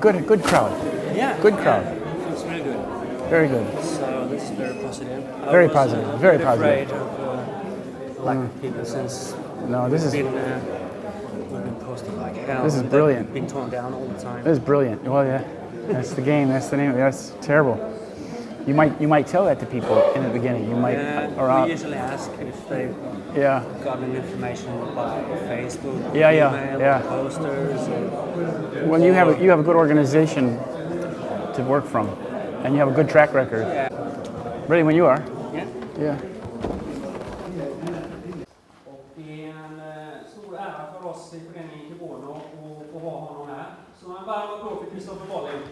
good crowd. Yeah. Good crowd. Yeah, it's really good. Very good. So this is very positive. Very positive. Very positive. Afraid of lack of people since No, this is we've been posting like hell. This is and brilliant. they've been torn down all the time. this is brilliant. Well, yeah, that's the game. That's the name. That's terrible. You might tell that to people in the beginning. You might We usually ask if they've gotten information by Facebook, email, posters. Well, you have a good organization to work from, and you have a good track record. Yeah. Ready when you are. Yeah. Yeah. Det är en stor ära för oss i föreningen Volcano att få ha honom här. Så en varm applåd för Kristoffer Bolling.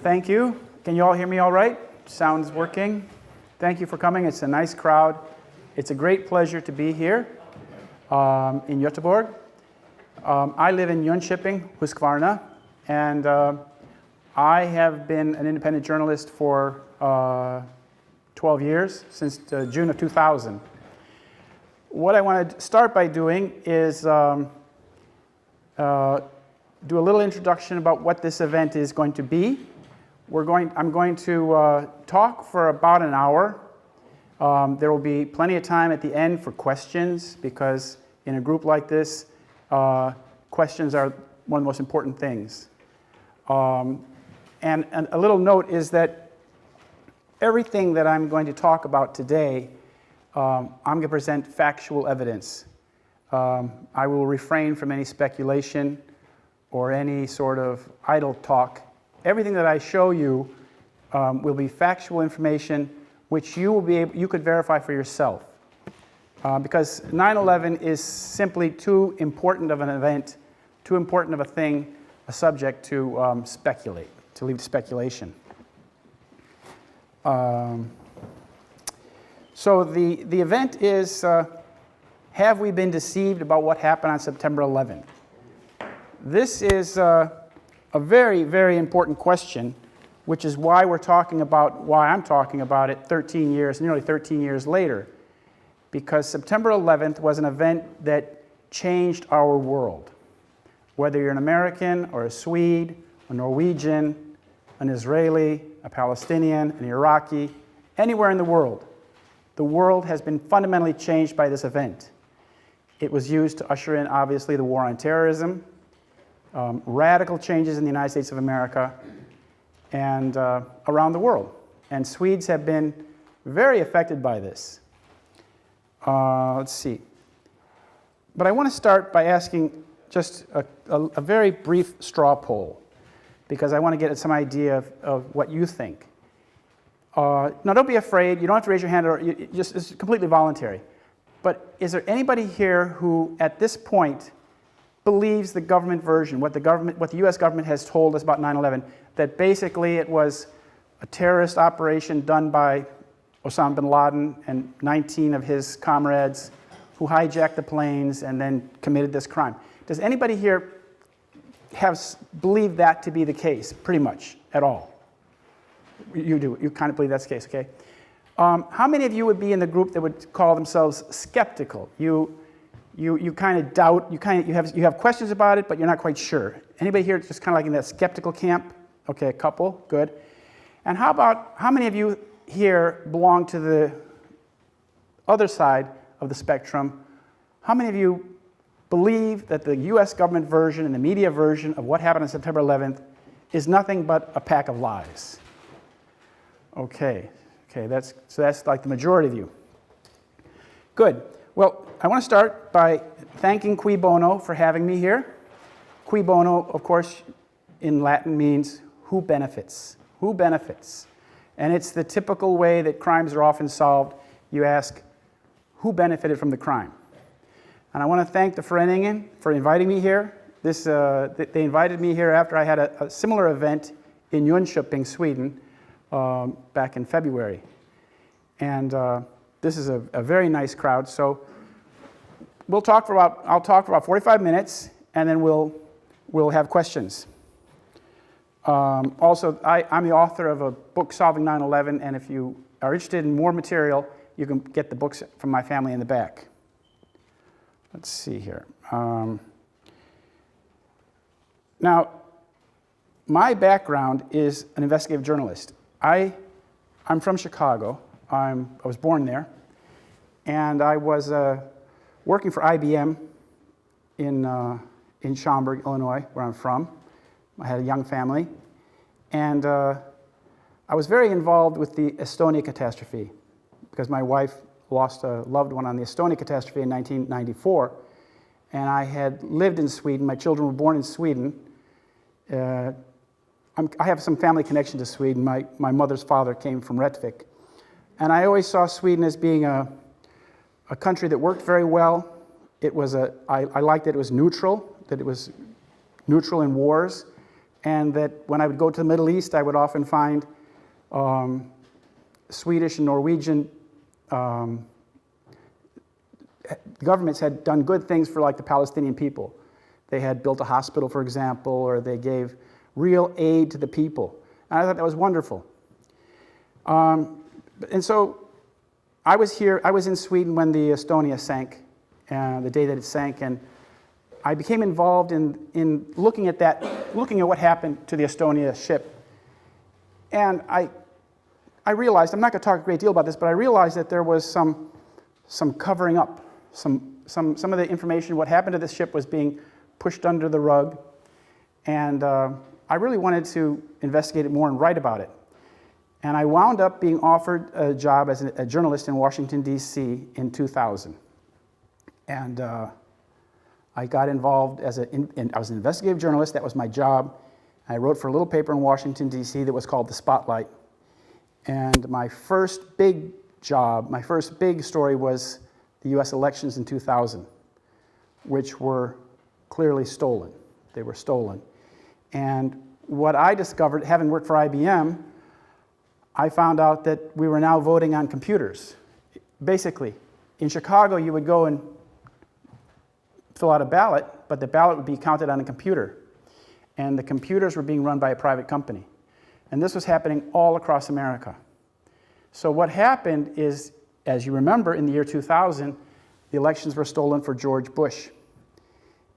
Thank you. Can you all hear me all right? Sound's working. Thank you for coming. It's a nice crowd. It's a great pleasure to be here in Göteborg. I live in Jönköping, Husqvarna, and I have been an independent journalist for 12 years, since June of 2000. What I want to start by doing is do a little introduction about what this event is going to be. I'm going to talk for about an hour. There will be plenty of time at the end for questions, because in a group like this, questions are one of the most important things. And a little note is that everything that I'm going to talk about today, I'm going to present factual evidence. I will refrain from any speculation or any sort of idle talk. Everything that I show you will be factual information which you could verify for yourself. Because 9/11 is simply too important of an event, too important of a thing, a subject to speculate, to leave to speculation. So the event is, have we been deceived about what happened on September 11th? This is a very, very important question, which is why I'm talking about it nearly 13 years later. Because September 11th was an event that changed our world. Whether you're an American or a Swede, a Norwegian, an Israeli, a Palestinian, an Iraqi, anywhere in the world has been fundamentally changed by this event. It was used to usher in, obviously, the war on terrorism, radical changes in the United States of America, and around the world. And Swedes have been very affected by this. Let's see. But I want to start by asking just a very brief straw poll, because I want to get some idea of what you think. Now, don't be afraid. You don't have to raise your hand, or it's completely voluntary. But is there anybody here who, at this point, believes the government version, what the U.S. government has told us about 9/11, that basically it was a terrorist operation done by Osama bin Laden and 19 of his comrades who hijacked the planes and then committed this crime? Does anybody here believe that to be the case, pretty much, at all? You do. You kind of believe that's the case, okay? How many of you would be in the group that would call themselves skeptical? You kind of doubt, you have questions about it, but you're not quite sure. Anybody here just kind of like in that skeptical camp? Okay, a couple, good. And how many of you here belong to the other side of the spectrum? How many of you believe that the US government version and the media version of what happened on September 11th is nothing but a pack of lies? Okay, that's like the majority of you. Good. Well, I want to start by thanking Cui Bono for having me here. Cui Bono, of course, in Latin means who benefits? Who benefits? And it's the typical way that crimes are often solved. You ask, who benefited from the crime? And I want to thank the Föreningen for inviting me here. They invited me here after I had a similar event in Jönköping, Sweden, back in February. And this is a very nice crowd. So I'll talk for about 45 minutes, and then we'll have questions. Also, I'm the author of a book, Solving 9/11, and if you are interested in more material, You can get the books from my family in the back. Let's see here. Now, my background is an investigative journalist. I'm from Chicago. I was born there. And I was working for IBM in Schaumburg, Illinois, where I'm from. I had a young family. And I was very involved with the Estonia catastrophe because my wife lost a loved one on the Estonia catastrophe in 1994. And I had lived in Sweden. My children were born in Sweden. I have some family connection to Sweden. My mother's father came from Rättvik. And I always saw Sweden as being a country that worked very well. I liked that it was neutral in wars, and that when I would go to the Middle East, I would often find Swedish and Norwegian governments had done good things for like the Palestinian people. They had built a hospital, for example, or they gave real aid to the people. And I thought that was wonderful. And so I was in Sweden when the Estonia sank, the day that it sank, and I became involved in looking at what happened to the Estonia ship. And I realized, I'm not going to talk a great deal about this, but I realized that there was some covering up. Some of the information, what happened to the ship was being pushed under the rug. And I really wanted to investigate it more and write about it. And I wound up being offered a job as a journalist in Washington, D.C. in 2000. And I got involved I was an investigative journalist. That was my job. I wrote for a little paper in Washington, D.C. that was called The Spotlight. And my first big story was the U.S. elections in 2000, which were clearly stolen. They were stolen. And what I discovered, having worked for IBM, I found out that we were now voting on computers. Basically, in Chicago, you would go and fill out a ballot, but the ballot would be counted on a computer. And the computers were being run by a private company. And this was happening all across America. So what happened is, as you remember, in the year 2000, the elections were stolen for George Bush.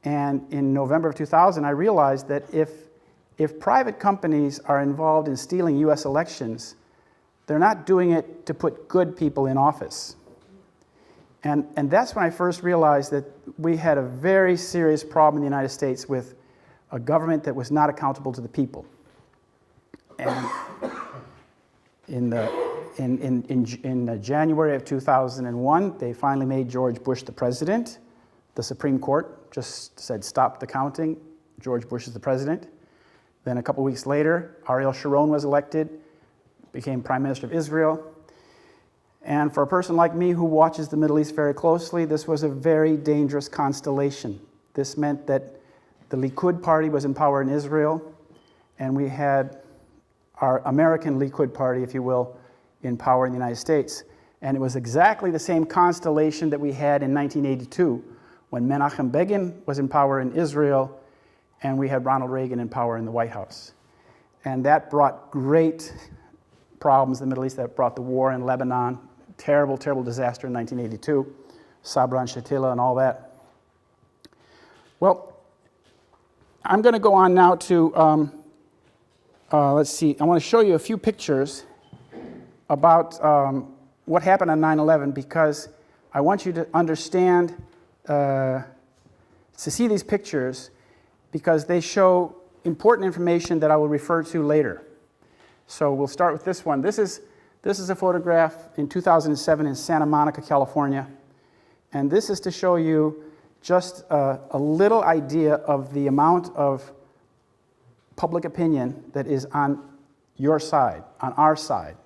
And in November of 2000, I realized that if private companies are involved in stealing U.S. elections, they're not doing it to put good people in office. And that's when I first realized that we had a very serious problem in the United States with a government that was not accountable to the people. And in January of 2001, they finally made George Bush the president. The Supreme Court just said, stop the counting. George Bush is the president. Then a couple weeks later, Ariel Sharon was elected, became Prime Minister of Israel. And for a person like me who watches the Middle East very closely, this was a very dangerous constellation. This meant that the Likud party was in power in Israel, and we had our American Likud party, if you will, in power in the United States. And it was exactly the same constellation that we had in 1982, when Menachem Begin was in power in Israel, and we had Ronald Reagan in power in the White House. And that brought great problems in the Middle East. That brought the war in Lebanon, terrible, terrible disaster in 1982, Sabra and Shatila and all that. Well, I'm going to go on now to, let's see, I want to show you a few pictures about what happened on 9/11, because I want you to understand, to see these pictures, because they show important information that I will refer to later. So we'll start with this one. This is a photograph in 2007 in Santa Monica, California. And this is to show you just a little idea of the amount of public opinion that is on your side, on our side.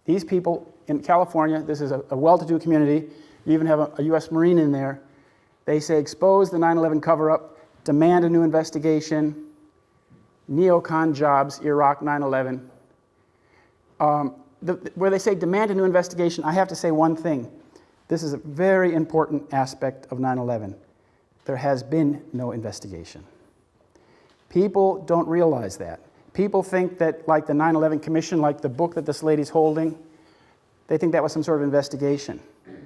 These people in California, this is a well-to-do community. You even have a U.S. Marine in there. They say, expose the 9/11 cover-up, demand a new investigation, neocon jobs, Iraq, 9/11. Where they say demand a new investigation, I have to say one thing. This is a very important aspect of 9/11. There has been no investigation. People don't realize that. People think that, like the 9/11 Commission, like the book that this lady's holding, they think that was some sort of investigation.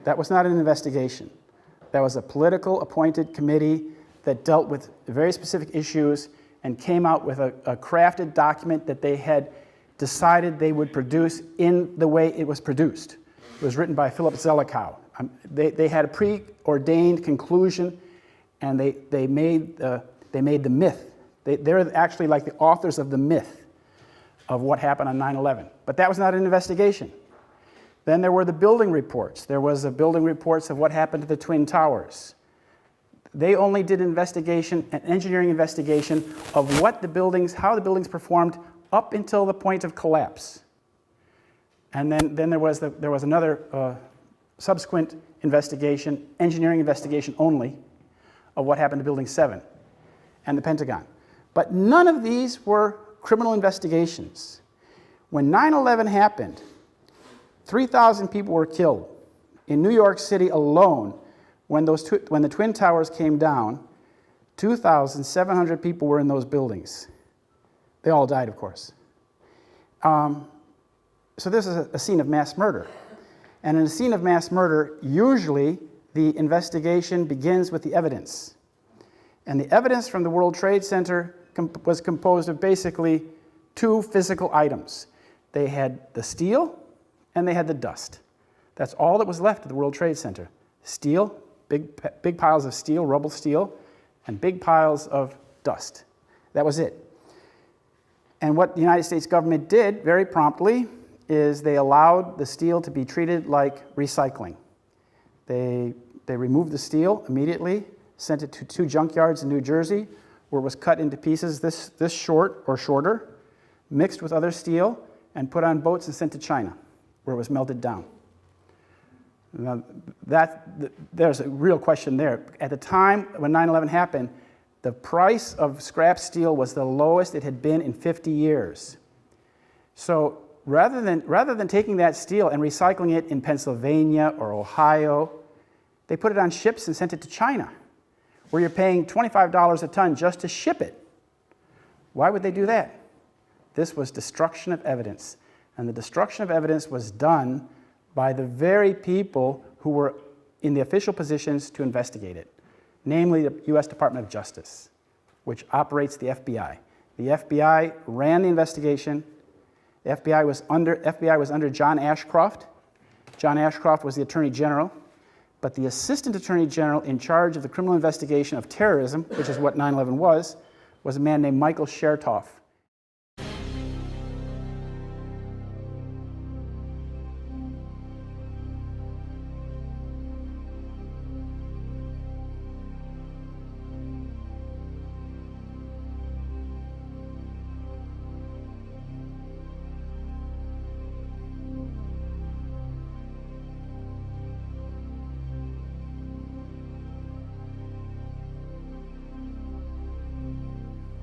That was not an investigation. That was a political appointed committee that dealt with very specific issues and came out with a crafted document that they had decided they would produce in the way it was produced. It was written by Philip Zelikow. They had a preordained conclusion, and they made the myth. They're actually like the authors of the myth of what happened on 9/11. But that was not an investigation. Then there were the building reports. There was the building reports of what happened to the Twin Towers. They only did an investigation, an engineering investigation of what the buildings, how the buildings performed up until the point of collapse. And then there was another subsequent investigation, engineering investigation only, of what happened to Building 7 and the Pentagon. But none of these were criminal investigations. When 9/11 happened, 3,000 people were killed. In New York City alone, when the Twin Towers came down, 2,700 people were in those buildings. They all died, of course. So this is a scene of mass murder. And in a scene of mass murder, usually the investigation begins with the evidence. And the evidence from the World Trade Center was composed of basically two physical items. They had the steel and they had the dust. That's all that was left at the World Trade Center. Steel, big piles of steel, rubble steel, and big piles of dust. That was it. And what the United States government did very promptly is they allowed the steel to be treated like recycling. They removed the steel immediately, sent it to 2 junkyards in New Jersey, where it was cut into pieces this short or shorter, mixed with other steel, and put on boats and sent to China, where it was melted down. Now, there's a real question there. At the time when 9/11 happened, the price of scrap steel was the lowest it had been in 50 years. So rather than taking that steel and recycling it in Pennsylvania or Ohio, they put it on ships and sent it to China, where you're paying $25 a ton just to ship it. Why would they do that? This was destruction of evidence. And the destruction of evidence was done by the very people who were in the official positions to investigate it, namely the U.S. Department of Justice, which operates the FBI. The FBI ran the investigation. The FBI was under John Ashcroft. John Ashcroft was the Attorney General, but the Assistant Attorney General in charge of the criminal investigation of terrorism, which is what 9/11 was a man named Michael Chertoff.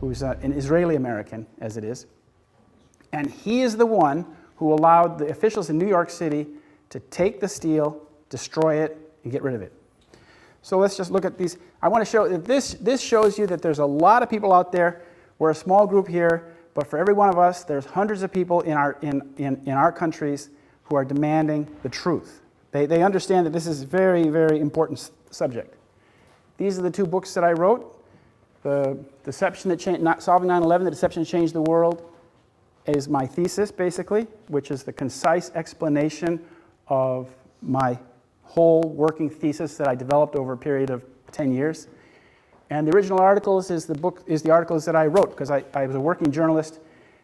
Who's an Israeli-American, as it is. And he is the one who allowed the officials in New York City to take the steel, destroy it, and get rid of it. So let's just look at these. I want to show that this shows you that there's a lot of people out there. We're a small group here, but for every one of us, there's hundreds of people in our countries who are demanding the truth. They understand that this is a very, very important subject. These are the 2 books that I wrote. The Deception That Changed, Solving 9/11, The Deception That Changed the World, is my thesis, basically, which is the concise explanation of my whole working thesis that I developed over a period of 10 years. And the original articles is the articles that I wrote, because I was a working journalist,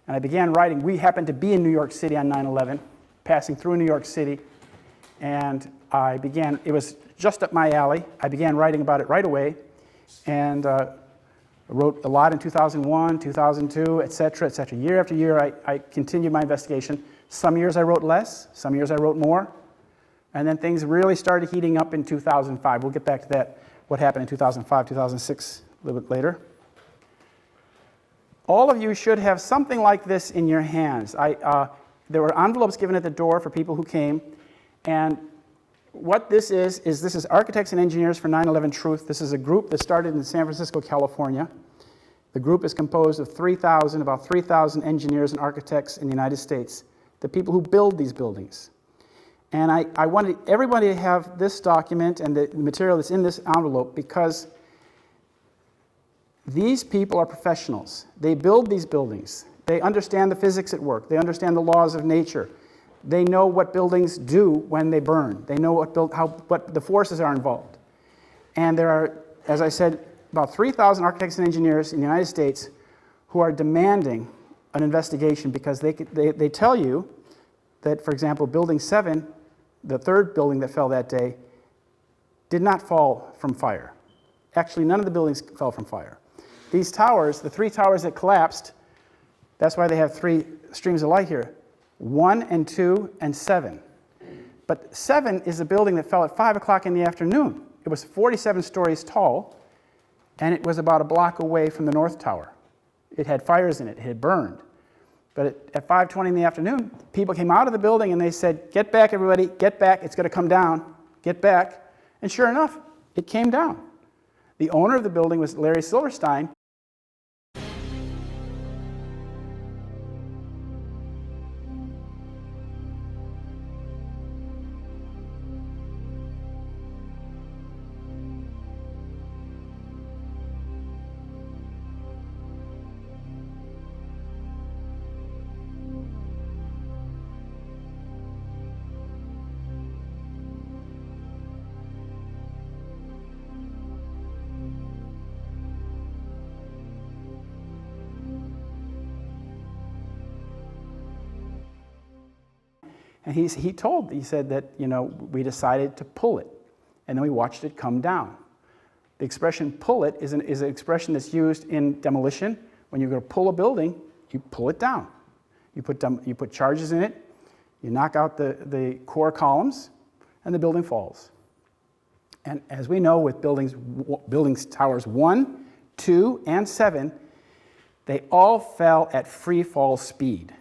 and I began writing. We happened to be in New York City on 9/11, passing through New York City, and it was just up my alley. I began writing about it right away, and I wrote a lot in 2001, 2002, et cetera, et cetera. Year after year, I continued my investigation. Some years I wrote less, some years I wrote more, and then things really started heating up in 2005. We'll get back to that, what happened in 2005, 2006, a little bit later. All of you should have something like this in your hands. There were envelopes given at the door for people who came, and what this is Architects and Engineers for 9/11 Truth. This is a group that started in San Francisco, California. The group is composed of about 3,000 engineers and architects in the United States, the people who build these buildings. And I wanted everybody to have this document and the material that's in this envelope because these people are professionals. They build these buildings. They understand the physics at work. They understand the laws of nature. They know what buildings do when they burn. They know what the forces are involved. And there are, as I said, about 3,000 architects and engineers in the United States who are demanding an investigation because they tell you that, for example, Building 7, the third building that fell that day, did not fall from fire. Actually, none of the buildings fell from fire. These towers, the 3 towers that collapsed, that's why they have 3 streams of light here, 1 and 2 and 7. But 7 is a building that fell at 5 o'clock in the afternoon. It was 47 stories tall, and it was about a block away from the North Tower. It had fires in it. It had burned. But at 5:20 in the afternoon, people came out of the building and they said, "Get back, everybody, get back. It's going to come down. Get back." And sure enough, it came down. The owner of the building was Larry Silverstein. And he said that, we decided to pull it, and then we watched it come down. The expression pull it is an expression that's used in demolition. When you're going to pull a building, you pull it down. You put charges in it, you knock out the core columns, and the building falls. And as we know with buildings towers 1, 2, and 7, they all fell at free fall speed.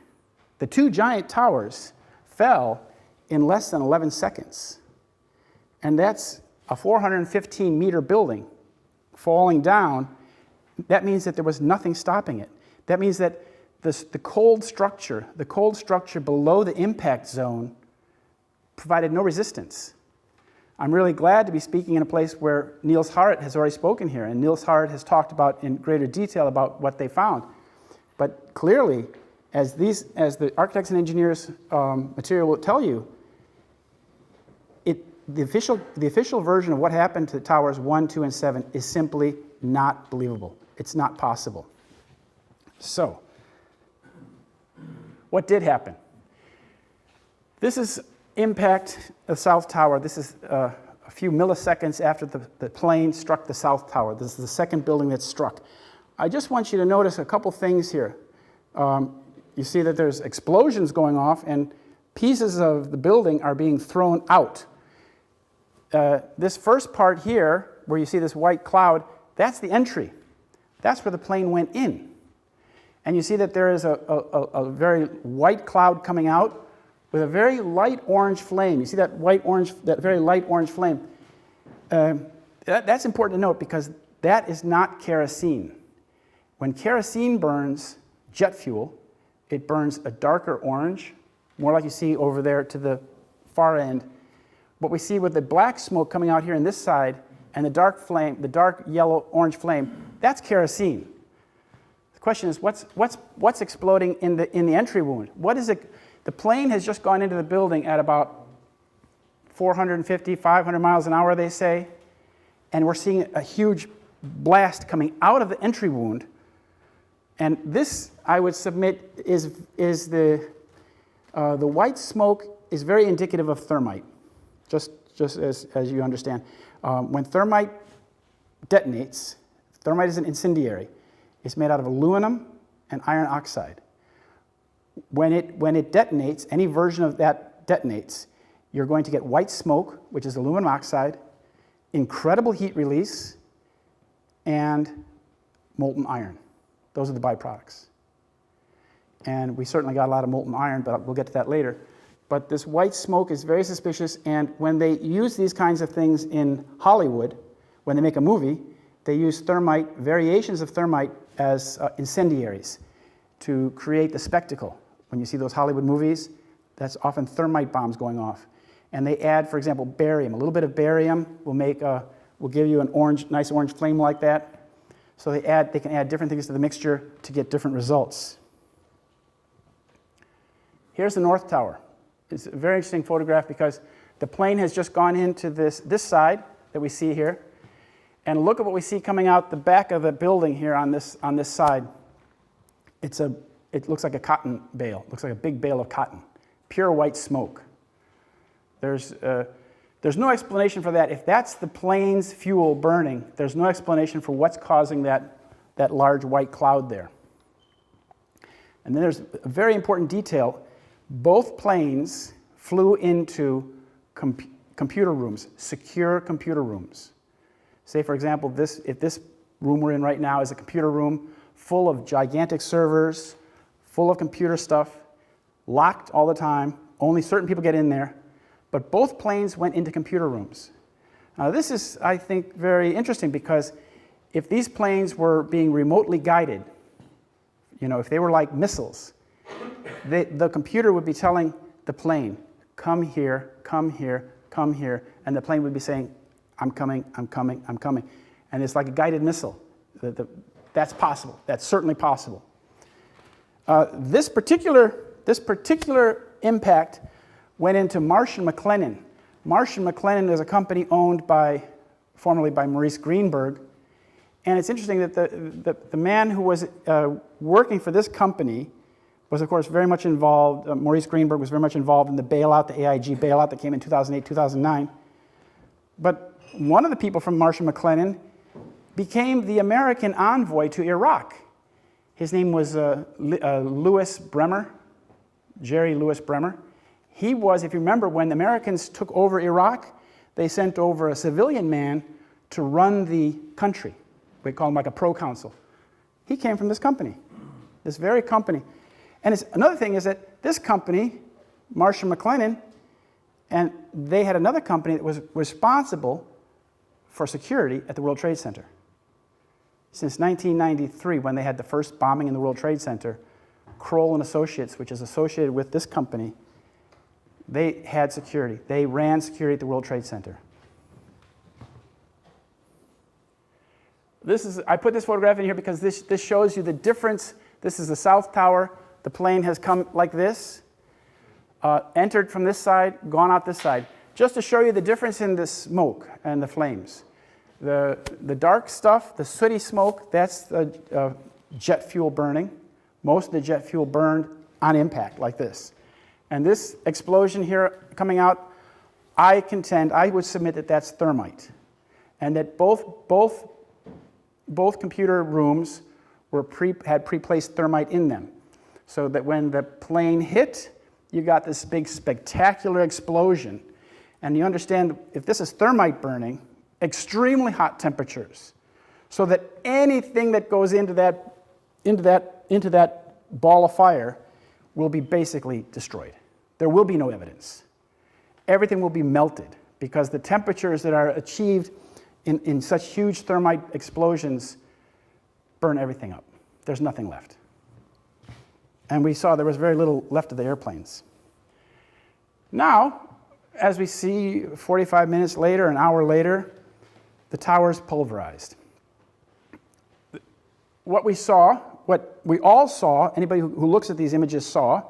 The 2 giant towers fell in less than 11 seconds. And that's a 415-meter building falling down. That means that there was nothing stopping it. That means that the cold structure below the impact zone provided no resistance. I'm really glad to be speaking in a place where Niels Harrit has already spoken here, and Niels Harrit has talked about in greater detail about what they found. But clearly, as the architects and engineers material will tell you, the official version of what happened to towers 1, 2, and 7 is simply not believable. It's not possible. So, what did happen? This is impact of South Tower. This is a few milliseconds after the plane struck the South Tower. This is the second building that's struck. I just want you to notice a couple things here. You see that there's explosions going off and pieces of the building are being thrown out. This first part here, where you see this white cloud, that's the entry. That's where the plane went in. And you see that there is a very white cloud coming out with a very light orange flame. You see that very light orange flame? That's important to note because that is not kerosene. When kerosene burns jet fuel, it burns a darker orange, more like you see over there to the far end. What we see with the black smoke coming out here on this side and the dark flame, the dark yellow-orange flame, that's kerosene. The question is, what's exploding in the entry wound? What is it? The plane has just gone into the building at about 450, 500 miles an hour, they say, and we're seeing a huge blast coming out of the entry wound. And this, I would submit, is the white smoke is very indicative of thermite, just as you understand. When thermite detonates, thermite is an incendiary. It's made out of aluminum and iron oxide. When it detonates, any version of that detonates, you're going to get white smoke, which is aluminum oxide, incredible heat release, and molten iron. Those are the byproducts. And we certainly got a lot of molten iron, but we'll get to that later. But this white smoke is very suspicious, and when they use these kinds of things in Hollywood, when they make a movie, they use thermite, variations of thermite, as incendiaries to create the spectacle. When you see those Hollywood movies, that's often thermite bombs going off. and they add, for example, barium. A little bit of barium will give you an nice orange flame like that. So they can add different things to the mixture to get different results. Here's the North Tower. It's a very interesting photograph because the plane has just gone into this side that we see here. And look at what we see coming out the back of the building here on this side. It looks like a cotton bale. It looks like a big bale of cotton. Pure white smoke. There's no explanation for that. If that's the plane's fuel burning, there's no explanation for what's causing that large white cloud there. And then there's a very important detail. Both planes flew into computer rooms, secure computer rooms. Say, for example, if this room we're in right now is a computer room full of gigantic servers, full of computer stuff, locked all the time, only certain people get in there, but both planes went into computer rooms. Now this is, I think, very interesting because if these planes were being remotely guided, if they were like missiles, the computer would be telling the plane, come here, come here, come here, and the plane would be saying, I'm coming, I'm coming, I'm coming. And it's like a guided missile. That's possible. That's certainly possible. This particular impact went into Marsh & McLennan. Marsh & McLennan is a company owned formerly by Maurice Greenberg. And it's interesting that the man who was working for this company was, of course, very much involved. Maurice Greenberg was very much involved in the bailout, the AIG bailout that came in 2008, 2009. But one of the people from Marsh & McLennan became the American envoy to Iraq. His name was Lewis Bremer, Jerry Lewis Bremer. He was, if you remember, when the Americans took over Iraq, they sent over a civilian man to run the country. We call him like a proconsul. He came from this company, this very company. And another thing is that this company, Marsh & McLennan, and they had another company that was responsible for security at the World Trade Center. Since 1993, when they had the first bombing in the World Trade Center, Kroll and Associates, which is associated with this company, they had security. They ran security at the World Trade Center. I put this photograph in here because this shows you the difference. This is the South Tower. The plane has come like this, entered from this side, gone out this side, just to show you the difference in the smoke and the flames. The dark stuff, the sooty smoke, that's the jet fuel burning. Most of the jet fuel burned on impact like this. And this explosion here coming out, I would submit that that's thermite. And that both computer rooms had pre-placed thermite in them. So that when the plane hit, you got this big spectacular explosion. And you understand, if this is thermite burning, extremely hot temperatures, so that anything that goes into that ball of fire will be basically destroyed. There will be no evidence. Everything will be melted because the temperatures that are achieved in such huge thermite explosions burn everything up. There's nothing left. And we saw there was very little left of the airplanes. Now, as we see 45 minutes later, an hour later, the tower's pulverized. What we all saw, anybody who looks at these images saw,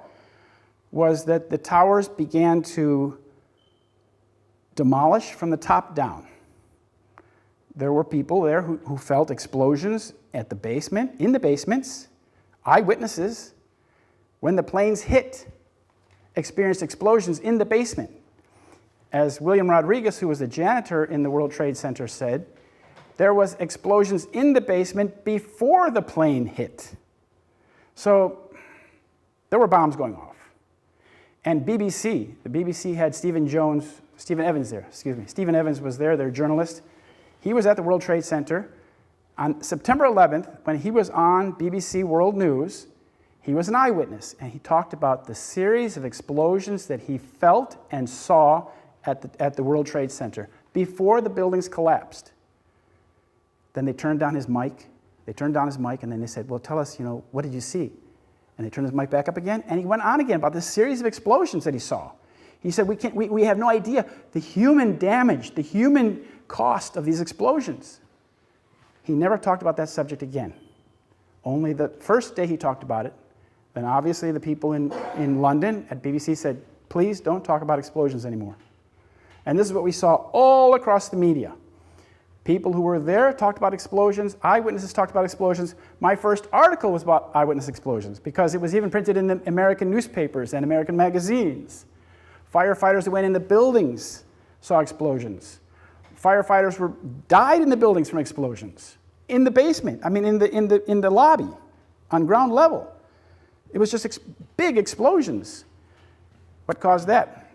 was that the towers began to demolish from the top down. There were people there who felt explosions at the basement, in the basements, eyewitnesses. When the planes hit, experienced explosions in the basement. As William Rodriguez, who was a janitor in the World Trade Center, said, there was explosions in the basement before the plane hit. So there were bombs going off. And the BBC had Stephen Evans there, Stephen Evans was there, their journalist. He was at the World Trade Center. On September 11th, when he was on BBC World News, he was an eyewitness, and he talked about the series of explosions that he felt and saw at the World Trade Center before the buildings collapsed. Then they turned down his mic. And then they said, well, tell us, what did you see? And they turned his mic back up again, and he went on again about this series of explosions that he saw. He said, we have no idea the human damage, the human cost of these explosions. He never talked about that subject again. Only the first day he talked about it, then obviously the people in London at BBC said, please don't talk about explosions anymore. And this is what we saw all across the media. People who were there talked about explosions. Eyewitnesses talked about explosions. My first article was about eyewitness explosions because it was even printed in the American newspapers and American magazines. Firefighters who went in the buildings saw explosions. Firefighters died in the buildings from explosions. In the basement, I mean in the lobby, on ground level. It was just big explosions. What caused that?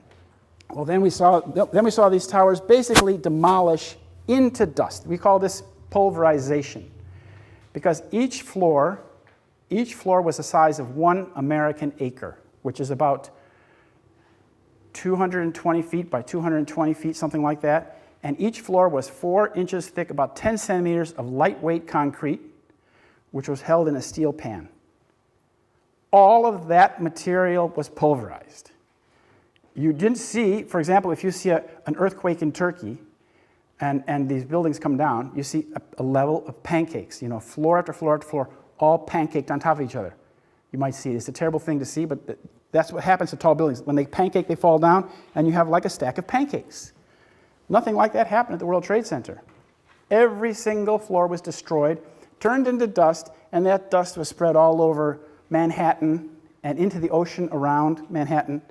Well, then we saw these towers basically demolish into dust. We call this pulverization because each floor was the size of 1 American acre, which is about 220 feet by 220 feet, something like that. And each floor was 4 inches thick, about 10 centimeters of lightweight concrete, which was held in a steel pan. All of that material was pulverized. You didn't see, for example, if you see an earthquake in Turkey, and these buildings come down, you see a level of pancakes, floor after floor after floor, all pancaked on top of each other. You might see it. It's a terrible thing to see, but that's what happens to tall buildings. When they pancake, they fall down, and you have like a stack of pancakes. Nothing like that happened at the World Trade Center. Every single floor was destroyed, turned into dust, and that dust was spread all over Manhattan and into the ocean around Manhattan,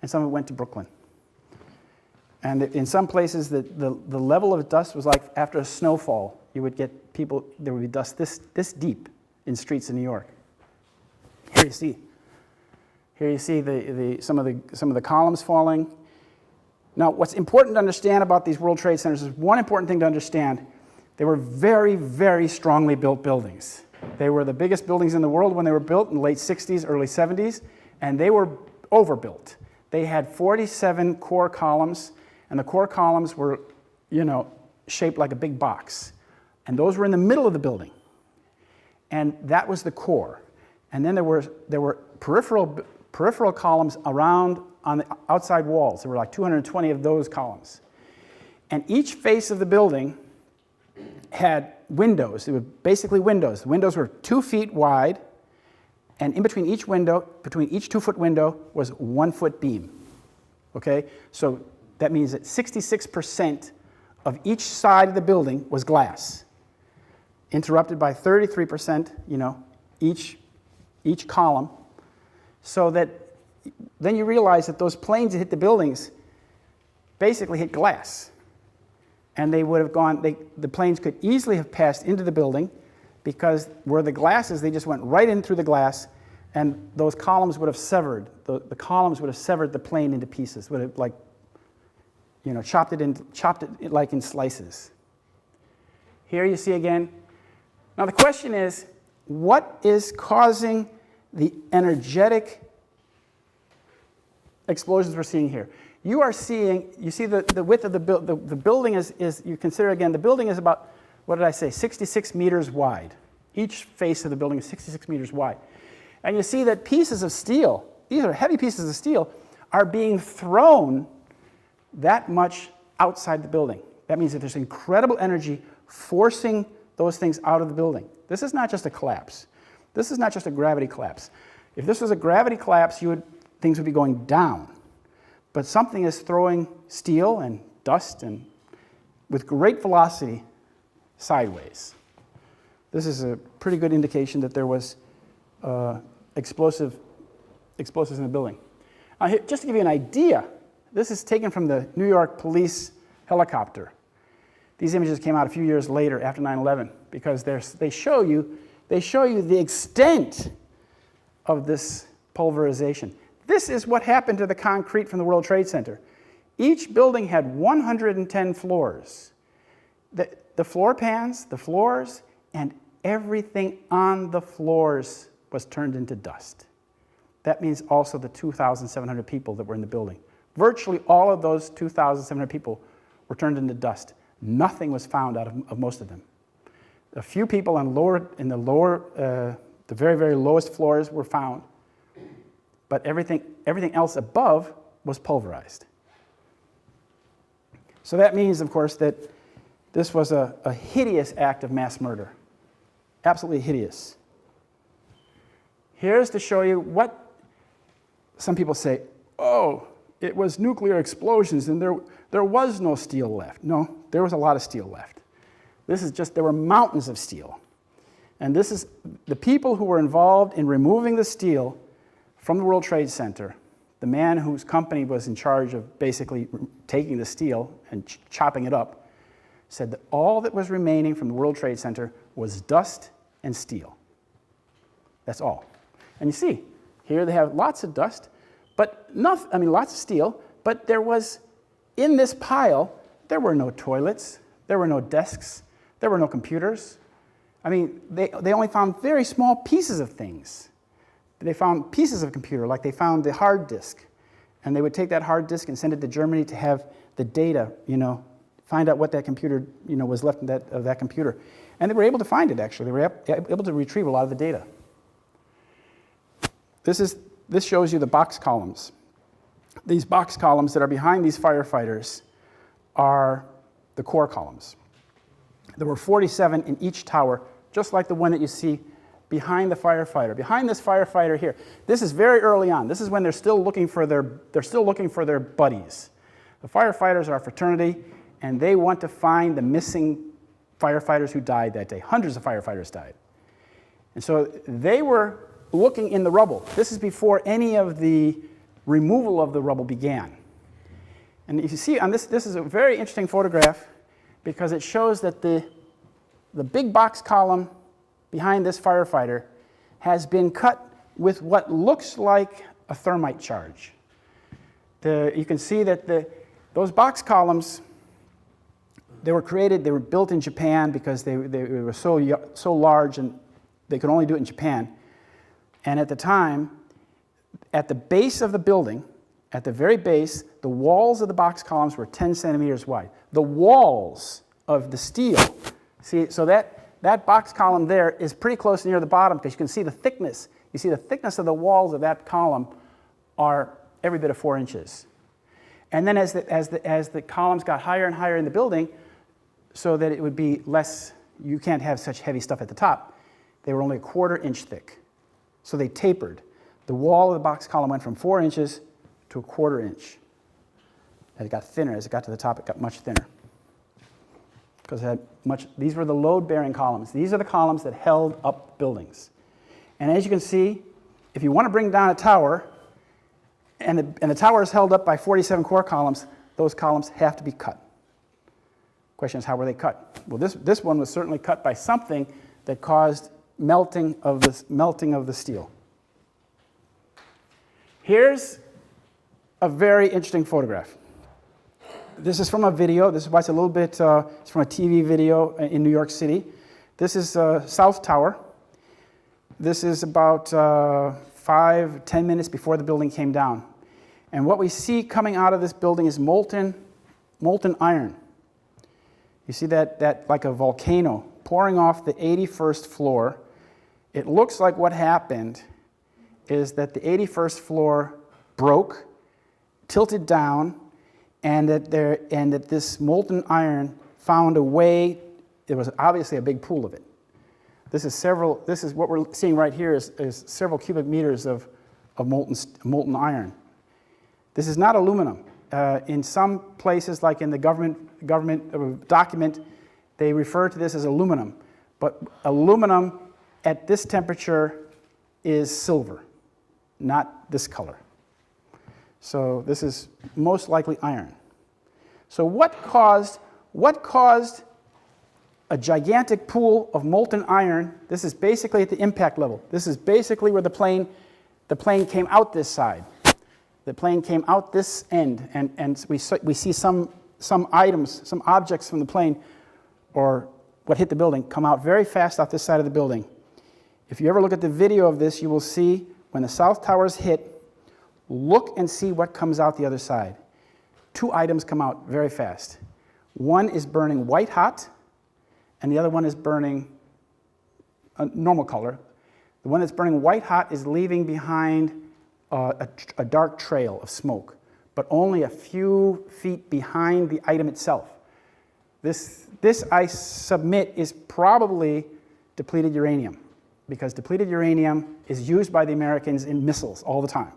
and some of it went to Brooklyn. And in some places, the level of dust was like after a snowfall. You would get people, there would be dust this deep in streets in New York. Here you see some of the columns falling. Now, what's important to understand about these World Trade Centers is one important thing to understand. They were very, very strongly built buildings. They were the biggest buildings in the world when they were built in the late 60s, early 70s, and they were overbuilt. They had 47 core columns, and the core columns were, shaped like a big box. And those were in the middle of the building. And that was the core. And then there were peripheral columns around on the outside walls. There were like 220 of those columns. And each face of the building had windows. They were basically windows. The windows were 2 feet wide, and in between each window, between each 2-foot window, was 1-foot beam. Okay? So that means that 66% of each side of the building was glass, interrupted by 33%, each column, so that then you realize that those planes that hit the buildings basically hit glass. And they would have the planes could easily have passed into the building because where the glass is, they just went right in through the glass, and those columns would have severed, the columns would have severed the plane into pieces, would have chopped it like in slices. Here you see again. Now the question is, what is causing the energetic explosions we're seeing here? You see the width of the building is, you consider again, the building is about, 66 meters wide. Each face of the building is 66 meters wide. And you see that pieces of steel, these are heavy pieces of steel, are being thrown that much outside the building. That means that there's incredible energy forcing those things out of the building. This is not just a collapse. This is not just a gravity collapse. If this was a gravity collapse, things would be going down. But something is throwing steel and dust and with great velocity sideways. This is a pretty good indication that there was explosives in the building. Just to give you an idea, this is taken from the New York police helicopter. These images came out a few years later after 9/11 because they show you the extent of this pulverization. This is what happened to the concrete from the World Trade Center. Each building had 110 floors. The floor pans, the floors, and everything on the floors was turned into dust. That means also the 2,700 people that were in the building. Virtually all of those 2,700 people were turned into dust. Nothing was found out of most of them. A few people the very, very lowest floors were found, but everything else above was pulverized. So that means, of course, that this was a hideous act of mass murder. Absolutely hideous. Here's to show you what some people say, oh, it was nuclear explosions and there was no steel left. No, there was a lot of steel left. This is just, there were mountains of steel. And this is the people who were involved in removing the steel from the World Trade Center. The man whose company was in charge of basically taking the steel and chopping it up said that all that was remaining from the World Trade Center was dust and steel. That's all. And you see, here they have lots of dust, but lots of steel, but there was, in this pile, there were no toilets, there were no desks, there were no computers. I mean, they only found very small pieces of things. They found pieces of computer, like they found the hard disk. And they would take that hard disk and send it to Germany to have the data, find out what that computer, was left of that computer. And they were able to find it, actually. They were able to retrieve a lot of the data. This shows you the box columns. These box columns that are behind these firefighters are the core columns. There were 47 in each tower, just like the one that you see behind the firefighter. Behind this firefighter here, this is very early on. This is when they're still looking for their buddies. The firefighters are a fraternity, and they want to find the missing firefighters who died that day. Hundreds of firefighters died. And so they were looking in the rubble. This is before any of the removal of the rubble began. And you see on this is a very interesting photograph because it shows that the big box column behind this firefighter has been cut with what looks like a thermite charge. You can see that those box columns, they were built in Japan because they were so large and they could only do it in Japan. And at the time, at the base of the building, at the very base, the walls of the box columns were 10 centimeters wide. The walls of the steel, see, so that box column there is pretty close near the bottom because you can see the thickness. You see the thickness of the walls of that column are every bit of 4 inches. And then as the columns got higher and higher in the building, so that it would be less, you can't have such heavy stuff at the top, they were only a 1/4 inch thick. So they tapered. The wall of the box column went from 4 inches to a 1/4 inch. As it got thinner, as it got to the top, it got much thinner. Because these were the load-bearing columns. These are the columns that held up buildings. And as you can see, if you want to bring down a tower, and the tower is held up by 47 core columns, those columns have to be cut. Question is, how were they cut? Well, this one was certainly cut by something that caused melting of the steel. Here's a very interesting photograph. This is from a video. This is why it's a little bit, it's from a TV video in New York City. This is South Tower. This is about 5-10 minutes before the building came down. And what we see coming out of this building is molten iron. You see that like a volcano pouring off the 81st floor. It looks like what happened is that the 81st floor broke, tilted down, and that this molten iron found a way. There was obviously a big pool of it. This is what we're seeing right here is several cubic meters of molten iron. This is not aluminum. In some places, like in the government document, they refer to this as aluminum. But aluminum at this temperature is silver, not this color. So this is most likely iron. So what caused a gigantic pool of molten iron? This is basically at the impact level. This is basically where the plane came out this side. The plane came out this end, and we see some items, some objects from the plane, or what hit the building, come out very fast off this side of the building. If you ever look at the video of this, you will see when the South Towers hit, look and see what comes out the other side. 2 items come out very fast. One is burning white hot, and the other one is burning a normal color. The one that's burning white hot is leaving behind a dark trail of smoke. but only a few feet behind the item itself. This I submit is probably depleted uranium, because depleted uranium is used by the Americans in missiles all the time.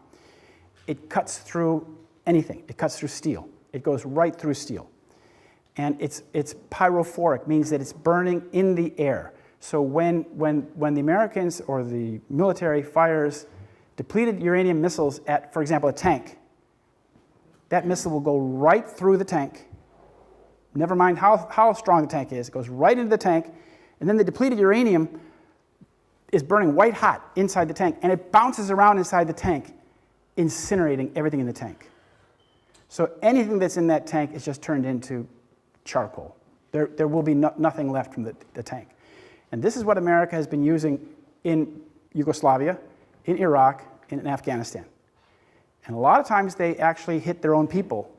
It cuts through anything. It cuts through steel. It goes right through steel. And it's pyrophoric, means that it's burning in the air. So when the Americans or the military fires depleted uranium missiles at, for example, a tank, that missile will go right through the tank. Never mind how strong the tank is. It goes right into the tank, and then the depleted uranium is burning white hot inside the tank, and it bounces around inside the tank, incinerating everything in the tank. So anything that's in that tank is just turned into charcoal. There will be nothing left from the tank. And this is what America has been using in Yugoslavia, in Iraq, and in Afghanistan. And a lot of times they actually hit their own people.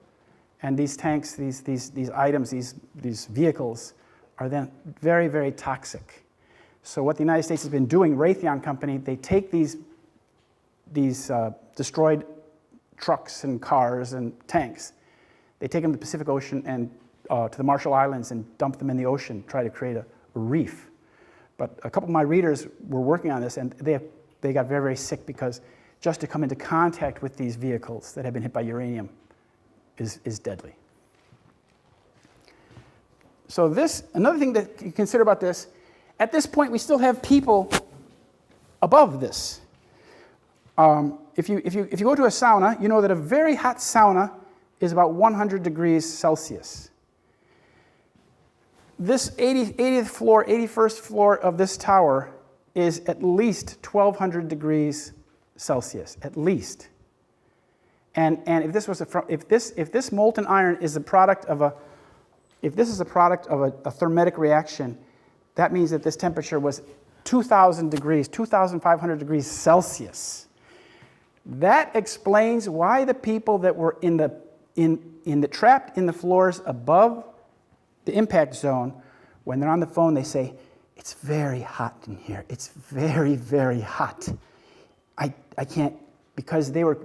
And these tanks, these items, these vehicles are then very, very toxic. So what the United States has been doing, Raytheon Company, they take these destroyed trucks and cars and tanks, they take them to the Pacific Ocean and to the Marshall Islands and dump them in the ocean, try to create a reef. But a couple of my readers were working on this, and they got very, very sick, because just to come into contact with these vehicles that have been hit by uranium is deadly. So another thing to consider about this, at this point we still have people above this. If you go to a sauna, you know that a very hot sauna is about 100 degrees Celsius. This 80th floor, 81st floor of this tower is at least 1,200 degrees Celsius, at least. And if this molten iron is a product of a thermitic reaction, that means that this temperature was 2,000 degrees, 2,500 degrees Celsius. That explains why the people that were trapped in the floors above the impact zone, when they're on the phone, they say, "It's very hot in here. It's very, very hot. I can't," because they were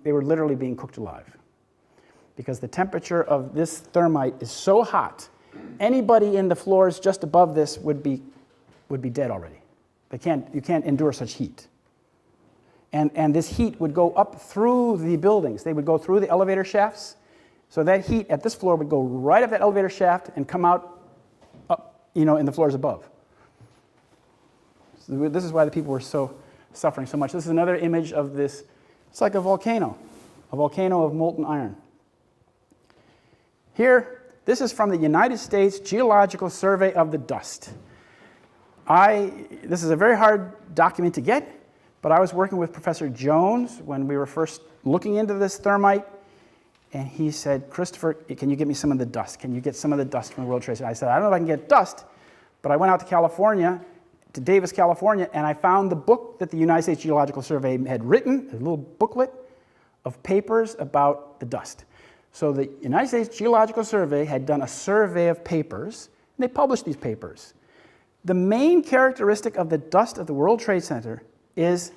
literally being cooked alive. Because the temperature of this thermite is so hot, anybody in the floors just above this would be dead already. You can't endure such heat. And this heat would go up through the buildings. They would go through the elevator shafts. So that heat at this floor would go right up that elevator shaft and come out in the floors above. So this is why the people were suffering so much. This is another image of this. It's like a volcano of molten iron. Here, this is from the United States Geological Survey of the Dust. This is a very hard document to get, but I was working with Professor Jones when we were first looking into this thermite, and he said, "Christopher, can you get me some of the dust? Can you get some of the dust from the World Trade Center?" I said, "I don't know if I can get dust," but I went out to California, to Davis, California, and I found the book that the United States Geological Survey had written, a little booklet of papers about the dust. So the United States Geological Survey had done a survey of papers, and they published these papers. The main characteristic of the dust of the World Trade Center is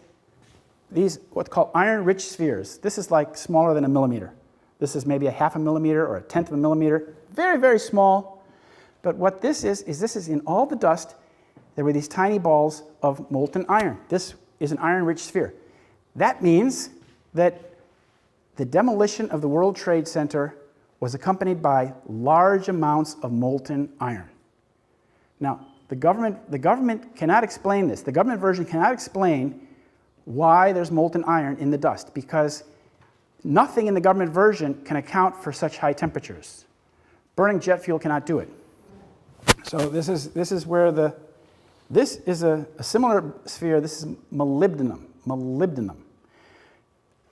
these what's called iron-rich spheres. This is like smaller than a millimeter. This is maybe a half a millimeter or a tenth of a millimeter. Very, very small. But what this is this is in all the dust, there were these tiny balls of molten iron. This is an iron-rich sphere. That means that the demolition of the World Trade Center was accompanied by large amounts of molten iron. Now, the government cannot explain this. The government version cannot explain why there's molten iron in the dust, because nothing in the government version can account for such high temperatures. Burning jet fuel cannot do it. So this is where this is a similar sphere. This is molybdenum.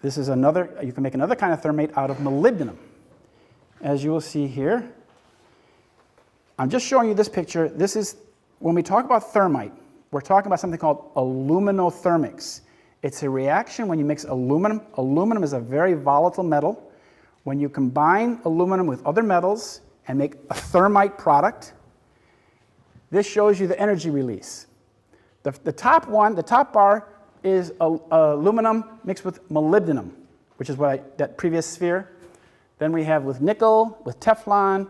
This is you can make another kind of thermate out of molybdenum. As you will see here, I'm just showing you this picture. This is, when we talk about thermite, we're talking about something called aluminothermics. It's a reaction when you mix aluminum. Aluminum is a very volatile metal. When you combine aluminum with other metals and make a thermite product, this shows you the energy release. The top bar is aluminum mixed with molybdenum, which is that previous sphere. Then we have with nickel, with Teflon,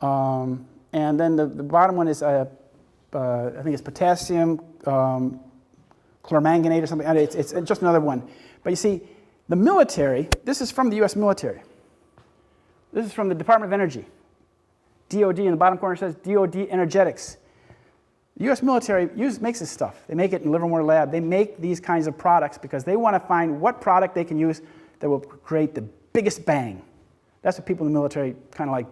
and then the bottom one is, I think it's potassium chlormanganate or something. It's just another one. But you see, the military, this is from the U.S. military. This is from the Department of Energy. DOD, in the bottom corner says DOD Energetics. The U.S. military makes this stuff. They make it in Livermore Lab. They make these kinds of products because they want to find what product they can use that will create the biggest bang. That's what people in the military kind of like,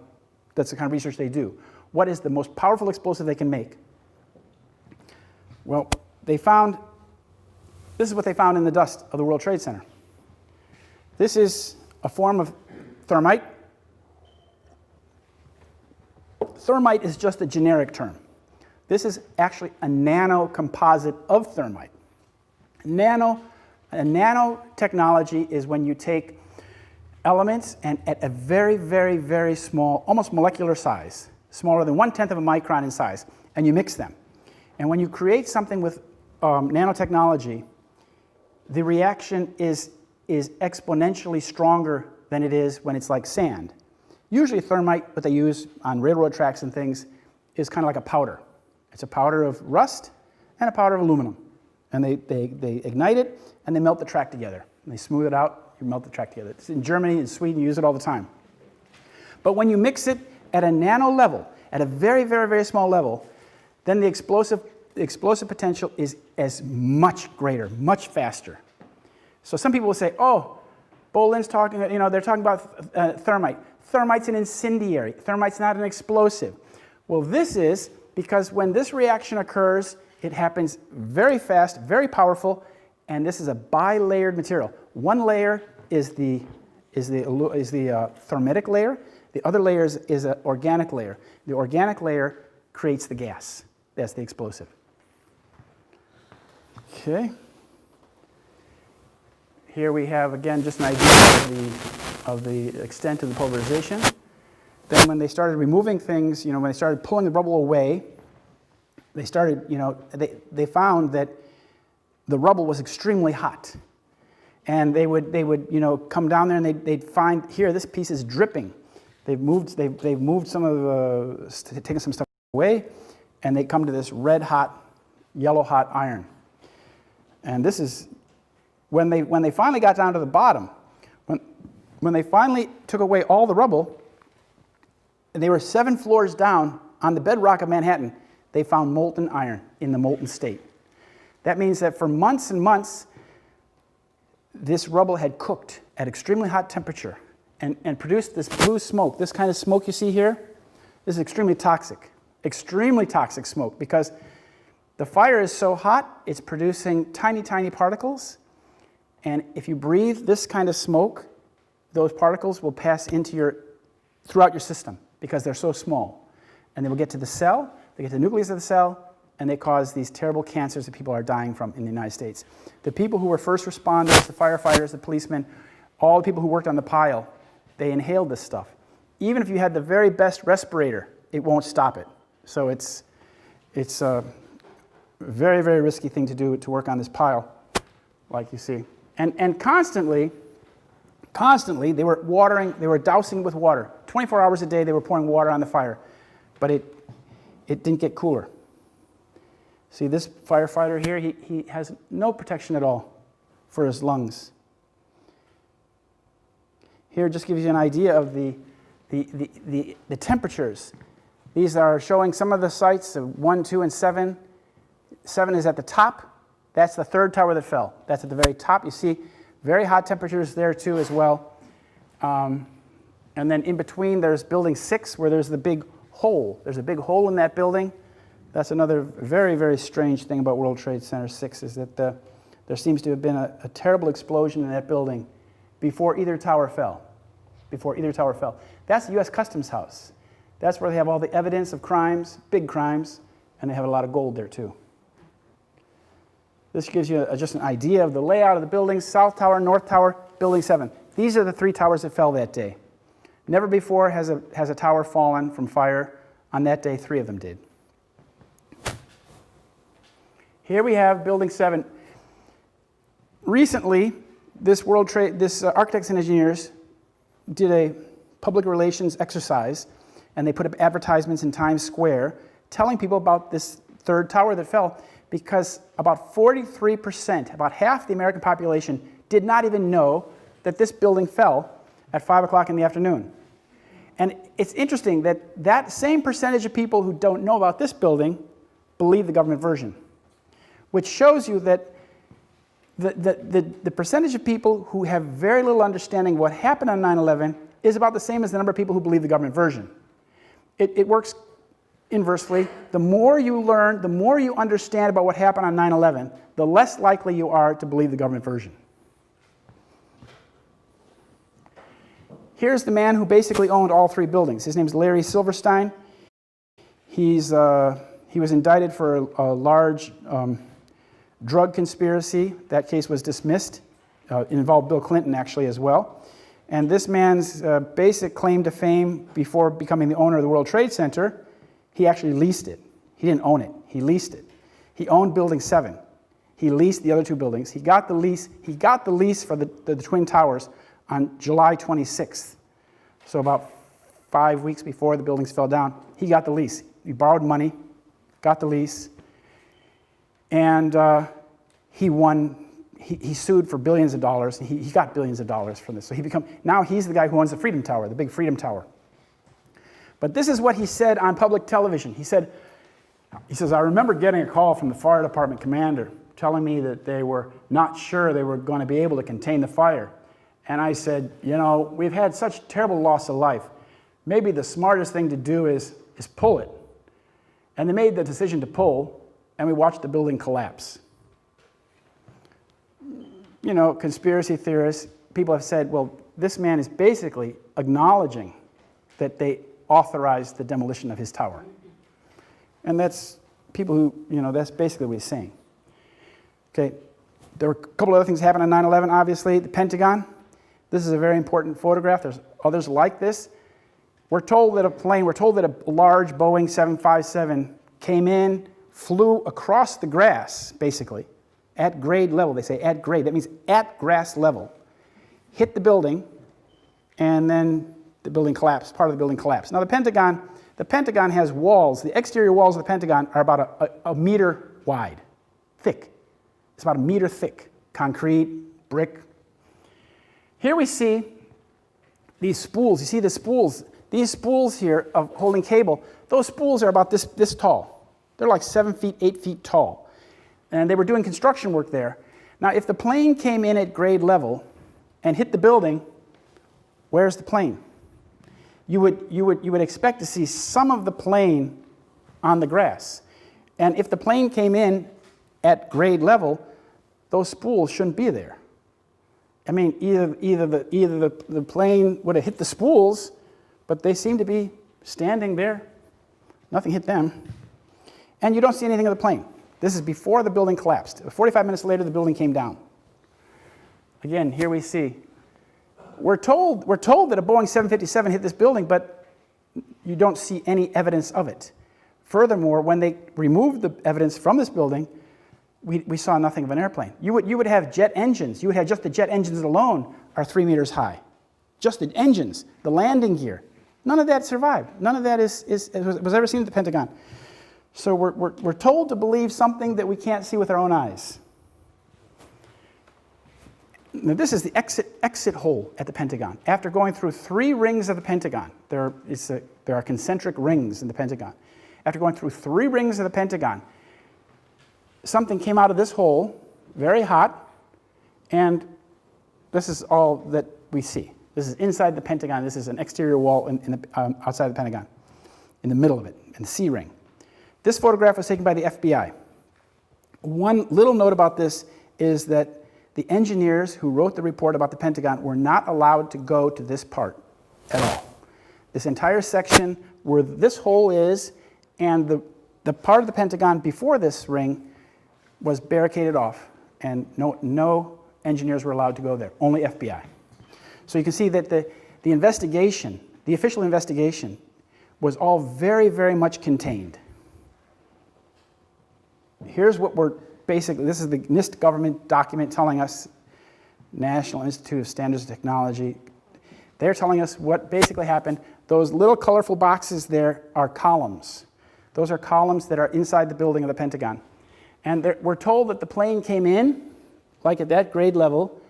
that's the kind of research they do. What is the most powerful explosive they can make? Well, this is what they found in the dust of the World Trade Center. This is a form of thermite. Thermite is just a generic term. This is actually a nanocomposite of thermite. Nanotechnology is when you take elements and at a very, very, very small, almost molecular size, smaller than 1/10 of a micron in size, and you mix them. And when you create something with nanotechnology, the reaction is exponentially stronger than it is when it's like sand. Usually thermite, what they use on railroad tracks and things, is kind of like a powder. It's a powder of rust and a powder of aluminum. And they ignite it, and they melt the track together. And they smooth it out, you melt the track together. It's in Germany and Sweden, you use it all the time. But when you mix it at a nano level, at a very, very, very small level, then the explosive potential is as much greater, much faster. So some people will say, oh, Bolin's talking, they're talking about thermite. Thermite's an incendiary. Thermite's not an explosive. Well, this is because when this reaction occurs, it happens very fast, very powerful, and this is a bilayered material. One layer is the thermitic layer. The other layer is an organic layer. The organic layer creates the gas. That's the explosive. Okay. Here we have, again, just an idea of the extent of the pulverization. Then when they started removing things, when they started pulling the rubble away, they started, they found that the rubble was extremely hot. And they would come down there and they'd find, here, this piece is dripping. They've moved some of taken some stuff away, and they come to this red hot, yellow hot iron. And this is, when they finally got down to the bottom, when they finally took away all the rubble, and they were 7 floors down on the bedrock of Manhattan, they found molten iron in the molten state. That means that for months and months, this rubble had cooked at extremely hot temperature and produced this blue smoke. This kind of smoke you see here, this is extremely toxic smoke, because the fire is so hot, it's producing tiny, tiny particles. And if you breathe this kind of smoke, those particles will pass throughout your system because they're so small. And they will get to the cell, they get to the nucleus of the cell, and they cause these terrible cancers that people are dying from in the United States. The people who were first responders, the firefighters, the policemen, all the people who worked on the pile, they inhaled this stuff. Even if you had the very best respirator, it won't stop it. So it's a very, very risky thing to do, to work on this pile, like you see. And constantly, they were dousing with water. 24 hours a day, they were pouring water on the fire. But it didn't get cooler. See, this firefighter here, he has no protection at all for his lungs. Here just gives you an idea of the temperatures. These are showing some of the sites of 1, 2, and 7. 7 is at the top. That's the third tower that fell. That's at the very top. You see very hot temperatures there too as well. And then in between there's building 6 where there's the big hole. There's a big hole in that building. That's another very, very strange thing about World Trade Center 6 is that there seems to have been a terrible explosion in that building before either tower fell. That's the U.S. Customs House. That's where they have all the evidence of crimes, big crimes, and they have a lot of gold there too. This gives you just an idea of the layout of the buildings: South Tower, North Tower, Building 7. These are the 3 towers that fell that day. Never before has a tower fallen from fire. On that day, 3 of them did. Here we have Building 7. Recently, this architects and engineers did public relations exercise, and they put up advertisements in Times Square telling people about this third tower that fell, because about 43%, about half the American population, did not even know that this building fell at 5 o'clock in the afternoon. And it's interesting that that same percentage of people who don't know about this building believe the government version, which shows you that the percentage of people who have very little understanding of what happened on 9/11 is about the same as the number of people who believe the government version. It works inversely. The more you learn, the more you understand about what happened on 9/11, the less likely you are to believe the government version. Here's the man who basically owned all three buildings. His name is Larry Silverstein. He was indicted for a large drug conspiracy. That case was dismissed. It involved Bill Clinton, actually, as well. And this man's basic claim to fame before becoming the owner of the World Trade Center, he actually leased it. He didn't own it. He leased it. He owned Building 7. He leased the other two buildings. He got the lease for the Twin Towers on July 26th. So about 5 weeks before the buildings fell down, he got the lease. He borrowed money, got the lease, and he won. He sued for billions of dollars. He got billions of dollars from this. So now he's the guy who owns the Freedom Tower, the big Freedom Tower. But this is what he said on public television. He says, I remember getting a call from the fire department commander telling me that they were not sure they were going to be able to contain the fire. And I said, you know, we've had such terrible loss of life. Maybe the smartest thing to do is pull it. And they made the decision to pull, and we watched the building collapse. You know, conspiracy theorists, people have said, well, this man is basically acknowledging that they authorized the demolition of his tower. And that's people who, that's basically what he's saying. Okay, there were a couple other things that happened on 9/11, obviously. The Pentagon. This is a very important photograph. There's others like this. We're told that a large Boeing 757 came in, flew across the grass, basically, at grade level. They say at grade. That means at grass level. Hit the building, and then the building collapsed. Part of the building collapsed. Now, the Pentagon has walls. The exterior walls of the Pentagon are about a meter wide, thick. It's about a meter thick. Concrete, brick. Here we see these spools. You see the spools? These spools here of holding cable, those spools are about this tall. They're like 7 feet, 8 feet tall. And they were doing construction work there. Now, if the plane came in at grade level and hit the building, where's the plane? You would expect to see some of the plane on the grass. And if the plane came in at grade level, those spools shouldn't be there. I mean, either the plane would have hit the spools, but they seem to be standing there. Nothing hit them. And you don't see anything of the plane. This is before the building collapsed. 45 minutes later, the building came down. Again, here we see. We're told that a Boeing 757 hit this building, but you don't see any evidence of it. Furthermore, when they removed the evidence from this building, we saw nothing of an airplane. You would have jet engines. You would have just the jet engines alone are 3 meters high. Just the engines, the landing gear. None of that survived. None of that was ever seen at the Pentagon. So we're told to believe something that we can't see with our own eyes. Now, this is the exit hole at the Pentagon. After going through 3 rings of the Pentagon, there are concentric rings in the Pentagon. After going through 3 rings of the Pentagon, something came out of this hole, very hot, and this is all that we see. This is inside the Pentagon. This is an exterior wall outside the Pentagon, in the middle of it, in the C ring. This photograph was taken by the FBI. One little note about this is that the engineers who wrote the report about the Pentagon were not allowed to go to this part at all. This entire section where this hole is and the part of the Pentagon before this ring was barricaded off, and no engineers were allowed to go there, only FBI. So you can see that the investigation, the official investigation, was all very, very much contained. Here's what this is the NIST government document telling us, National Institute of Standards and Technology. They're telling us what basically happened. Those little colorful boxes there are columns. Those are columns that are inside the building of the Pentagon. And we're told that the plane came in, like at that grade level,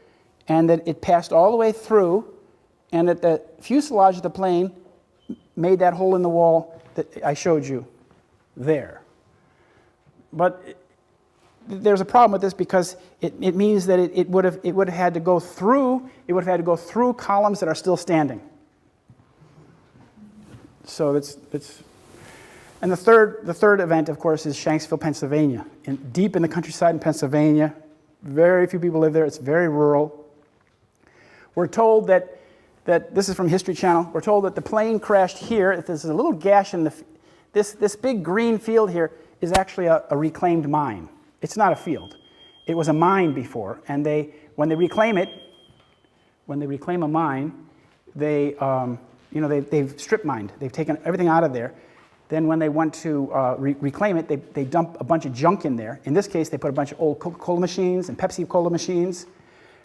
and that it passed all the way through, and that the fuselage of the plane made that hole in the wall that I showed you there. But there's a problem with this because it means that it would have had to go through columns that are still standing. So it's and the third event, of course, is Shanksville, Pennsylvania, deep in the countryside in Pennsylvania. Very few people live there. It's very rural. We're told that this is from History Channel. We're told that the plane crashed here. There's a little gash in this big green field here is actually a reclaimed mine. It's not a field. It was a mine before, and when they reclaim a mine, they've strip mined. They've taken everything out of there. Then when they want to reclaim it, they dump a bunch of junk in there. In this case, they put a bunch of old Coca-Cola machines and Pepsi-Cola machines.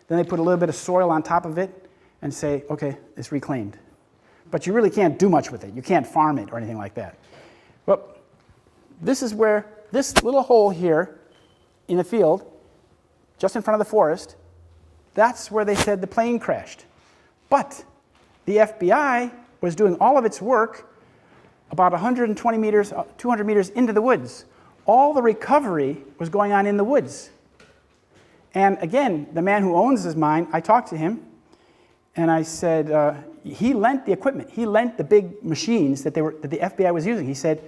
Then they put a little bit of soil on top of it and say, okay, it's reclaimed. But you really can't do much with it. You can't farm it or anything like that. Well, this is where this little hole here in the field, just in front of the forest, that's where they said the plane crashed. But the FBI was doing all of its work about 120 meters, 200 meters into the woods. All the recovery was going on in the woods. And again, the man who owns this mine, I talked to him, and I said, he lent the equipment. He lent the big machines that the FBI was using. He said,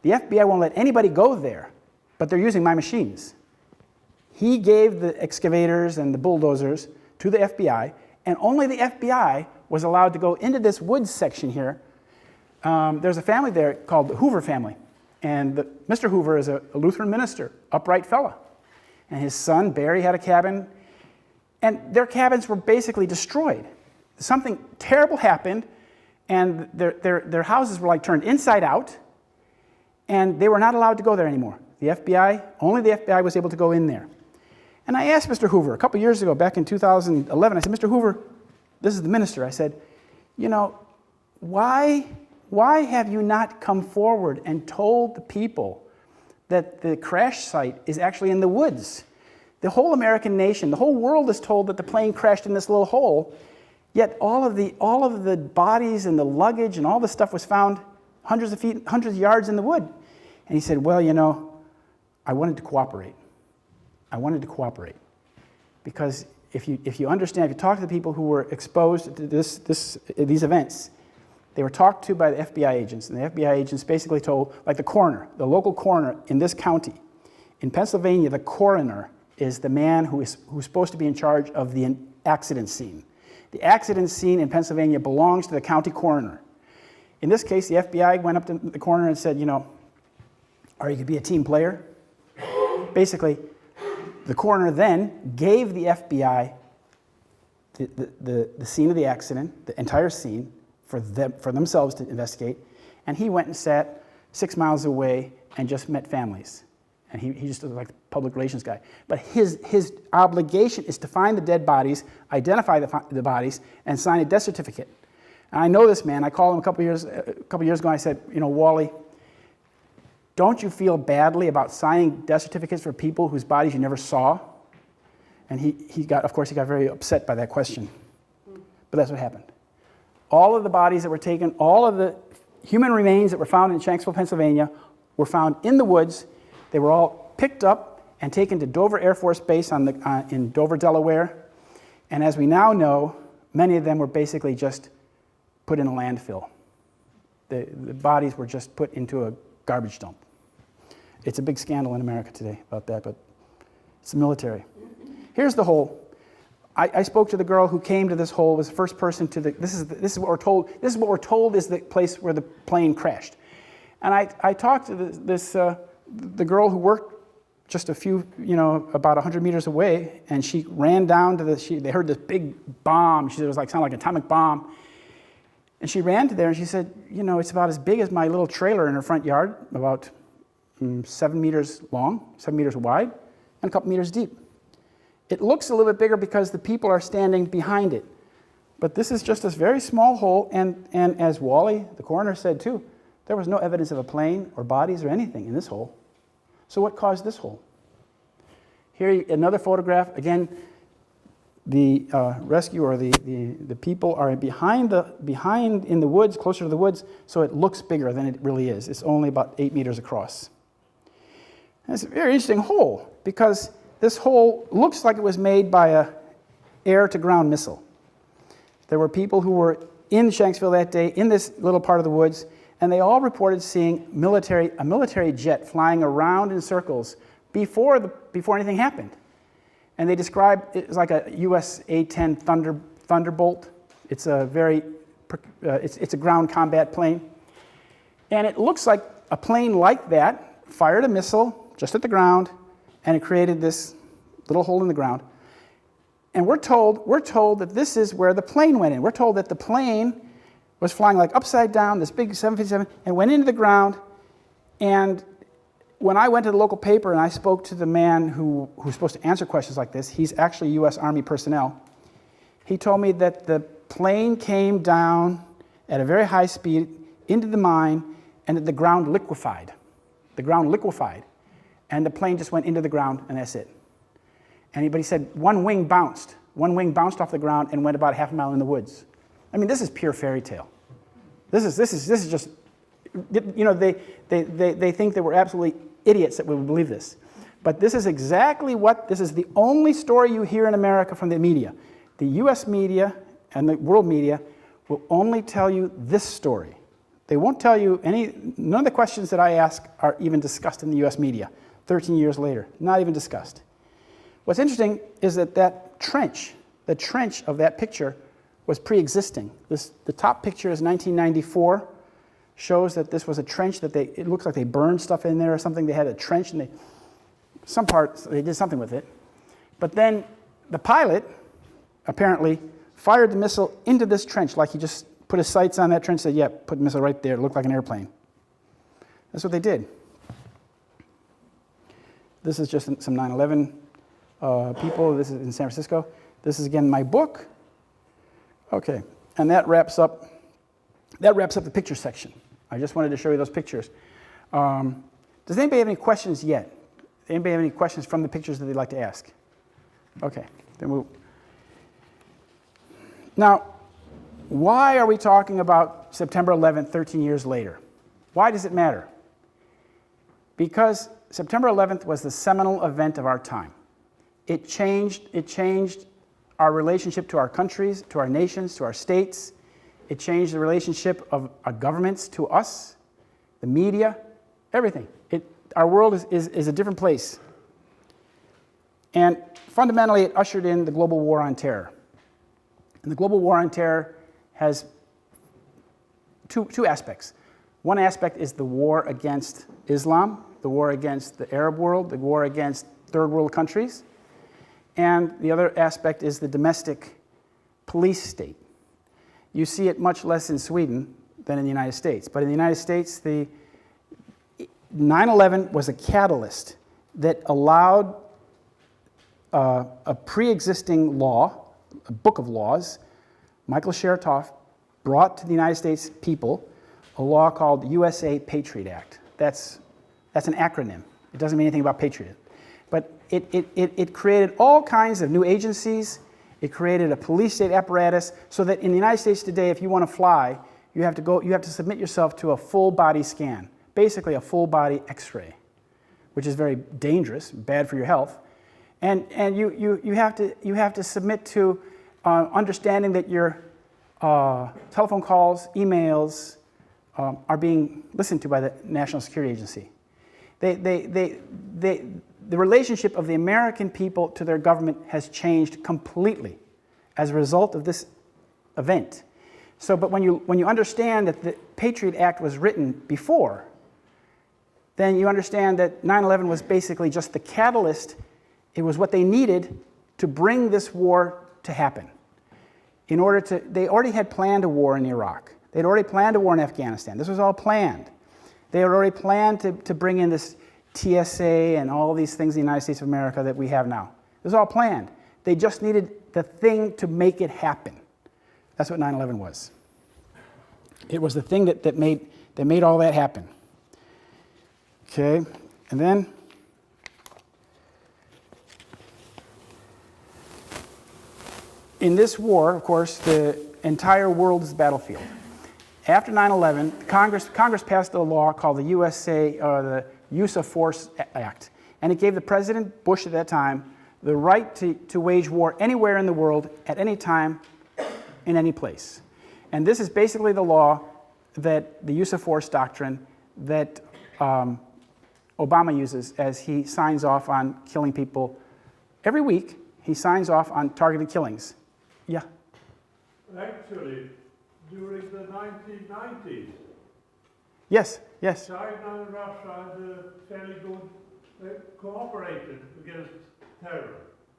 the FBI won't let anybody go there, but they're using my machines. He gave the excavators and the bulldozers to the FBI, and only the FBI was allowed to go into this woods section here. There's a family there called the Hoover family, and Mr. Hoover is a Lutheran minister, upright fella. And his son, Barry, had a cabin, and their cabins were basically destroyed. Something terrible happened, and their houses were like turned inside out, and they were not allowed to go there anymore. Only the FBI was able to go in there. And I asked Mr. Hoover a couple years ago, back in 2011, I said, Mr. Hoover, this is the minister, I said, why have you not come forward and told the people that the crash site is actually in the woods? The whole American nation, the whole world is told that the plane crashed in this little hole, yet all of the bodies and the luggage and all the stuff was found hundreds of feet, hundreds of yards in the wood. And he said, well, I wanted to cooperate. I wanted to cooperate. Because if you understand, if you talk to the people who were exposed to these events, they were talked to by the FBI agents, and the FBI agents basically told, like the coroner, the local coroner in this county. In Pennsylvania, the coroner is the man who's supposed to be in charge of the accident scene. The accident scene in Pennsylvania belongs to the county coroner. In this case, the FBI went up to the coroner and said, are you going to be a team player? Basically, the coroner then gave the FBI the scene of the accident, the entire scene, for themselves to investigate, and he went and sat 6 miles away and just met families. And he just was like the public relations guy. But his obligation is to find the dead bodies, identify the bodies, and sign a death certificate. And I know this man. I called him a couple years ago, and I said, Wally, don't you feel badly about signing death certificates for people whose bodies you never saw? And he got very upset by that question. But that's what happened. All of the bodies that were taken, all of the human remains that were found in Shanksville, Pennsylvania, were found in the woods. They were all picked up and taken to Dover Air Force Base in Dover, Delaware. And as we now know, many of them were basically just put in a landfill. The bodies were just put into a garbage dump. It's a big scandal in America today about that, but it's the military. Here's the hole. I spoke to the girl who came to this hole, was the first person to this is what we're told. This is what we're told is the place where the plane crashed. And I talked to the girl who worked just about 100 meters away, and she ran down to they heard this big bomb. She said it was sounded like an atomic bomb. And she ran to there and she said, it's about as big as my little trailer in her front yard, about 7 meters long, 7 meters wide, and a couple meters deep. It looks a little bit bigger because the people are standing behind it. But this is just this very small hole, and as Wally, the coroner, said too, there was no evidence of a plane or bodies or anything in this hole. So what caused this hole? Here, another photograph. Again, the rescue or the people are behind in the woods, closer to the woods, so it looks bigger than it really is. It's only about 8 meters across. And it's a very interesting hole, because this hole looks like it was made by a air-to-ground missile. There were people who were in Shanksville that day, in this little part of the woods, and they all reported seeing a military jet flying around in circles before anything happened. And they described it as like a US A-10 Thunderbolt. It's a it's a ground combat plane. And it looks like a plane like that fired a missile just at the ground, and it created this little hole in the ground. And we're told that this is where the plane went in. We're told that the plane was flying like upside down, this big 757, and went into the ground. And when I went to the local paper and I spoke to the man who's supposed to answer questions like this, he's actually U.S. Army personnel, he told me that the plane came down at a very high speed into the mine, and that the ground liquefied. The ground liquefied, and the plane just went into the ground, and that's it. But he said one wing bounced off the ground and went about half a mile in the woods. I mean, this is pure fairy tale. This is just, you know, they think that we're absolutely idiots that we would believe this. But this is exactly this is the only story you hear in America from the media. The US media and the world media will only tell you this story. They won't tell you none of the questions that I ask are even discussed in the US media 13 years later, not even discussed. What's interesting is that the trench of that picture was pre-existing. The top picture is 1994, shows that this was a trench that it looks like they burned stuff in there or something. They had a trench, and they did something with it. But then the pilot apparently fired the missile into this trench, like he just put his sights on that trench and said, yeah, put the missile right there. It looked like an airplane. That's what they did. This is just some 9/11 people. This is in San Francisco. This is again my book. Okay, and that wraps up the picture section. I just wanted to show you those pictures. Does anybody have any questions yet? Anybody have any questions from the pictures that they'd like to ask? Okay, then we'll. Now, why are we talking about September 11th, 13 years later? Why does it matter? Because September 11th was the seminal event of our time. It changed our relationship to our countries, to our nations, to our states. It changed the relationship of our governments to us, the media, everything. Our world is a different place. And fundamentally, it ushered in the global war on terror. And the global war on terror has two aspects. One aspect is the war against Islam, the war against the Arab world, the war against third world countries. And the other aspect is the domestic police state. You see it much less in Sweden than in the United States. But in the United States, the 9/11 was a catalyst that allowed a pre-existing law, a book of laws. Michael Chertoff brought to the United States people a law called USA Patriot Act. That's an acronym. It doesn't mean anything about patriot. But it created all kinds of new agencies. It created a police state apparatus so that in the United States today, if you want to fly, you have to submit yourself to a full body scan, basically a full body X-ray, which is very dangerous, bad for your health. And you have to submit to understanding that your telephone calls, emails are being listened to by the National Security Agency. The relationship of the American people to their government has changed completely as a result of this event. But when you understand that the Patriot Act was written before, then you understand that 9/11 was basically just the catalyst. It was what they needed to bring this war to happen. They already had planned a war in Iraq. They'd already planned a war in Afghanistan. This was all planned. They had already planned to bring in this TSA and all these things in the United States of America that we have now. It was all planned. They just needed the thing to make it happen. That's what 9/11 was. It was the thing that made all that happen. Okay, and then in this war, of course, the entire world is the battlefield. After 9/11, Congress passed a law called the the Use of Force Act, and it gave the President Bush at that time the right to wage war anywhere in the world, at any time, in any place. And this is basically the law that the use of force doctrine that Obama uses as he signs off on killing people. Every week, he signs off on targeted killings. Yeah? Actually, during the 1990s, Yes, yes. China and Russia had fairly good cooperated against terror.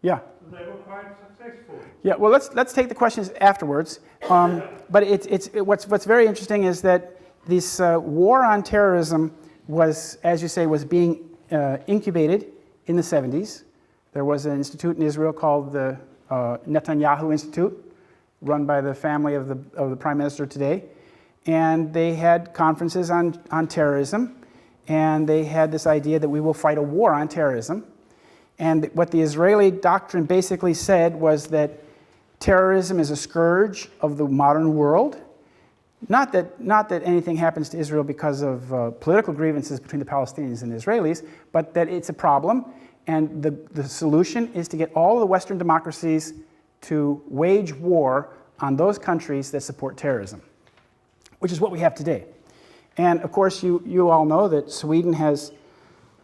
Yeah. So they were quite successful. Yeah, well, let's take the questions afterwards. But what's very interesting is that this war on terrorism was, as you say, was being incubated in the 70s. There was an institute in Israel called the Netanyahu Institute, run by the family of the Prime Minister today. And they had conferences on terrorism, and they had this idea that we will fight a war on terrorism. And what the Israeli doctrine basically said was that terrorism is a scourge of the modern world. Not that anything happens to Israel because of political grievances between the Palestinians and the Israelis, but that it's a problem, and the solution is to get all the Western democracies to wage war on those countries that support terrorism, which is what we have today. And of course, you all know that Sweden has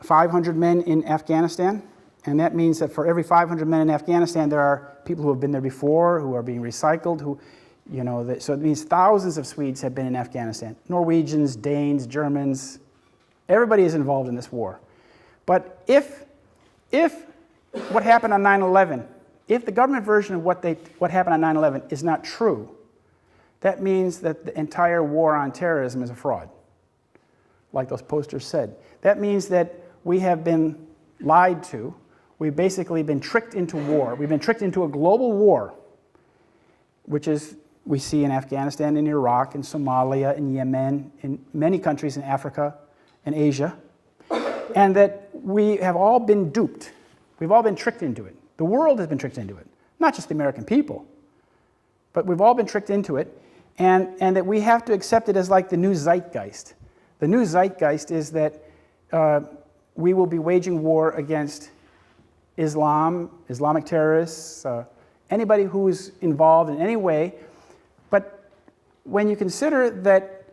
500 men in Afghanistan. And that means that for every 500 men in Afghanistan, there are people who have been there before, who are being recycled, so it means thousands of Swedes have been in Afghanistan. Norwegians, Danes, Germans, everybody is involved in this war. But if what happened on 9/11, if the government version of what happened on 9/11 is not true, that means that the entire war on terrorism is a fraud, like those posters said. That means that we have been lied to. We've basically been tricked into war. We've been tricked into a global war, which is we see in Afghanistan, in Iraq, in Somalia, in Yemen, in many countries in Africa and Asia, and that we have all been duped. We've all been tricked into it. The world has been tricked into it, not just the American people, but we've all been tricked into it, and that we have to accept it as like the new zeitgeist. The new zeitgeist is that we will be waging war against Islam, Islamic terrorists, anybody who is involved in any way. But when you consider that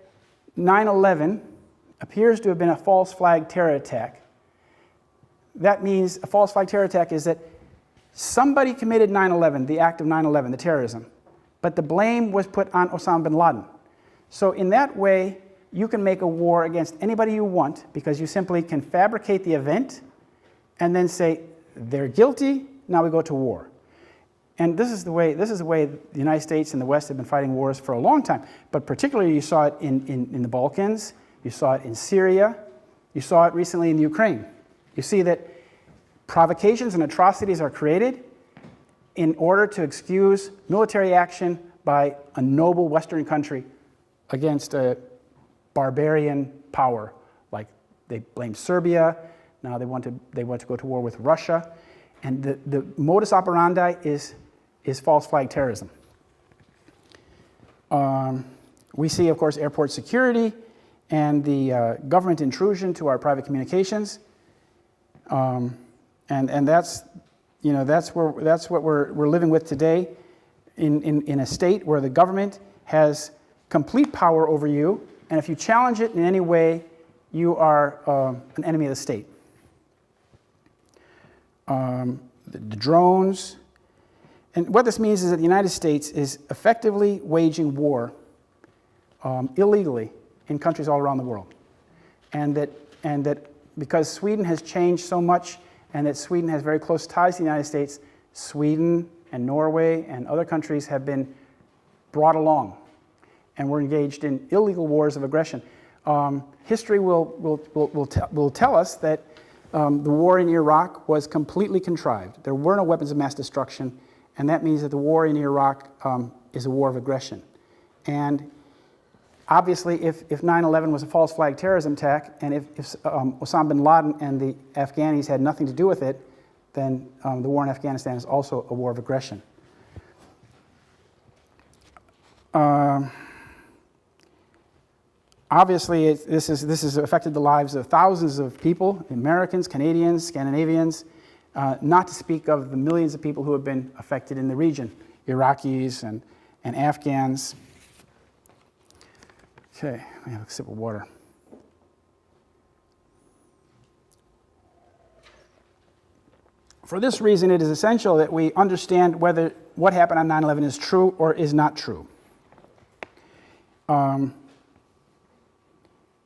9/11 appears to have been a false flag terror attack, that means a false flag terror attack is that somebody committed 9/11, the act of 9/11, the terrorism, but the blame was put on Osama bin Laden. So in that way, you can make a war against anybody you want because you simply can fabricate the event and then say, they're guilty, now we go to war. And this is the way the United States and the West have been fighting wars for a long time. But particularly you saw it in the Balkans, you saw it in Syria, you saw it recently in Ukraine. You see that provocations and atrocities are created in order to excuse military action by a noble Western country against a barbarian power. Like they blame Serbia, now they want to go to war with Russia, and the modus operandi is false flag terrorism. We see, of course, airport security and the government intrusion to our private communications, and that's what we're living with today in a state where the government has complete power over you, and if you challenge it in any way, you are an enemy of the state. The drones. And what this means is that the United States is effectively waging war illegally in countries all around the world. And that because Sweden has changed so much and that Sweden has very close ties to the United States, Sweden and Norway and other countries have been brought along. And we're engaged in illegal wars of aggression. History will tell us that the war in Iraq was completely contrived. There were no weapons of mass destruction, and that means that the war in Iraq is a war of aggression. And obviously, if 9/11 was a false flag terrorism attack, and if Osama bin Laden and the Afghanis had nothing to do with it, then the war in Afghanistan is also a war of aggression. Obviously, this has affected the lives of thousands of people, Americans, Canadians, Scandinavians, not to speak of the millions of people who have been affected in the region, Iraqis and Afghans. Okay, let me have a sip of water. For this reason, it is essential that we understand whether what happened on 9/11 is true or is not true.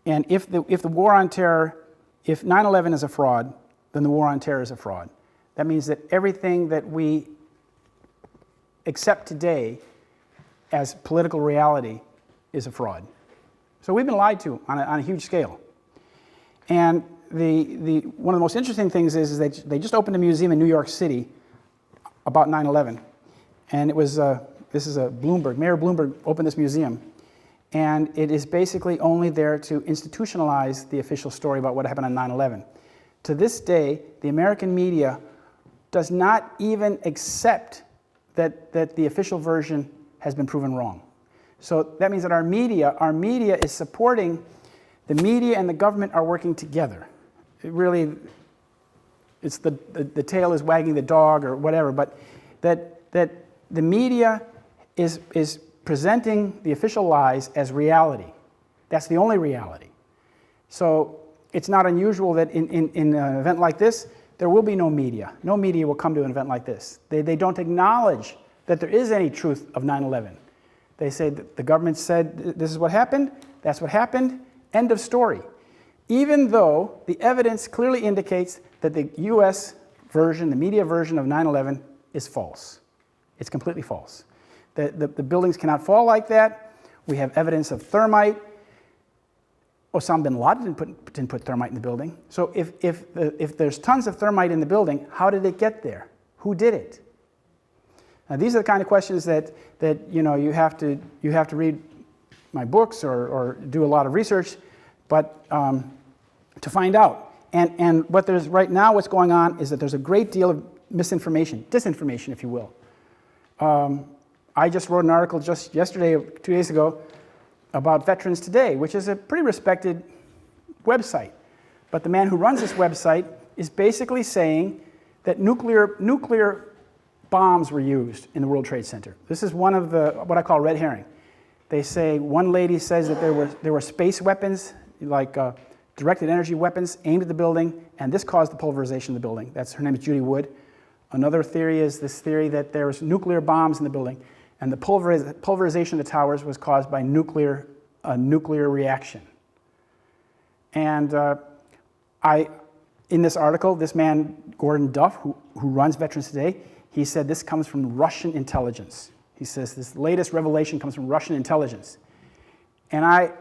And if the war on terror, if 9/11 is a fraud, then the war on terror is a fraud. That means that everything that we accept today as political reality is a fraud. So we've been lied to on a huge scale. And one of the most interesting things is that they just opened a museum in New York City about 9/11. And it was, this is Mayor Bloomberg opened this museum. And it is basically only there to institutionalize the official story about what happened on 9/11. To this day, the American media does not even accept that the official version has been proven wrong. So that means that our media is supporting, the media and the government are working together. It really, it's the tail is wagging the dog or whatever, but that the media is presenting the official lies as reality. That's the only reality. So it's not unusual that in an event like this, there will be no media. No media will come to an event like this. They don't acknowledge that there is any truth of 9/11. They say that the government said this is what happened, that's what happened, end of story. Even though the evidence clearly indicates that the US version, the media version of 9/11 is false. It's completely false. The buildings cannot fall like that. We have evidence of thermite. Osama bin Laden didn't put thermite in the building. So if there's tons of thermite in the building, how did it get there? Who did it? Now, these are the kind of questions that you have to read my books or do a lot of research, but to find out. And what there's right now, what's going on is that there's a great deal of misinformation, disinformation, if you will. I just wrote an article just yesterday, 2 days ago, about Veterans Today, which is a pretty respected website. But the man who runs this website is basically saying that nuclear bombs were used in the World Trade Center. This is one of the, what I call red herring. They say, one lady says that there were space weapons, like directed energy weapons aimed at the building, and this caused the pulverization of the building. Her name is Judy Wood. Another theory is this theory that there was nuclear bombs in the building, and the pulverization of the towers was caused by a nuclear reaction. And in this article, this man, Gordon Duff, who runs Veterans Today, he said this comes from Russian intelligence. He says this latest revelation comes from Russian intelligence. And I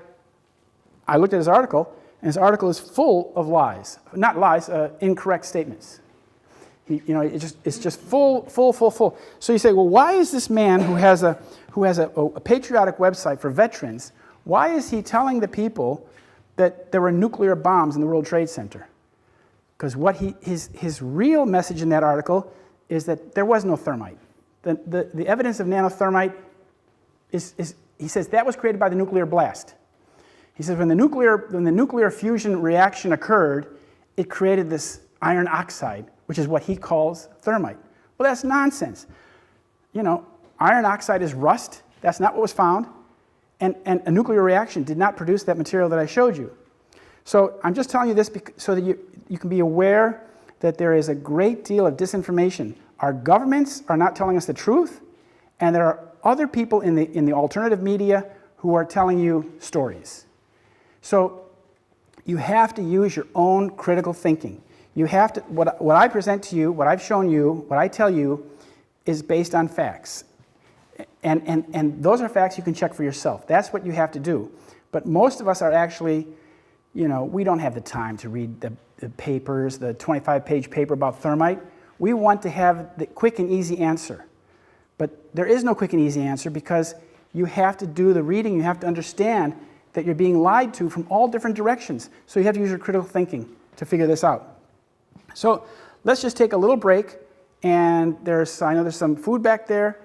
looked at his article, and his article is full of lies. Not lies, incorrect statements. It's just full. So you say, well, why is this man who has a patriotic website for veterans, why is he telling the people that there were nuclear bombs in the World Trade Center? Because his real message in that article is that there was no thermite. The evidence of nanothermite is he says that was created by the nuclear blast. He says when the nuclear fusion reaction occurred, it created this iron oxide, which is what he calls thermite. Well, that's nonsense. Iron oxide is rust. That's not what was found. And a nuclear reaction did not produce that material that I showed you. So I'm just telling you this so that you can be aware that there is a great deal of disinformation. Our governments are not telling us the truth, and there are other people in the alternative media who are telling you stories. So you have to use your own critical thinking. You have to, what I present to you, what I've shown you, what I tell you is based on facts. And those are facts you can check for yourself. That's what you have to do. But most of us are actually, we don't have the time to read the papers, the 25-page paper about thermite. We want to have the quick and easy answer. But there is no quick and easy answer because you have to do the reading, you have to understand that you're being lied to from all different directions. So you have to use your critical thinking to figure this out. So let's just take a little break, and I know there's some food back there,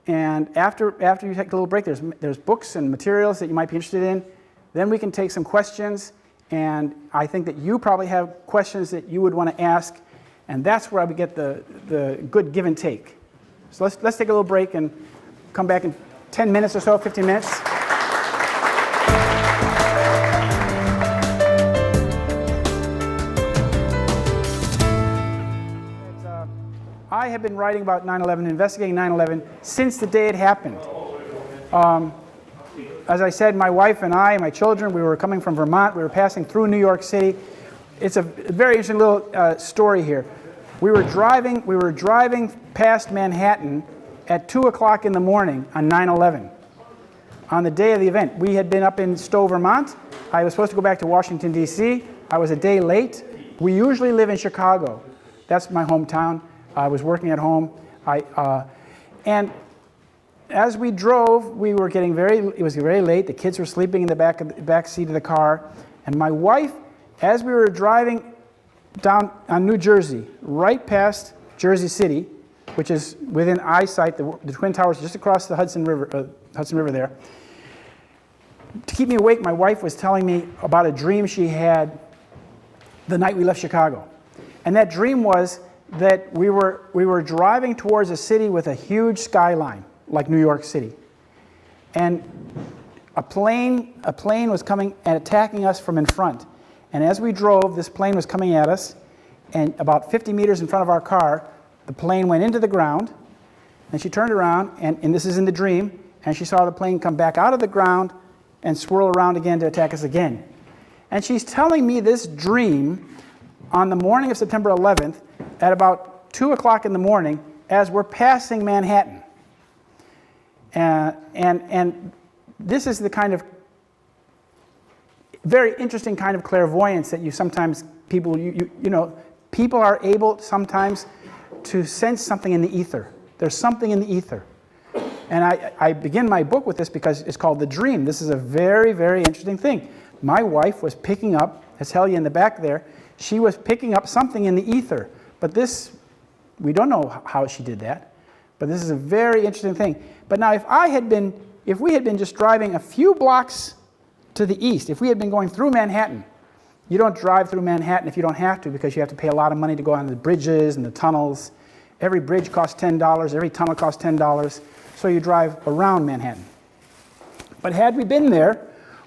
and after you take a little break, there's books and materials that you might be interested in. Then we can take some questions, and I think that you probably have questions that you would want to ask, and that's where we get the good give and take. So let's take a little break and come back in 10 minutes or so, 15 minutes. I have been writing about 9/11, investigating 9/11 since the day it happened. As I said, my wife and I and my children, we were coming from Vermont. We were passing through New York City. It's a very interesting little story here. We were driving past Manhattan at 2 o'clock in the morning on 9/11. On the day of the event, we had been up in Stowe, Vermont. I was supposed to go back to Washington, D.C. I was a day late. We usually live in Chicago. That's my hometown. I was working at home. And as we drove, it was very late. The kids were sleeping in the back seat of the car. And my wife, as we were driving down on New Jersey, right past Jersey City, which is within eyesight, the Twin Towers just across the Hudson River there. To keep me awake, my wife was telling me about a dream she had the night we left Chicago. And that dream was that we were driving towards a city with a huge skyline, like New York City. And a plane was coming and attacking us from in front. And as we drove, this plane was coming at us, and about 50 meters in front of our car, the plane went into the ground, and she turned around, and this is in the dream, and she saw the plane come back out of the ground and swirl around again to attack us again. And she's telling me this dream on the morning of September 11th at about 2 o'clock in the morning as we're passing Manhattan. And this is the kind of very interesting kind of clairvoyance that you sometimes, people are able sometimes to sense something in the ether. There's something in the ether. And I begin my book with this because it's called The Dream. This is a very, very interesting thing. My wife was picking up, as Helya in the back there, she was picking up something in the ether. But this, we don't know how she did that, but this is a very interesting thing. But now if we had been just driving a few blocks to the east, if we had been going through Manhattan, you don't drive through Manhattan if you don't have to, because you have to pay a lot of money to go on the bridges and the tunnels. Every bridge costs $10, every tunnel costs $10, so you drive around Manhattan. But had we been there,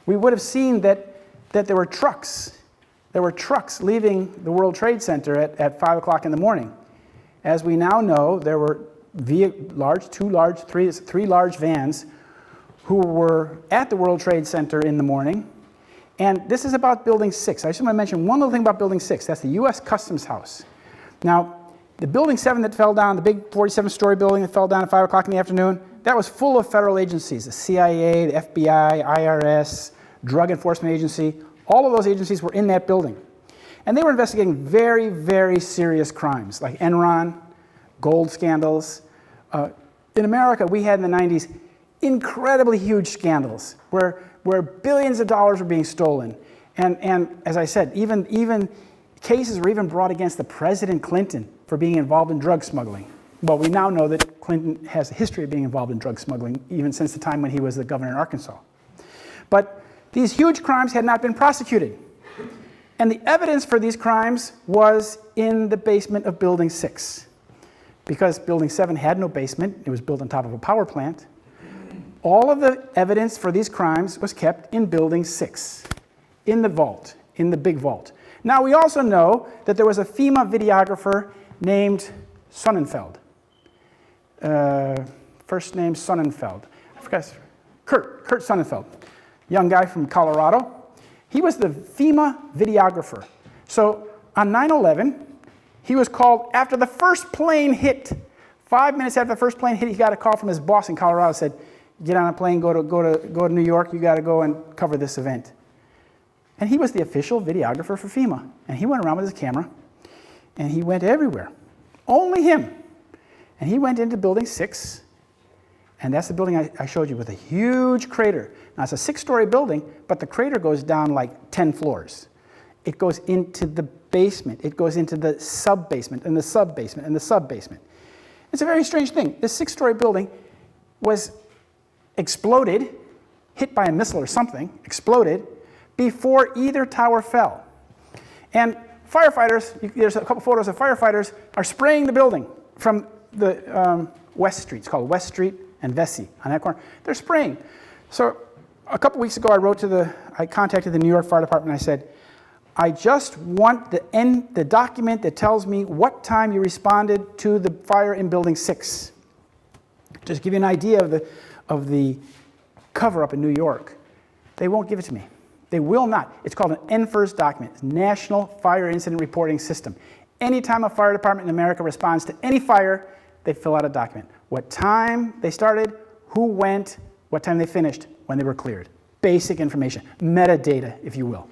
we would have seen that there were trucks. There were trucks leaving the World Trade Center at 5 o'clock in the morning. As we now know, there were three large vans who were at the World Trade Center in the morning. And this is about Building 6. I just want to mention one little thing about Building 6. That's the U.S. Customs House. Now, the Building 7 that fell down, the big 47-story building that fell down at 5 o'clock in the afternoon, that was full of federal agencies, the CIA, the FBI, IRS, Drug Enforcement Agency. All of those agencies were in that building. And they were investigating very, very serious crimes, like Enron, gold scandals. In America, we had in the 90s incredibly huge scandals where billions of dollars were being stolen. And as I said, even cases were even brought against the President Clinton for being involved in drug smuggling. Well, we now know that Clinton has a history of being involved in drug smuggling, even since the time when he was the governor in Arkansas. But these huge crimes had not been prosecuted. And the evidence for these crimes was in the basement of Building 6. Because Building 7 had no basement, it was built on top of a power plant. All of the evidence for these crimes was kept in Building 6, in the vault, in the big vault. Now, we also know that there was a FEMA videographer named Sonnenfeld. First name Sonnenfeld. I forgot. Kurt Sonnenfeld. Young guy from Colorado. He was the FEMA videographer. So on 9/11, he was called after the first plane hit. 5 minutes after the first plane hit, he got a call from his boss in Colorado. Said, "Get on a plane, go to New York. You got to go and cover this event." And he was the official videographer for FEMA. And he went around with his camera, and he went everywhere. Only him. And he went into Building 6, And that's the building I showed you with a huge crater. Now, it's a 6-story building, but the crater goes down like 10 floors. It goes into the basement. It goes into the sub-basement and the sub-basement and the sub-basement. It's a very strange thing. This 6-story building was exploded, hit by a missile or something, exploded, before either tower fell. And firefighters, there's a couple photos of firefighters, are spraying the building from the West Street. It's called West Street and Vesey on that corner. They're spraying. So a couple weeks ago, I contacted the New York Fire Department. I said, I just want the document that tells me what time you responded to the fire in Building 6. Just to give you an idea of the cover-up in New York. They won't give it to me. They will not. It's called an NFIRS document. It's National Fire Incident Reporting System. Anytime a fire department in America responds to any fire, they fill out a document. What time they started, who went, what time they finished, when they were cleared. Basic information, metadata, if you will.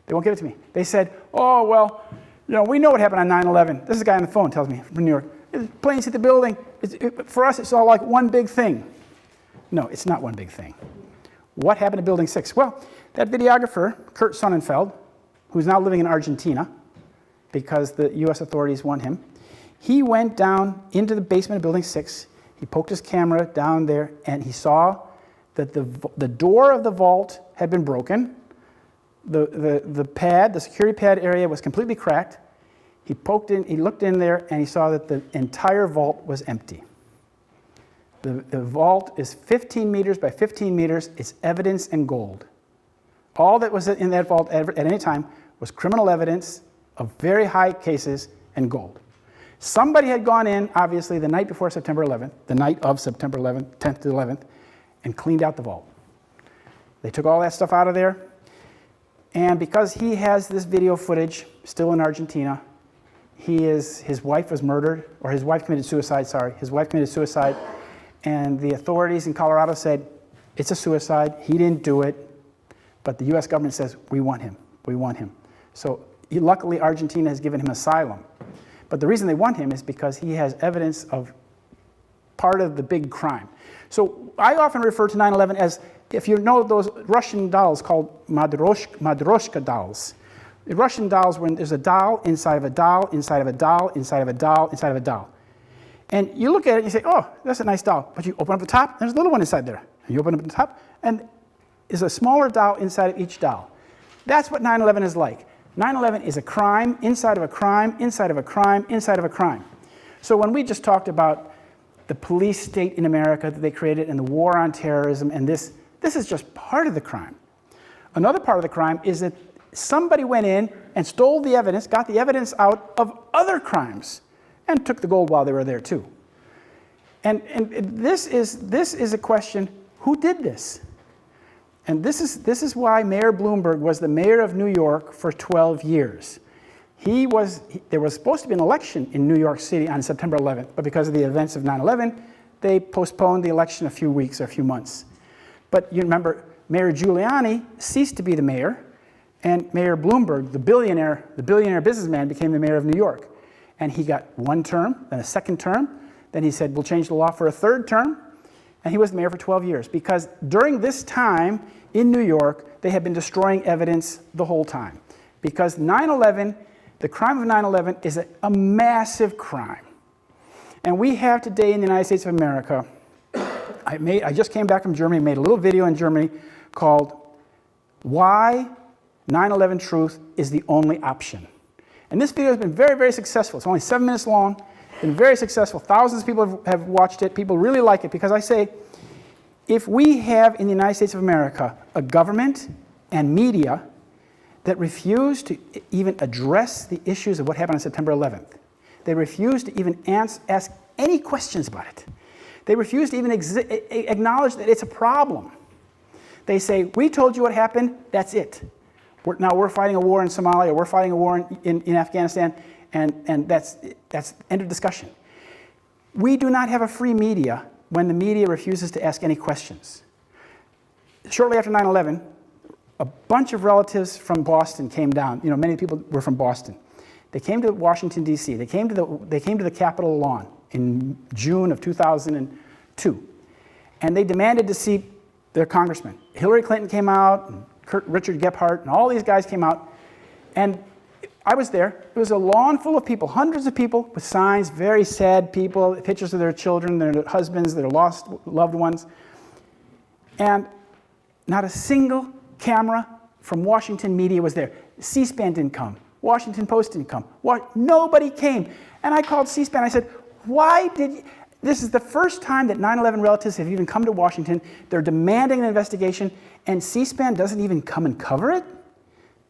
They won't give it to me. They said, oh, well, we know what happened on 9/11. This is a guy on the phone tells me from New York. Planes hit the building. For us, it's all like one big thing. No, it's not one big thing. What happened to Building 6? Well, that videographer, Kurt Sonnenfeld, who's now living in Argentina because the U.S. authorities want him, he went down into the basement of Building 6. He poked his camera down there, and he saw that the door of the vault had been broken. The security pad area was completely cracked. He poked in, he looked in there, and he saw that the entire vault was empty. The vault is 15 meters by 15 meters. It's evidence and gold. All that was in that vault at any time was criminal evidence of very high cases and gold. Somebody had gone in, obviously, the night before September 11th, the night of September 11th, 10th to 11th, and cleaned out the vault. They took all that stuff out of there. And because he has this video footage still in Argentina, his wife was murdered, or his wife committed suicide, sorry. His wife committed suicide, and the authorities in Colorado said, it's a suicide, he didn't do it, but the U.S. government says, we want him, we want him. So luckily, Argentina has given him asylum. But the reason they want him is because he has evidence of part of the big crime. So I often refer to 9/11 as, if you know those Russian dolls called Matryoshka dolls. The Russian dolls, when there's a doll inside of a doll, inside of a doll, inside of a doll, inside of a doll. And you look at it and you say, oh, that's a nice doll. But you open up the top, there's a little one inside there. And you open up the top, and there's a smaller doll inside of each doll. That's what 9/11 is like. 9/11 is a crime inside of a crime, inside of a crime, inside of a crime. So when we just talked about the police state in America that they created and the war on terrorism, and this is just part of the crime. Another part of the crime is that somebody went in and stole the evidence, got the evidence out of other crimes, and took the gold while they were there too. And this is a question, who did this? And this is why Mayor Bloomberg was the mayor of New York for 12 years. There was supposed to be an election in New York City on September 11th, but because of the events of 9/11, they postponed the election a few weeks or a few months. But you remember, Mayor Giuliani ceased to be the mayor, and Mayor Bloomberg, the billionaire businessman, became the mayor of New York. And he got one term, then a second term, then he said, we'll change the law for a third term, and he was the mayor for 12 years. Because during this time in New York, they had been destroying evidence the whole time. Because 9/11, the crime of 9/11 is a massive crime. And we have today in the United States of America, I just came back from Germany, made a little video in Germany called Why 9/11 Truth is the Only Option. And this video has been very, very successful. It's only 7 minutes long, been very successful. Thousands of people have watched it. People really like it because I say, if we have in the United States of America a government and media that refuse to even address the issues of what happened on September 11th, they refuse to even ask any questions about it. They refuse to even acknowledge that it's a problem. They say, we told you what happened, that's it. Now we're fighting a war in Somalia, we're fighting a war in Afghanistan, and that's end of discussion. We do not have a free media when the media refuses to ask any questions. Shortly after 9/11, a bunch of relatives from Boston came down. You know, many people were from Boston. They came to Washington, D.C. They came to the Capitol lawn in June of 2002. and they demanded to see their congressman. Hillary Clinton came out, and Richard Gephardt, and all these guys came out, and I was there. It was a lawn full of people, hundreds of people with signs, very sad people, pictures of their children, their husbands, their lost loved ones. And not a single camera from Washington media was there. C-SPAN didn't come. Washington Post didn't come. Nobody came. And I called C-SPAN. I said, why did you? This is the first time that 9/11 relatives have even come to Washington. They're demanding an investigation, and C-SPAN doesn't even come and cover it?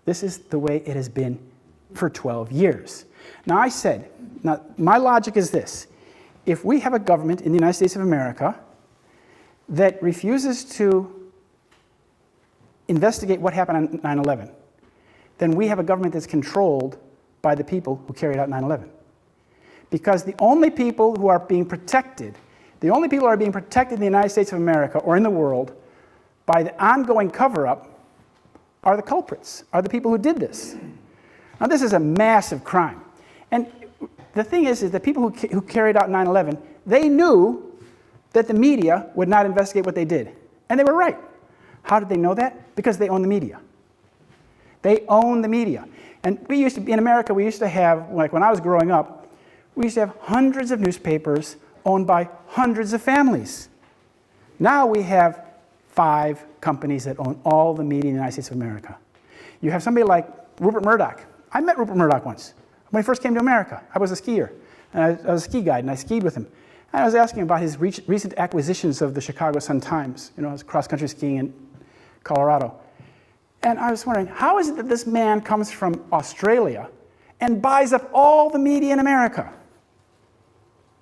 This is the way it has been for 12 years. Now I said, my logic is this. If we have a government in the United States of America that refuses to investigate what happened on 9/11, then we have a government that's controlled by the people who carried out 9/11. Because the only people who are being protected, in the United States of America or in the world by the ongoing cover-up are the culprits, are the people who did this. Now this is a massive crime. And the thing is the people who carried out 9/11, they knew that the media would not investigate what they did. And they were right. How did they know that? Because they own the media. They own the media. And in America, we used to have, like when I was growing up, we used to have hundreds of newspapers owned by hundreds of families. Now we have 5 companies that own all the media in the United States of America. You have somebody like Rupert Murdoch. I met Rupert Murdoch once. When he first came to America, I was a skier. And I was a ski guide, and I skied with him. And I was asking about his recent acquisitions of the Chicago Sun-Times. I was cross-country skiing in Colorado. And I was wondering, how is it that this man comes from Australia and buys up all the media in America?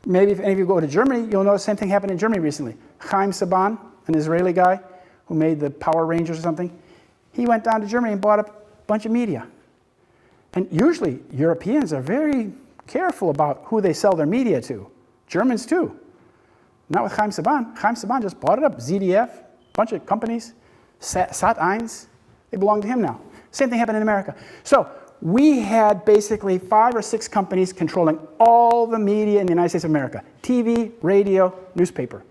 Maybe if any of you go to Germany, you'll know the same thing happened in Germany recently. Chaim Saban, an Israeli guy who made the Power Rangers or something, he went down to Germany and bought up a bunch of media. And usually Europeans are very careful about who they sell their media to. Germans too. Not with Chaim Saban. Chaim Saban just bought it up. ZDF, a bunch of companies, Sat.1, they belong to him now. Same thing happened in America. So we had basically 5 or 6 companies controlling all the media in the United States of America. TV, radio, newspaper.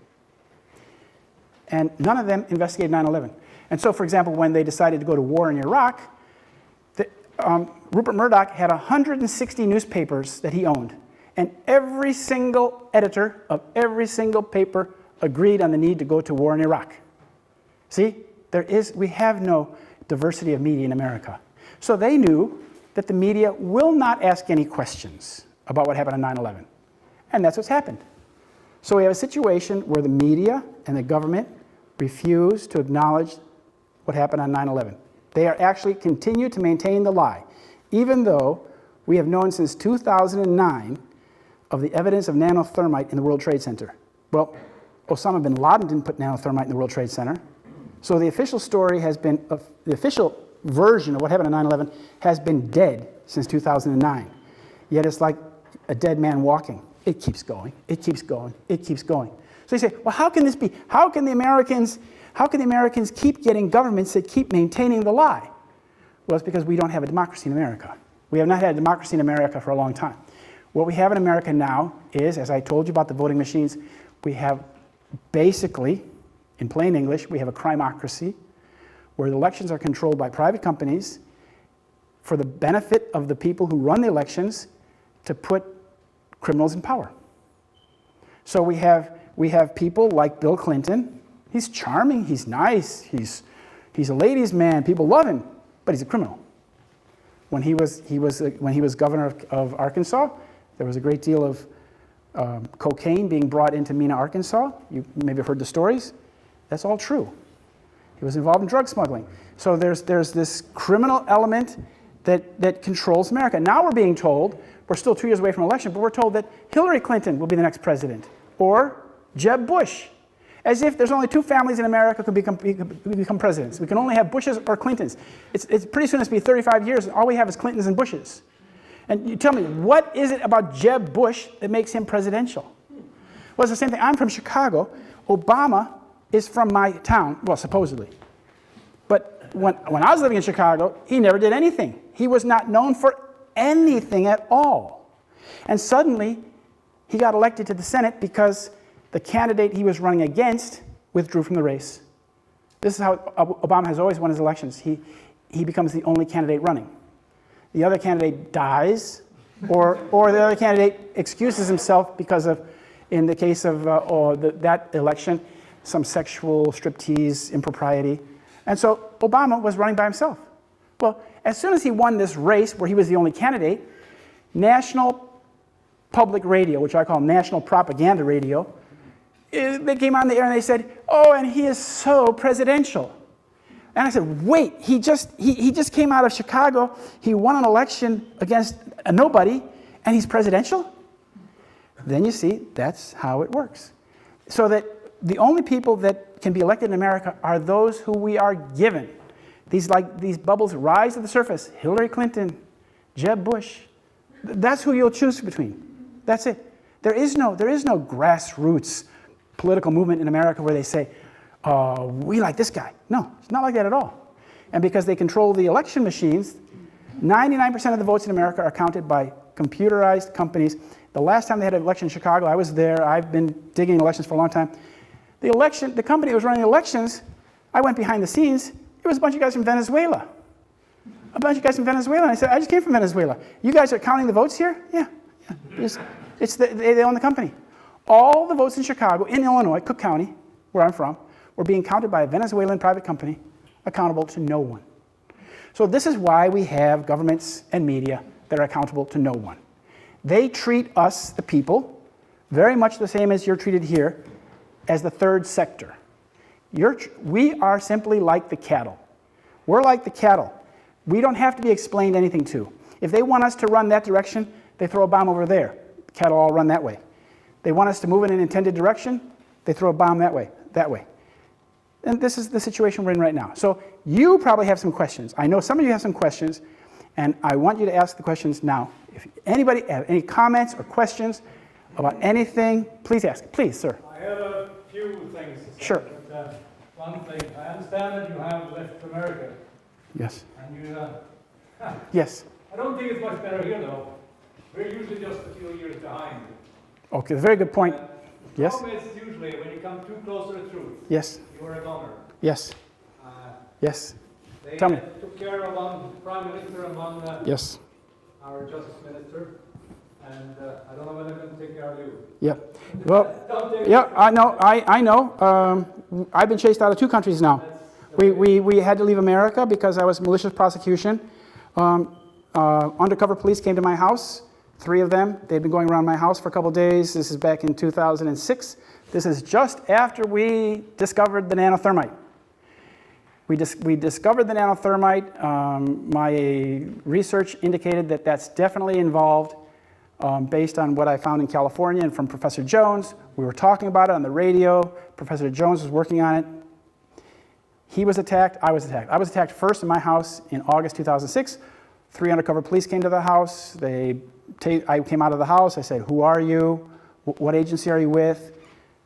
And none of them investigated 9/11. And so, for example, when they decided to go to war in Iraq, Rupert Murdoch had 160 newspapers that he owned. And every single editor of every single paper agreed on the need to go to war in Iraq. See, we have no diversity of media in America. So they knew that the media will not ask any questions about what happened on 9/11. And that's what's happened. So we have a situation where the media and the government refuse to acknowledge what happened on 9/11. They are actually continue to maintain the lie, even though we have known since 2009 of the evidence of nanothermite in the World Trade Center. Well, Osama bin Laden didn't put nanothermite in the World Trade Center. So the official story has been, the official version of what happened on 9/11 has been dead since 2009. Yet it's like a dead man walking. It keeps going, it keeps going, it keeps going. So you say, well, how can this be? How can the Americans keep getting governments that keep maintaining the lie? Well, it's because we don't have a democracy in America. We have not had a democracy in America for a long time. What we have in America now is, as I told you about the voting machines, we have basically, in plain English, we have a crimocracy where the elections are controlled by private companies for the benefit of the people who run the elections to put criminals in power. So we have people like Bill Clinton. He's charming, he's nice, he's a ladies' man, people love him, but he's a criminal. When he was governor of Arkansas, there was a great deal of cocaine being brought into Mena, Arkansas. You maybe have heard the stories. That's all true. He was involved in drug smuggling. So there's this criminal element that controls America. Now we're being told, we're still 2 years away from election, but we're told that Hillary Clinton will be the next president, or Jeb Bush. As if there's only 2 families in America who become presidents. We can only have Bushes or Clintons. It's pretty soon it's going to be 35 years, and all we have is Clintons and Bushes. And you tell me, what is it about Jeb Bush that makes him presidential? Well, it's the same thing. I'm from Chicago. Obama is from my town, well, supposedly. But when I was living in Chicago, he never did anything. He was not known for anything at all. And suddenly, he got elected to the Senate because the candidate he was running against withdrew from the race. This is how Obama has always won his elections. He becomes the only candidate running. The other candidate dies, or the other candidate excuses himself because of, in the case of that election, some sexual striptease impropriety. And so Obama was running by himself. Well, as soon as he won this race where he was the only candidate, national public radio, which I call national propaganda radio, they came on the air and they said, oh, and he is so presidential. And I said, wait, he just came out of Chicago, he won an election against a nobody, and he's presidential? Then you see, that's how it works. So that the only people that can be elected in America are those who we are given. These bubbles rise to the surface. Hillary Clinton, Jeb Bush. That's who you'll choose between. That's it. There is no grassroots political movement in America where they say, we like this guy. No, it's not like that at all. And because they control the election machines, 99% of the votes in America are counted by computerized companies. The last time they had an election in Chicago, I was there. I've been digging elections for a long time. The company that was running the elections, I went behind the scenes. It was a bunch of guys from Venezuela. And I said, I just came from Venezuela. You guys are counting the votes here? Yeah. They own the company. All the votes in Chicago, in Illinois, Cook County, where I'm from, were being counted by a Venezuelan private company, accountable to no one. So this is why we have governments and media that are accountable to no one. They treat us, the people, very much the same as you're treated here, as the third sector. We are simply like the cattle. We're like the cattle. We don't have to be explained anything to. If they want us to run that direction, they throw a bomb over there. The cattle all run that way. They want us to move in an intended direction, they throw a bomb that way. And this is the situation we're in right now. So you probably have some questions. I know some of you have some questions, and I want you to ask the questions now. If anybody have any comments or questions about anything, please ask. Please, sir. I have a few things to say. Sure. But, one thing, I understand that you have left America. Yes. And you, Yes. I don't think it's much better here, though. We're usually just a few years behind. Okay, very good point. The Yes. problem is usually when you come too close to the truth, Yes. you are a goner. Yes. Yes. They Tell me. took care of one prime minister and one Yes. our justice minister, and I don't know when they're going to take care of you. Yeah. Well, Don't take yeah, I know. I've been chased out of 2 countries now. We had to leave America because I was malicious prosecution. Undercover police came to my house, 3 of them. They'd been going around my house for a couple days. This is back in 2006. This is just after we discovered the nanothermite. We discovered the nanothermite. My research indicated that that's definitely involved based on what I found in California and from Professor Jones. We were talking about it on the radio. Professor Jones was working on it. He was attacked, I was attacked. I was attacked first in my house in August 2006. 3 undercover police came to the house. I came out of the house. I said, who are you? What agency are you with?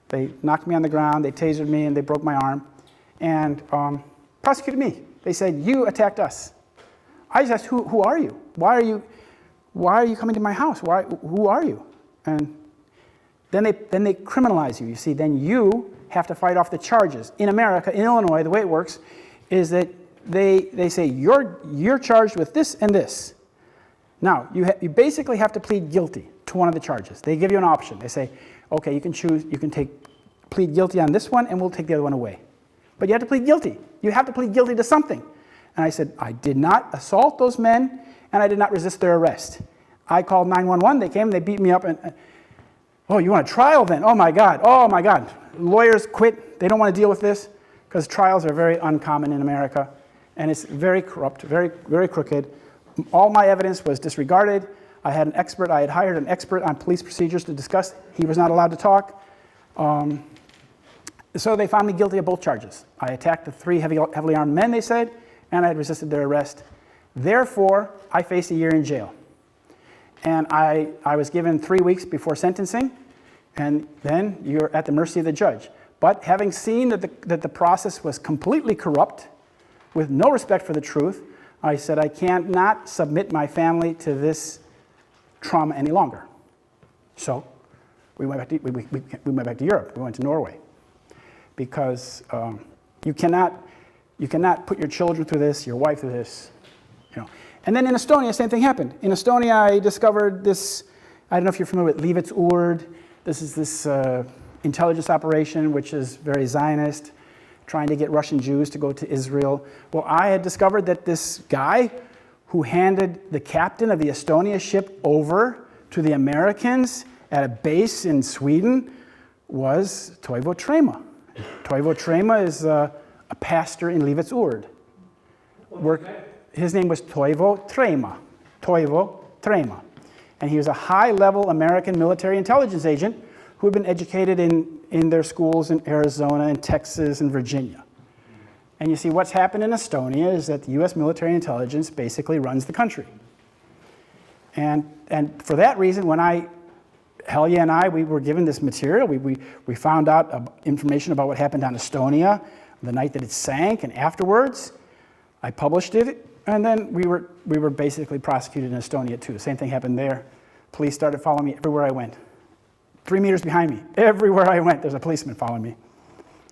They knocked me on the ground. They tasered me, and they broke my arm and prosecuted me. They said, you attacked us. I just asked, who are you? Why are you coming to my house? Who are you? And then they criminalize you. You see, then you have to fight off the charges. In America, in Illinois, the way it works is that they say, you're charged with this and this. Now, you basically have to plead guilty to one of the charges. They give you an option. They say, okay, you can choose, you can plead guilty on this one, and we'll take the other one away. But you have to plead guilty. You have to plead guilty to something. And I said, I did not assault those men, and I did not resist their arrest. I called 911. They came, they beat me up, and oh, you want a trial then? Oh my God. Lawyers quit. They don't want to deal with this because trials are very uncommon in America, and it's very corrupt, very, very crooked. All my evidence was disregarded. I had hired an expert on police procedures to discuss. He was not allowed to talk. So they found me guilty of both charges. I attacked the 3 heavily armed men, they said, and I had resisted their arrest. Therefore, I faced a year in jail. And I was given 3 weeks before sentencing, and then you're at the mercy of the judge. But having seen that the process was completely corrupt, with no respect for the truth, I said I can't not submit my family to this trauma any longer. So we went back to Europe. We went to Norway. because you cannot put your children through this, your wife through this. And then in Estonia, same thing happened. In Estonia, I discovered this, I don't know if you're familiar with Leave Its Ord. This is this intelligence operation, which is very Zionist, trying to get Russian Jews to go to Israel. Well, I had discovered that this guy who handed the captain of the Estonia ship over to the Americans at a base in Sweden was Toivo Trema. Toivo Trema is a pastor in Leave Its Ord. His name was Toivo Trema. Toivo Trema. And he was a high-level American military intelligence agent who had been educated in their schools in Arizona and Texas and Virginia. And you see, what's happened in Estonia is that the U.S. military intelligence basically runs the country. And for that reason, when Helya and I, we were given this material, we found out information about what happened on Estonia the night that it sank, and afterwards, I published it, and then we were basically prosecuted in Estonia too. Same thing happened there. Police started following me everywhere I went. 3 meters behind me, everywhere I went, there's a policeman following me.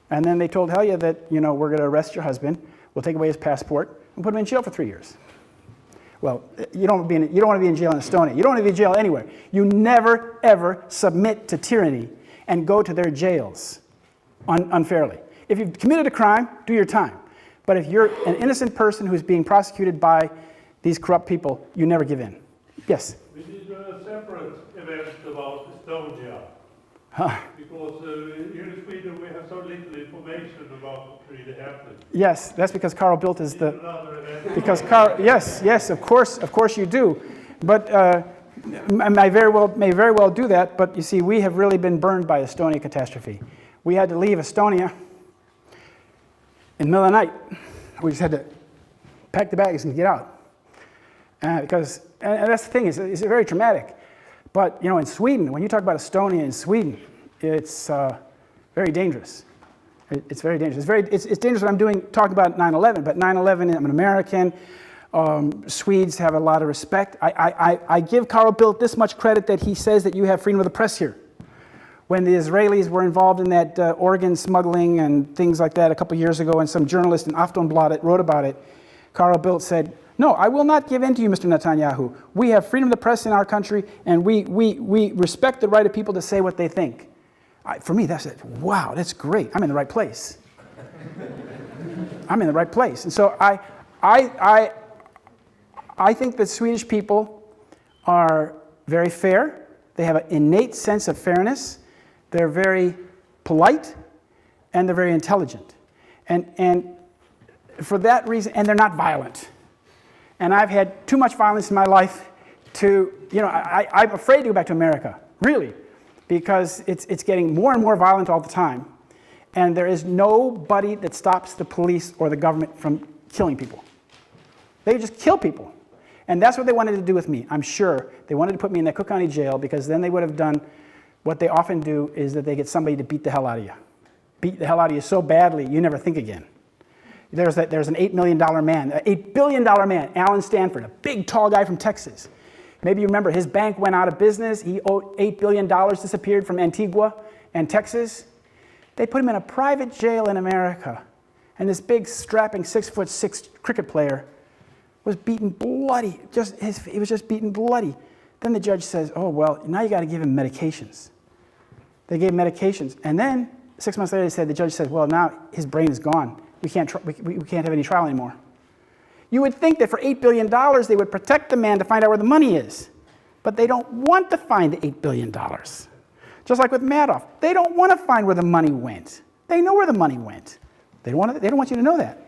And then they told Helya that, we're going to arrest your husband, we'll take away his passport, and put him in jail for 3 years. Well, you don't want to be in jail in Estonia. You don't want to be in jail anywhere. You never, ever submit to tyranny and go to their jails unfairly. If you've committed a crime, do your time. But if you're an innocent person who's being prosecuted by these corrupt people, you never give in. Yes? We did a separate event about Estonia. Because here in Sweden we have so little information about what really happened. Yes, that's because Carl Bildt is the... Because Carl, yes, of course you do. But I may very well do that, but you see, we have really been burned by the Estonia catastrophe. We had to leave Estonia in the middle of the night. We just had to pack the bags and get out. Because that's the thing, it's very traumatic. But, in Sweden, when you talk about Estonia in Sweden, it's very dangerous. It's very dangerous. It's dangerous when I'm talking about 9/11, but 9/11, I'm an American. Swedes have a lot of respect. I give Carl Bildt this much credit that he says that you have freedom of the press here. When the Israelis were involved in that organ smuggling and things like that a couple years ago, and some journalist in Aftonbladet wrote about it, Carl Bildt said, "No, I will not give in to you, Mr. Netanyahu. We have freedom of the press in our country, and we respect the right of people to say what they think." For me, that's it. Wow, that's great. I'm in the right place. I'm in the right place. And so I think that Swedish people are very fair. They have an innate sense of fairness. They're very polite, and they're very intelligent. And for that reason, and they're not violent. And I've had too much violence in my life to, I'm afraid to go back to America, really, because it's getting more and more violent all the time. And there is nobody that stops the police or the government from killing people. They just kill people. And that's what they wanted to do with me, I'm sure. They wanted to put me in that Cook County jail, because then they would have done what they often do, is that they get somebody to beat the hell out of you. Beat the hell out of you so badly, you never think again. There's an $8 million man, an $8 billion man, Alan Stanford, a big, tall guy from Texas. Maybe you remember his bank went out of business. He owed $8 billion, disappeared from Antigua and Texas. They put him in a private jail in America. And this big, strapping 6'6" cricket player was beaten bloody. He was just beaten bloody. Then the judge says, "Oh, well, now you got to give him medications." They gave him medications. And then 6 months later, the judge said, "Well, now his brain is gone. We can't have any trial anymore." You would think that for $8 billion, they would protect the man to find out where the money is. But they don't want to find the $8 billion. Just like with Madoff. They don't want to find where the money went. They know where the money went. They don't want you to know that.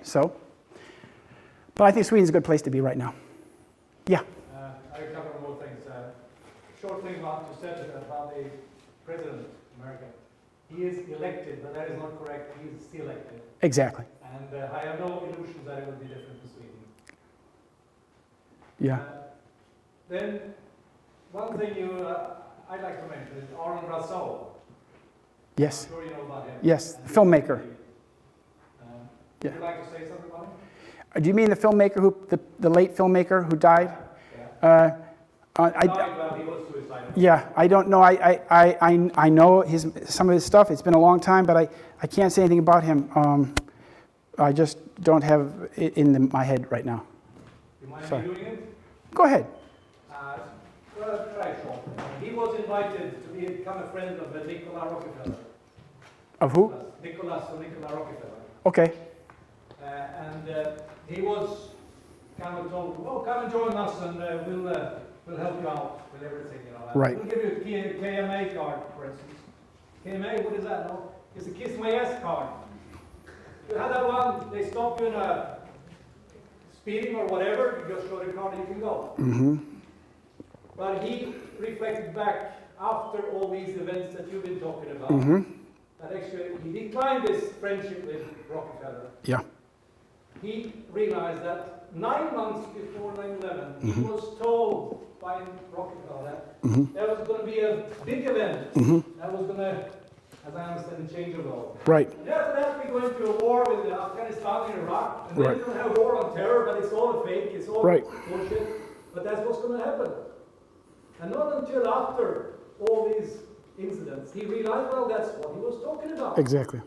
But I think Sweden's a good place to be right now. Yeah? I have a couple more things. Short thing about you said about the president of America. He is elected, but that is not correct. He is still elected. Exactly. And I have no illusions that it will be different in Sweden. Yeah. Then, one thing I'd like to mention is Aron Brassol. Yes. I'm sure you know about him. Yes, the filmmaker. Would you like to say something about him? Do you mean the filmmaker the late filmmaker who died? Yeah. Died while he was suicidal. Yeah, I don't know. I know some of his stuff. It's been a long time, but I can't say anything about him. I just don't have it in my head right now. You mind Sorry. me doing it? Go ahead. Well, try short. He was invited to become a friend of Nikola Rockefeller. Of who? Nikola Rockefeller. Okay. And he was kind of told, well, come and join us and we'll help you out with everything, you know. Right. We'll give you a KMA card, for instance. KMA, what is that? No, it's a Kiss My Ass card. You have that one, they stop you in a speeding or whatever, you just show the card and you can go. Mm-hmm. But he reflected back after all these events that you've been talking about, Mm-hmm. that actually he declined this friendship with Rockefeller. Yeah. He realized that 9 months before 9/11, he Mm-hmm. was told by Rockefeller that Mm-hmm. there was going to be a big event Mm-hmm. that was going to, as I understand, change the world. Right. And after that, we're going to a war with Afghanistan and Iraq, and then Right. we're going to have a war on terror, but it's all a fake, it's all Right. bullshit. But that's what's going to happen. And not until after all these incidents, he realized, well, that's what he was talking about. Exactly.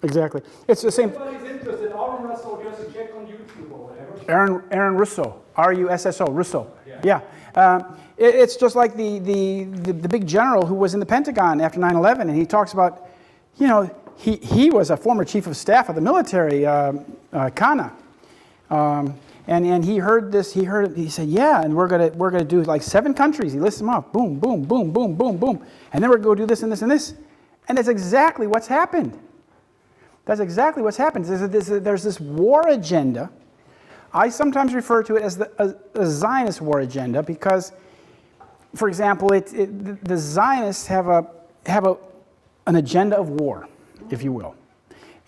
Exactly. It's the same. If anybody's interested, Aaron Russell, just check on YouTube or whatever. Aaron Russo, R-U-S-S-O, Russo. Yeah. Yeah. It's just like the big general who was in the Pentagon after 9/11, and he talks about, you know, he was a former chief of staff of the military, Kana, and he heard this. He said, yeah, and we're gonna do like 7 countries. He lists them off. Boom, boom, boom, boom, boom, boom, and then we're gonna go do this and this and this, and that's exactly what's happened. That's exactly what's happened. There's this war agenda. I sometimes refer to it as a Zionist war agenda because, for example, the Zionists have an agenda of war, if you will,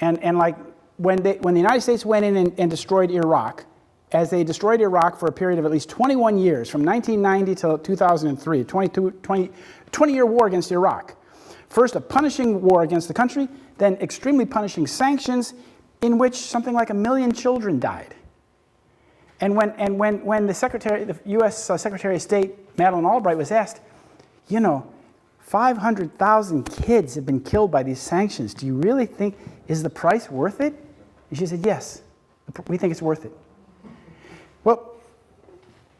and like when the United States went in and destroyed Iraq, as they destroyed Iraq for a period of at least 21 years, from 1990 to 2003, 20-year war against Iraq. First, a punishing war against the country, then extremely punishing sanctions, in which something like 1 million children died. And when the U.S. Secretary of State, Madeleine Albright, was asked, you know, 500,000 kids have been killed by these sanctions. Do you really think, is the price worth it? And she said, yes, we think it's worth it. Well,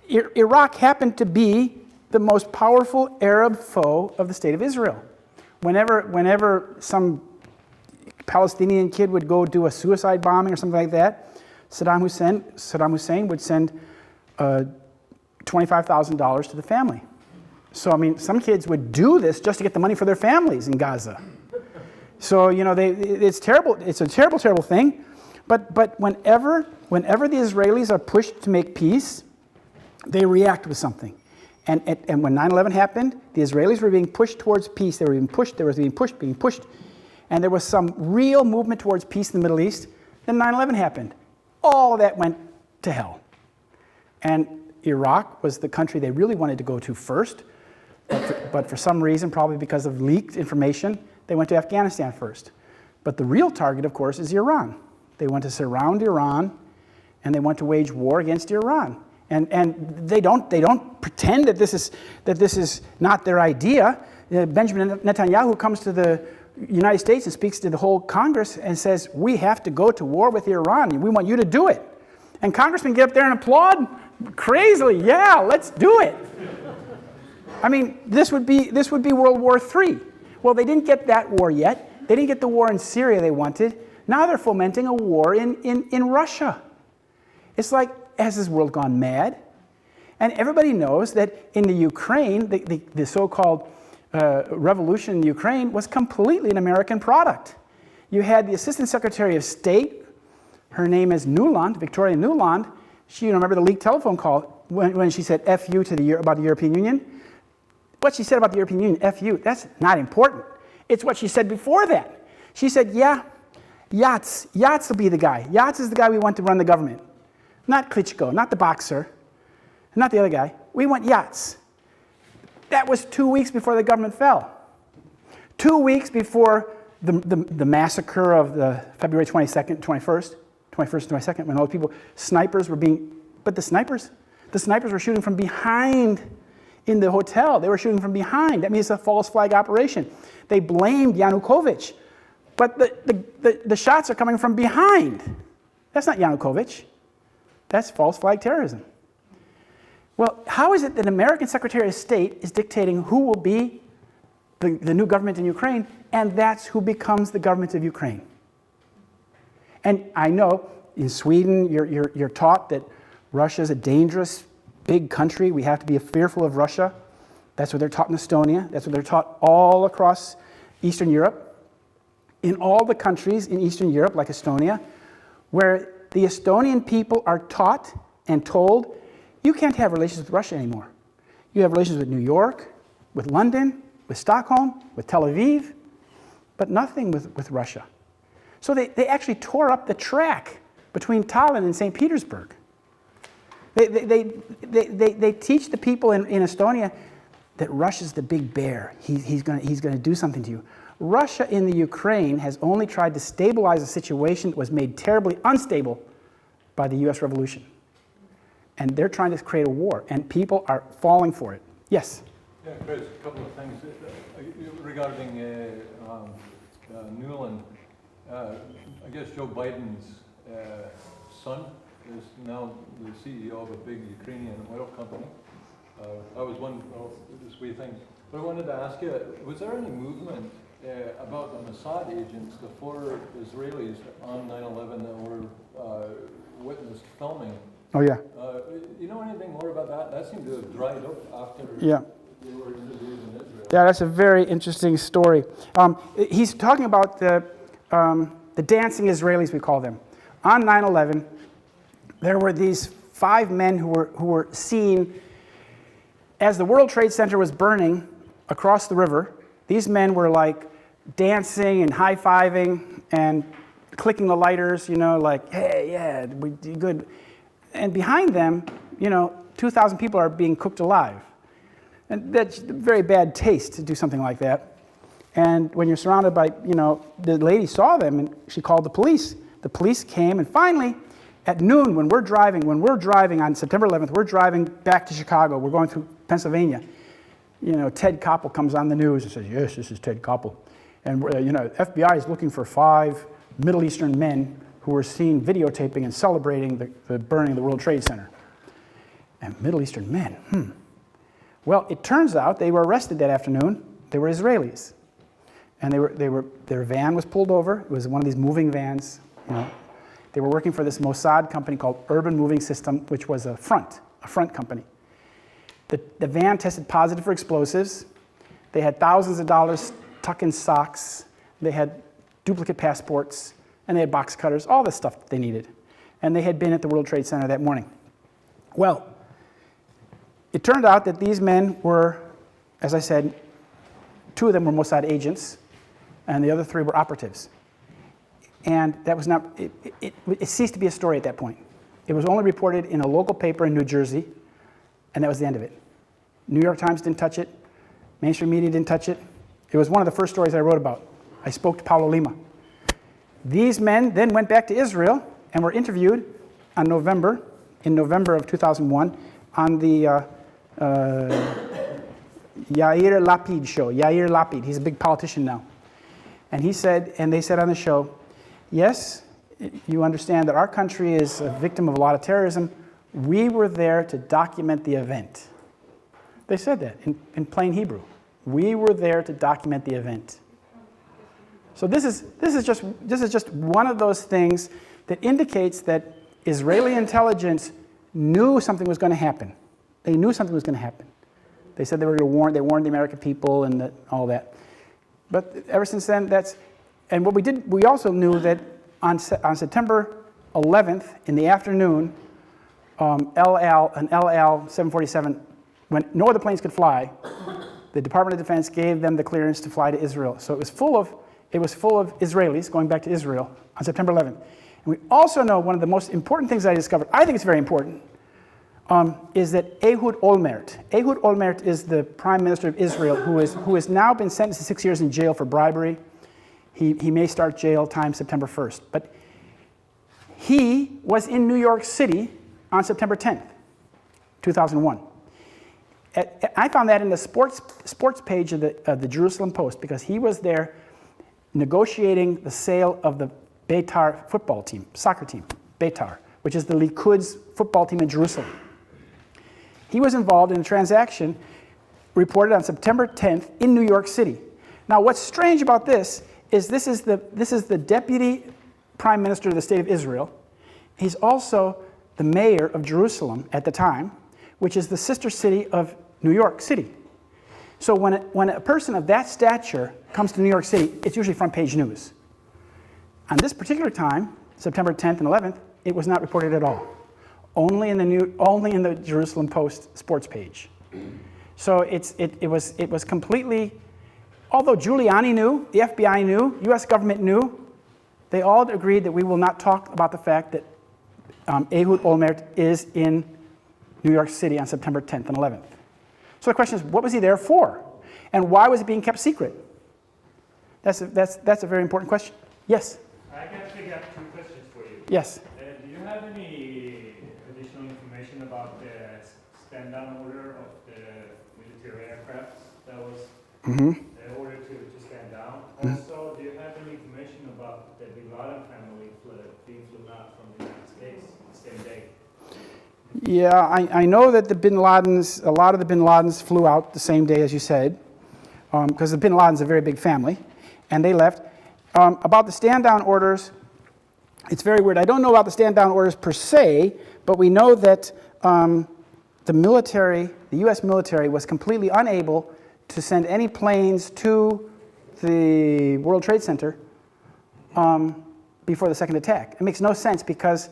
Iraq happened to be the most powerful Arab foe of the State of Israel. Whenever some Palestinian kid would go do a suicide bombing or something like that, Saddam Hussein would send $25,000 to the family. So, I mean, some kids would do this just to get the money for their families in Gaza. So, you know, it's terrible. It's a terrible, terrible thing. But whenever the Israelis are pushed to make peace, they react with something. And when 9/11 happened, the Israelis were being pushed towards peace. They were being pushed, being pushed. And there was some real movement towards peace in the Middle East. Then 9/11 happened. All of that went to hell. And Iraq was the country they really wanted to go to first. But for some reason, probably because of leaked information, they went to Afghanistan first. But the real target, of course, is Iran. They want to surround Iran, and they want to wage war against Iran. And they don't pretend that this is not their idea. Benjamin Netanyahu comes to the United States and speaks to the whole Congress and says, we have to go to war with Iran. We want you to do it. And congressmen get up there and applaud crazily. Yeah, let's do it. I mean, this would be World War III. Well, they didn't get that war yet. They didn't get the war in Syria they wanted. Now they're fomenting a war in Russia. It's like, has this world gone mad? And everybody knows that in the Ukraine, the so-called revolution in Ukraine was completely an American product. You had the Assistant Secretary of State, her name is Nuland, Victoria Nuland. She, you remember the leaked telephone call when she said F you about the European Union? What she said about the European Union, F you, that's not important. It's what she said before that. She said, yeah, Yats will be the guy. Yats is the guy we want to run the government. Not Klitschko, not the boxer, not the other guy. We want Yats. That was 2 weeks before the government fell. 2 weeks before the massacre of the February 22nd, 21st and 22nd, when all the people, snipers were being, but the snipers were shooting from behind in the hotel. They were shooting from behind. That means it's a false flag operation. They blamed Yanukovych, but the shots are coming from behind. That's not Yanukovych. That's false flag terrorism. Well, how is it that an American Secretary of State is dictating who will be the new government in Ukraine, and that's who becomes the government of Ukraine? And I know in Sweden you're taught that Russia is a dangerous, big country. We have to be fearful of Russia. That's what they're taught in Estonia. That's what they're taught all across Eastern Europe. In all the countries in Eastern Europe, like Estonia, where the Estonian people are taught and told, you can't have relations with Russia anymore. You have relations with New York, with London, with Stockholm, with Tel Aviv, but nothing with Russia. So they actually tore up the track between Tallinn and St. Petersburg. They teach the people in Estonia that Russia's the big bear. He's going to do something to you. Russia in the Ukraine has only tried to stabilize a situation that was made terribly unstable by the US Revolution. And they're trying to create a war, and people are falling for it. Yes? Yeah, Chris, a couple of things regarding Newland. I guess Joe Biden's son is now the CEO of a big Ukrainian oil company. I was one this wee thing. But I wanted to ask you, was there any movement about the Mossad agents, the 4 Israelis on 9/11 that were witnessed filming? Oh, yeah. You know anything more about that? That seemed to have dried up after Yeah. they were interviewed in Israel. Yeah, that's a very interesting story. He's talking about the dancing Israelis, we call them. On 9/11, there were these 5 men who were seen as the World Trade Center was burning across the river. These men were like dancing and high-fiving and clicking the lighters, you know, like, hey, yeah, we did good. And behind them, you know, 2,000 people are being cooked alive. And that's very bad taste to do something like that. And when you're surrounded by, you know, the lady saw them and she called the police. The police came, and finally, at noon, when we're driving on September 11th, we're driving back to Chicago. We're going through Pennsylvania. You know, Ted Koppel comes on the news and says, yes, this is Ted Koppel. And, you know, FBI is looking for 5 Middle Eastern men who were seen videotaping and celebrating the burning of the World Trade Center. And Middle Eastern men, Well, it turns out they were arrested that afternoon. They were Israelis. And their van was pulled over. It was one of these moving vans, you know. They were working for this Mossad company called Urban Moving System, which was a front company. The van tested positive for explosives. They had thousands of dollars tucked in socks. They had duplicate passports, and they had box cutters, all the stuff that they needed. And they had been at the World Trade Center that morning. Well, it turned out that these men were, as I said, 2 of them were Mossad agents, and the other 3 were operatives. And that was not, it ceased to be a story at that point. It was only reported in a local paper in New Jersey, and that was the end of it. New York Times didn't touch it. Mainstream media didn't touch it. It was one of the first stories I wrote about. I spoke to Paulo Lima. These men then went back to Israel and were interviewed in November of 2001 on the Yair Lapid show. Yair Lapid, he's a big politician now. And they said on the show, yes, you understand that our country is a victim of a lot of terrorism. We were there to document the event. They said that in plain Hebrew. We were there to document the event. So this is just one of those things that indicates that Israeli intelligence knew something was going to happen. They knew something was going to happen. They said they were going to warn. They warned the American people and all that. But ever since then, and what we did. We also knew that on September 11th in the afternoon, an LL 747, when no other planes could fly, the Department of Defense gave them the clearance to fly to Israel. So it was full of Israelis going back to Israel on September 11th. And we also know one of the most important things that I discovered, I think it's very important, is that Ehud Olmert is the Prime Minister of Israel who has now been sentenced to 6 years in jail for bribery. He may start jail time September 1st. But he was in New York City on September 10th, 2001. I found that in the sports page of the Jerusalem Post, because he was there negotiating the sale of the Beitar football team, soccer team, Beitar, which is the Likud's football team in Jerusalem. He was involved in a transaction reported on September 10th in New York City. Now, what's strange about this is this is the deputy prime minister of the state of Israel. He's also the mayor of Jerusalem at the time, which is the sister city of New York City. So when a person of that stature comes to New York City, it's usually front page news. On this particular time, September 10th and 11th, it was not reported at all. Only in the Jerusalem Post sports page. So it was completely, although Giuliani knew, the FBI knew, U.S. government knew, they all agreed that we will not talk about the fact that Ehud Olmert is in New York City on September 10th and 11th. So the question is, what was he there for? And why was it being kept secret? That's a very important question. Yes? I actually got two questions for you. Yes. Do you have any additional information about the stand-down order of the military aircraft that was ordered to stand down? Also, do you have any information about the Bin Laden family being flown out from the United States the same day? Yeah, I know that a lot of the Bin Ladens flew out the same day as you said, because the Bin Ladens are a very big family, and they left. About the stand-down orders, it's very weird. I don't know about the stand-down orders per se, but we know that the U.S. military was completely unable to send any planes to the World Trade Center before the second attack. It makes no sense because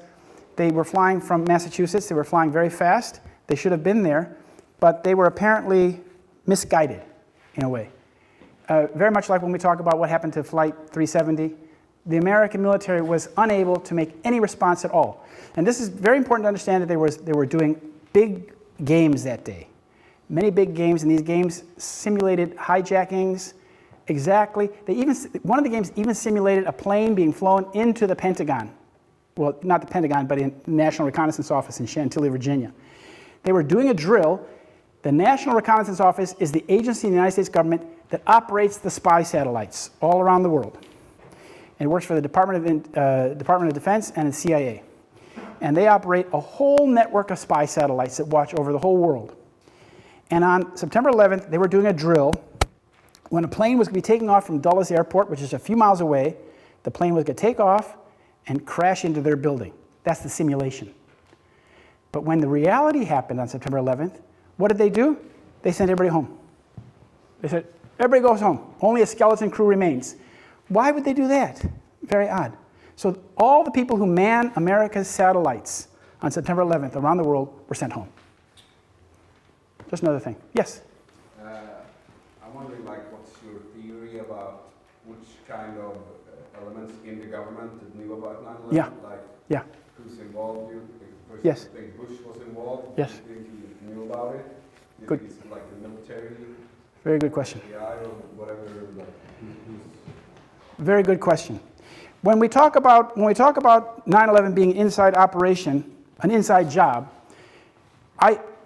they were flying from Massachusetts. They were flying very fast. They should have been there, but they were apparently misguided in a way. Very much like when we talk about what happened to Flight 370, the American military was unable to make any response at all. And this is very important to understand that they were doing big games that day. Many big games, and these games simulated hijackings. Exactly. One of the games even simulated a plane being flown into the Pentagon. Well, not the Pentagon, but in the National Reconnaissance Office in Chantilly, Virginia. They were doing a drill. The National Reconnaissance Office is the agency in the United States government that operates the spy satellites all around the world. And it works for the Department of Defense and the CIA. And they operate a whole network of spy satellites that watch over the whole world. And on September 11th, they were doing a drill. When a plane was going to be taking off from Dulles Airport, which is a few miles away, the plane was going to take off and crash into their building. That's the simulation. But when the reality happened on September 11th, what did they do? They sent everybody home. They said, everybody goes home. Only a skeleton crew remains. Why would they do that? Very odd. So all the people who man America's satellites on September 11th around the world were sent home. Just another thing. Yes? I'm wondering, what's your theory about which kind of elements in the government that knew about 9/11? Yeah. Who's involved? First, Yes. you think Bush was involved? Yes. Do you think he knew about it? Good. It's like the military, Very good question. FBI, or whatever. Very good question. When we talk about 9/11 being an inside operation, an inside job,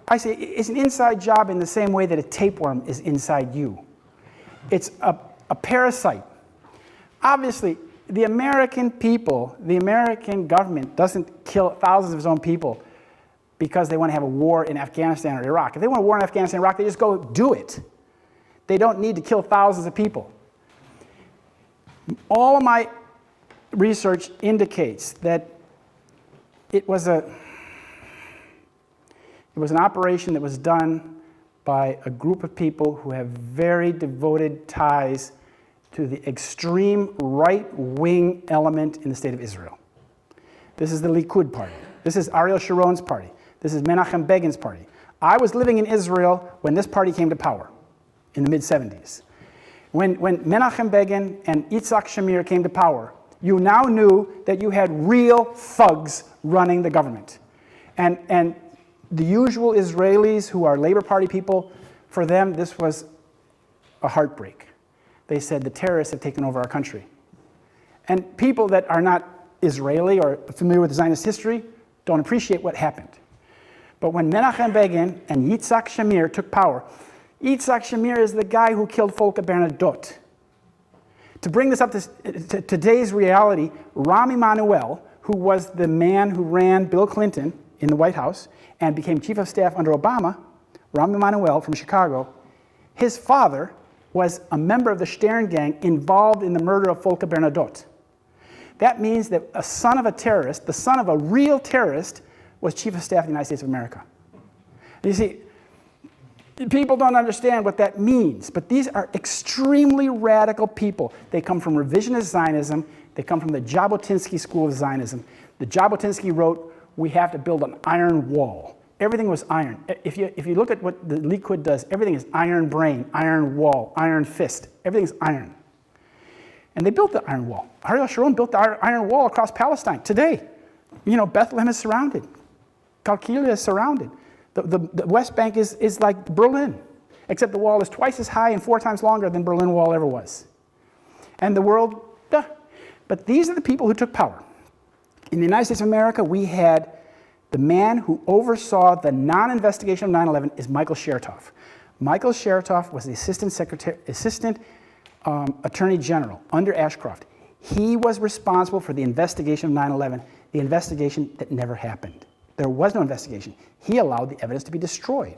I say it's an inside job in the same way that a tapeworm is inside you. It's a parasite. Obviously, the American people, the American government doesn't kill thousands of its own people because they want to have a war in Afghanistan or Iraq. If they want a war in Afghanistan or Iraq, they just go do it. They don't need to kill thousands of people. All of my research indicates that it was an operation that was done by a group of people who have very devoted ties to the extreme right-wing element in the state of Israel. This is the Likud party. This is Ariel Sharon's party. This is Menachem Begin's party. I was living in Israel when this party came to power in the mid-70s. When Menachem Begin and Yitzhak Shamir came to power, you now knew that you had real thugs running the government. And the usual Israelis who are Labor Party people, for them this was a heartbreak. They said the terrorists have taken over our country. And people that are not Israeli or familiar with Zionist history don't appreciate what happened. But when Menachem Begin and Yitzhak Shamir took power, Yitzhak Shamir is the guy who killed Volker Bernadotte. To bring this up to today's reality, Rahm Emanuel, who was the man who ran Bill Clinton in the White House and became chief of staff under Obama, Rahm Emanuel from Chicago, his father was a member of the Stern gang involved in the murder of Volker Bernadotte. That means that a son of a terrorist, the son of a real terrorist, was chief of staff of the United States of America. You see, people don't understand what that means, but these are extremely radical people. They come from revisionist Zionism. They come from the Jabotinsky school of Zionism. The Jabotinsky wrote, we have to build an iron wall. Everything was iron. If you look at what the Likud does, everything is iron brain, iron wall, iron fist. Everything's iron. And they built the iron wall. Ariel Sharon built the iron wall across Palestine today. You know, Bethlehem is surrounded. Kalkilia is surrounded. The West Bank is like Berlin, except the wall is twice as high and 4 times longer than Berlin Wall ever was. And the world, duh. But these are the people who took power. In the United States of America, we had the man who oversaw the non-investigation of 9/11 is Michael Chertoff. Michael Chertoff was the assistant attorney general under Ashcroft. He was responsible for the investigation of 9/11, the investigation that never happened. There was no investigation. He allowed the evidence to be destroyed.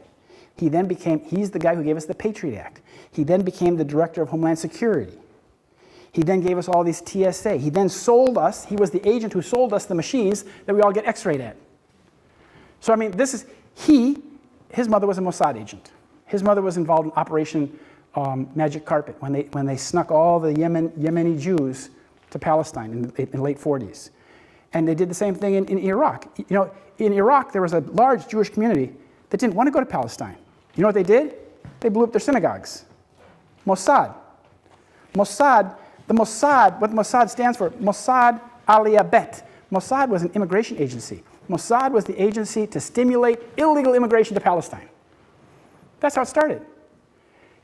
He's the guy who gave us the Patriot Act. He then became the director of Homeland Security. He then gave us all these TSA. He then sold us, he was the agent who sold us the machines that we all get x-rayed at. So I mean, his mother was a Mossad agent. His mother was involved in Operation Magic Carpet when they snuck all the Yemeni Jews to Palestine in the late 40s. And they did the same thing in Iraq. You know, in Iraq, there was a large Jewish community that didn't want to go to Palestine. You know what they did? They blew up their synagogues. Mossad. Mossad, what Mossad stands for, Mossad Aliyah Bet. Mossad was an immigration agency. Mossad was the agency to stimulate illegal immigration to Palestine. That's how it started.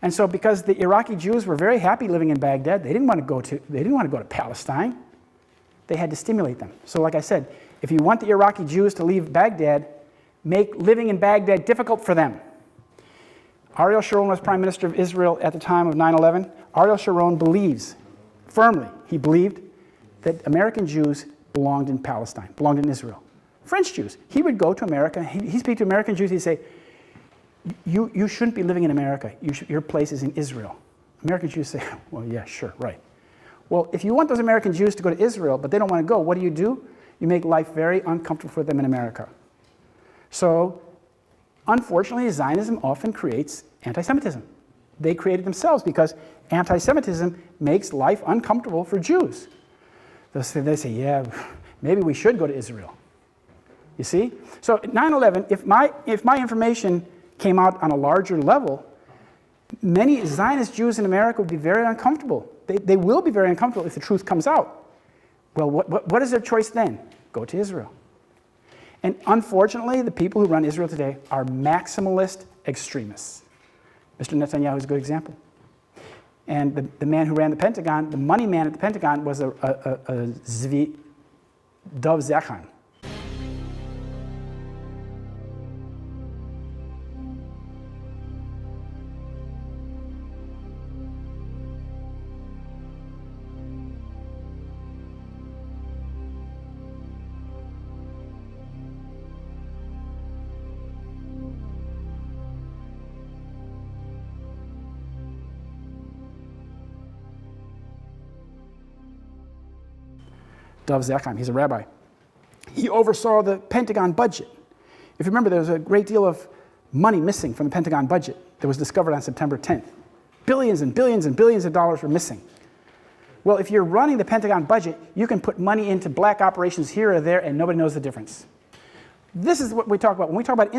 And so because the Iraqi Jews were very happy living in Baghdad, they didn't want to go to Palestine. They had to stimulate them. So like I said, if you want the Iraqi Jews to leave Baghdad, make living in Baghdad difficult for them. Ariel Sharon was Prime Minister of Israel at the time of 9/11. Ariel Sharon believes, firmly, he believed that American Jews belonged in Palestine, belonged in Israel. French Jews. He would go to America, he'd speak to American Jews, he'd say, you shouldn't be living in America. Your place is in Israel. American Jews say, well, yeah, sure, right. Well, if you want those American Jews to go to Israel, but they don't want to go, what do? You make life very uncomfortable for them in America. So, unfortunately, Zionism often creates anti-Semitism. They create it themselves because anti-Semitism makes life uncomfortable for Jews. They say, yeah, maybe we should go to Israel. You see? So, at 9/11, if my information came out on a larger level, many Zionist Jews in America would be very uncomfortable. They will be very uncomfortable if the truth comes out. Well, what is their choice then? Go to Israel. And unfortunately, the people who run Israel today are maximalist extremists. Mr. Netanyahu is a good example. And the man who ran the Pentagon, the money man at the Pentagon, was a Zvi Dov Zakhan. Dov Zakhan, he's a rabbi. He oversaw the Pentagon budget. If you remember, there was a great deal of money missing from the Pentagon budget that was discovered on September 10th. Billions and billions and billions of dollars were missing. Well, if you're running the Pentagon budget, you can put money into black operations here or there and nobody knows the difference. This is what we talk about. When we talk about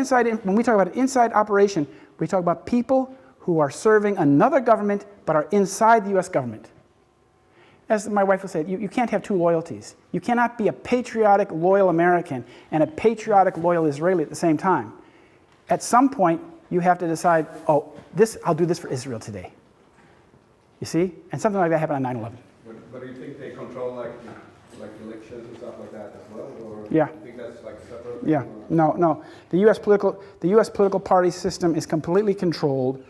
inside operation, we talk about people who are serving another government but are inside the US government. As my wife will say, you can't have two loyalties. You cannot be a patriotic, loyal American and a patriotic, loyal Israeli at the same time. At some point, you have to decide, oh, I'll do this for Israel today. You see? And something like that happened on 9/11. But do you think they control like elections and stuff like that as well? Or Yeah. do you think think that's like separate? Yeah, no. The U.S. political party system is completely controlled,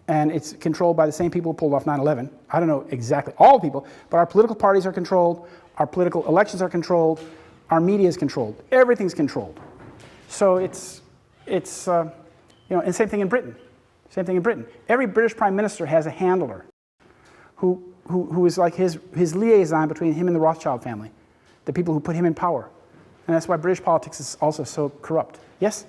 and it's controlled by the same people who pulled off 9/11. I don't know exactly all people, but our political parties are controlled, our political elections are controlled, our media is controlled. Everything's controlled. So it's and same thing in Britain. Same thing in Britain. Every British prime minister has a handler who is like his liaison between him and the Rothschild family, the people who put him in power. And that's why British politics is also so corrupt. Yes?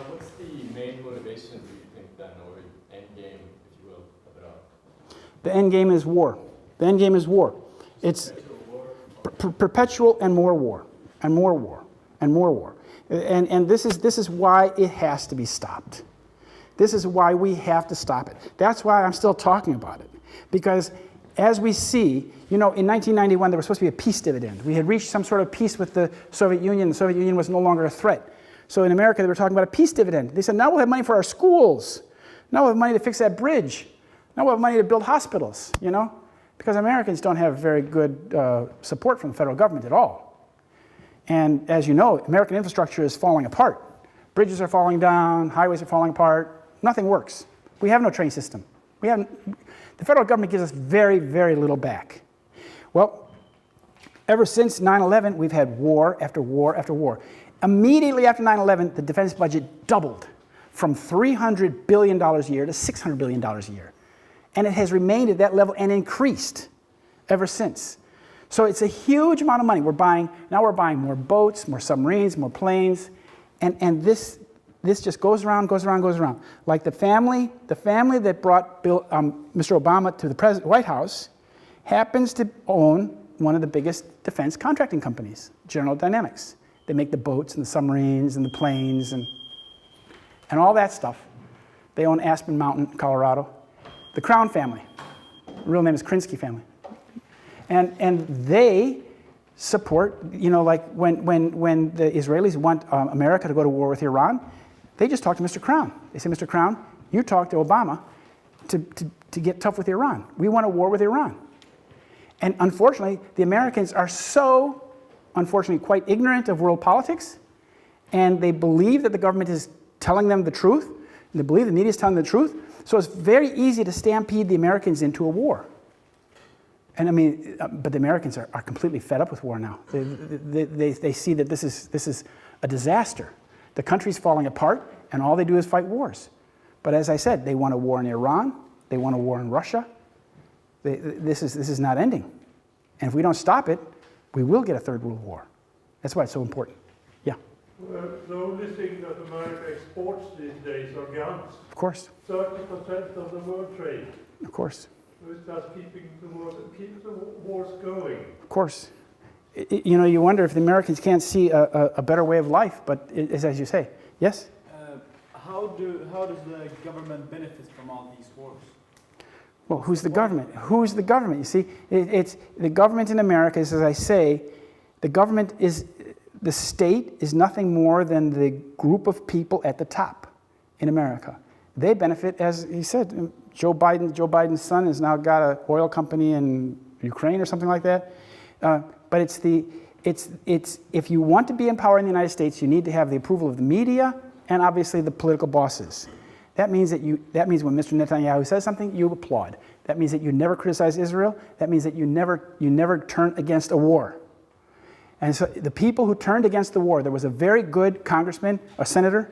What's the main motivation, do you think, then, or end game, if you will, of it all? The end game is war. The end game is war. It's perpetual and more war, and more war, and more war. And this is why it has to be stopped. This is why we have to stop it. That's why I'm still talking about it. Because as we see, in 1991 there was supposed to be a peace dividend. We had reached some sort of peace with the Soviet Union. The Soviet Union was no longer a threat. So in America they were talking about a peace dividend. They said, now we'll have money for our schools. Now we'll have money to fix that bridge. Now we'll have money to build hospitals, Because Americans don't have very good support from the federal government at all. And as you know, American infrastructure is falling apart. Bridges are falling down, highways are falling apart. Nothing works. We have no train system. The federal government gives us very, very little back. Well, ever since 9/11, we've had war after war after war. Immediately after 9/11, the defense budget doubled from $300 billion a year to $600 billion a year. And it has remained at that level and increased ever since. So it's a huge amount of money. Now we're buying more boats, more submarines, more planes, and this just goes around. Like the family that brought Mr. Obama to the White House happens to own one of the biggest defense contracting companies, General Dynamics. They make the boats and the submarines and the planes and all that stuff. They own Aspen Mountain, Colorado. The Crown family, the real name is Krinsky family. And they support, like when the Israelis want America to go to war with Iran, they just talk to Mr. Crown. They say, Mr. Crown, you talk to Obama to get tough with Iran. We want a war with Iran. And unfortunately, the Americans are so, unfortunately, quite ignorant of world politics, and they believe that the government is telling them the truth, and they believe the media is telling them the truth, so it's very easy to stampede the Americans into a war. And but the Americans are completely fed up with war now. They see that this is a disaster. The country's falling apart, and all they do is fight wars. But as I said, they want a war in Iran. They want a war in Russia. This is not ending. And if we don't stop it, we will get a third world war. That's why it's so important. Yeah. The only thing that America exports these days are guns. Of course. 30% of the world trade. Of course. So it's just keep the wars going. Of course. You wonder if the Americans can't see a better way of life, but it's as you say. Yes? How does the government benefit from all these wars? Well, who's the government? Who's the government? You see, it's the government in America is, as I say, the state is nothing more than the group of people at the top in America. They benefit, as he said, Joe Biden's son has now got an oil company in Ukraine or something like that. But it's if you want to be in power in the United States, you need to have the approval of the media and obviously the political bosses. That means when Mr. Netanyahu says something, you applaud. That means that you never criticize Israel. That means that you never turn against a war. And so the people who turned against the war, there was a very good congressman, a senator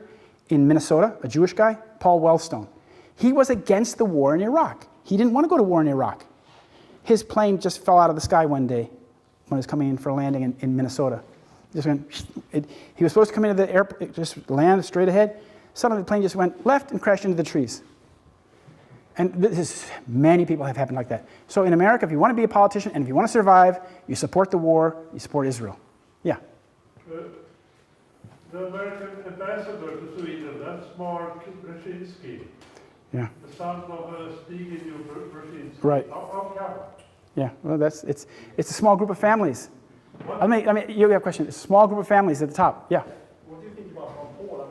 in Minnesota, a Jewish guy, Paul Wellstone. He was against the war in Iraq. He didn't want to go to war in Iraq. His plane just fell out of the sky one day when it was coming in for a landing in Minnesota. Just went, he was supposed to come into the airport, just land straight ahead. Suddenly the plane just went left and crashed into the trees. And many people have happened like that. So in America, if you want to be a politician and if you want to survive, you support the war, you support Israel. Yeah? The American ambassador to Sweden, that's Mark Brzezinski. Yeah. The son of Stig Brzezinski. Right. How come? Yeah, well, it's a small group of families. I mean, you have a question. It's a small group of families at the top. Yeah. What do you think about Ron Paul?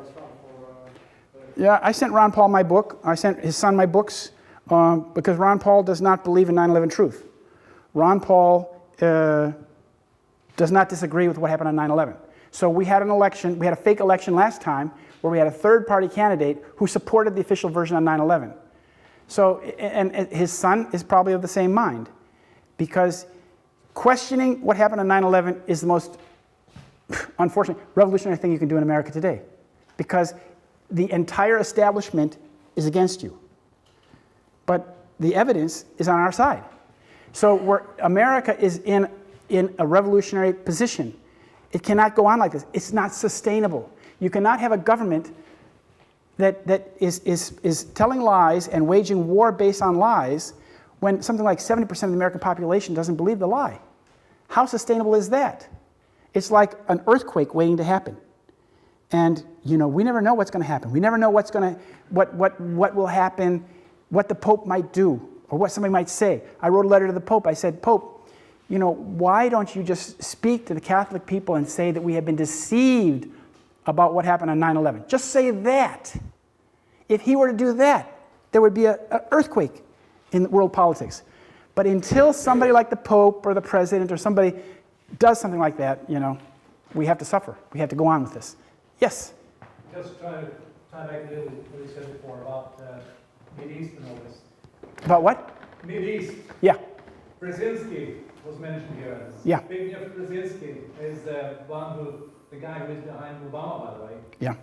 Yeah, I sent Ron Paul my book. I sent his son my books because Ron Paul does not believe in 9/11 truth. Ron Paul does not disagree with what happened on 9/11. So we had an election, we had a fake election last time where we had a third-party candidate who supported the official version on 9/11. So, and his son is probably of the same mind, because questioning what happened on 9/11 is the most, unfortunately, revolutionary thing you can do in America today, because the entire establishment is against you. But the evidence is on our side. So America is in a revolutionary position. It cannot go on like this. It's not sustainable. You cannot have a government that is telling lies and waging war based on lies when something like 70% of the American population doesn't believe the lie. How sustainable is that? It's like an earthquake waiting to happen. And you know, we never know what's going to happen. We never know what will happen, what the Pope might do, or what somebody might say. I wrote a letter to the Pope. I said, Pope, you know, why don't you just speak to the Catholic people and say that we have been deceived about what happened on 9/11? Just say that. If he were to do that, there would be an earthquake in world politics. But until somebody like the Pope or the President or somebody does something like that, you know, we have to suffer. We have to go on with this. Yes? Just try to tie back a little what you said before about Mideast and all this. About what? Mideast. Yeah. Brzezinski was mentioned here. Yeah. Speaking of Brzezinski, is the guy who is behind Obama, by the way. Yeah.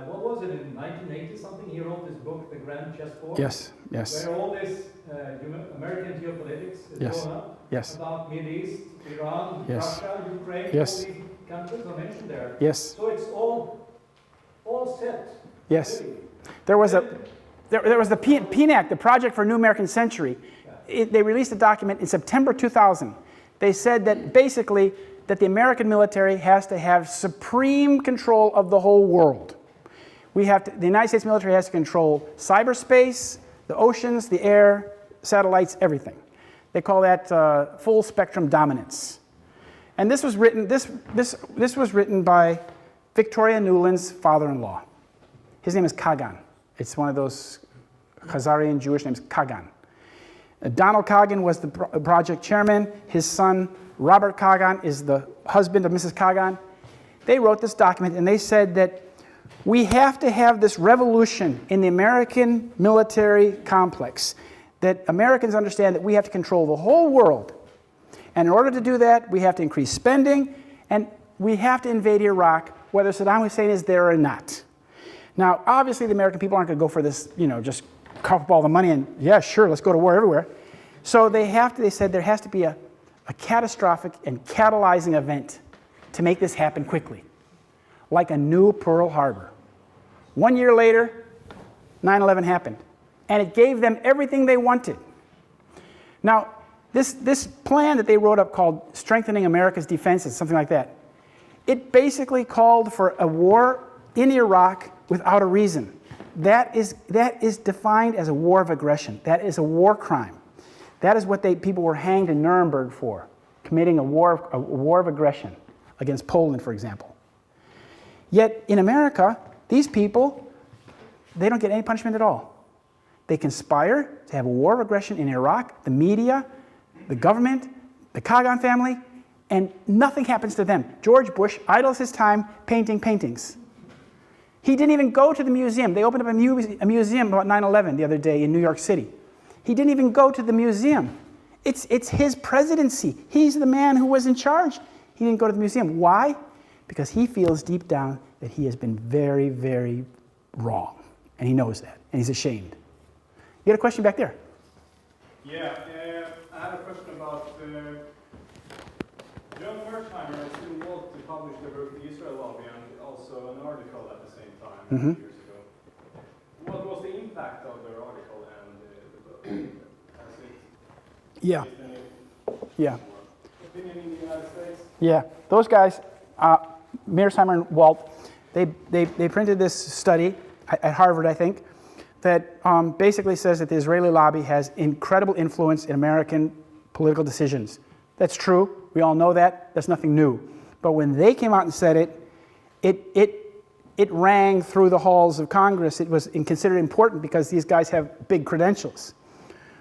What was it, in 1980 something? He wrote this book, The Grand Chessboard. Yes. Yes. Where all this American geopolitics is Yes. going up. Yes. About Mideast, Iran, Yes. Russia, Ukraine, Yes. all these countries are mentioned there. Yes. So it's all set. Yes. Really. There was the PNAC, the Project for a New American Century. They released a document in September 2000. They said that basically that the American military has to have supreme control of the whole world. The United States military has to control cyberspace, the oceans, the air, satellites, everything. They call that full spectrum dominance. And this was written. This was written by Victoria Nuland's father-in-law. His name is Kagan. It's one of those Khazarian Jewish names, Kagan. Donald Kagan was the project chairman. His son, Robert Kagan, is the husband of Mrs. Kagan. They wrote this document, and they said that we have to have this revolution in the American military complex, that Americans understand that we have to control the whole world. And in order to do that, we have to increase spending, and we have to invade Iraq, whether Saddam Hussein is there or not. Now, obviously, the American people aren't going to go for this, you know, just cough up all the money and, yeah, sure, let's go to war everywhere. So they said there has to be a catastrophic and catalyzing event to make this happen quickly, like a new Pearl Harbor. 1 year later, 9/11 happened, and it gave them everything they wanted. Now, this plan that they wrote up called Strengthening America's Defenses, something like that, it basically called for a war in Iraq without a reason. That is defined as a war of aggression. That is a war crime. That is what people were hanged in Nuremberg for, committing a war of aggression against Poland, for example. Yet in America, these people, they don't get any punishment at all. They conspire to have a war of aggression in Iraq, the media, the government, the Kagan family, and nothing happens to them. George Bush idles his time painting paintings. He didn't even go to the museum. They opened up a museum about 9/11 the other day in New York City. He didn't even go to the museum. It's his presidency. He's the man who was in charge. He didn't go to the museum. Why? Because he feels deep down that he has been very, very wrong. And he knows that. And he's ashamed. You got a question back there? Yeah, I have a question about John Mersheimer and Stephen Walt published the book The Israel Lobby and also an article at the same time a few years ago. What was the impact of their article and the book? Has it Yeah. Yeah. opinion in the United States? Yeah. Those guys, Mearsheimer and Walt, they printed this study at Harvard, I think, that basically says that the Israeli lobby has incredible influence in American political decisions. That's true. We all know that. That's nothing new. But when they came out and said it rang through the halls of Congress. It was considered important because these guys have big credentials.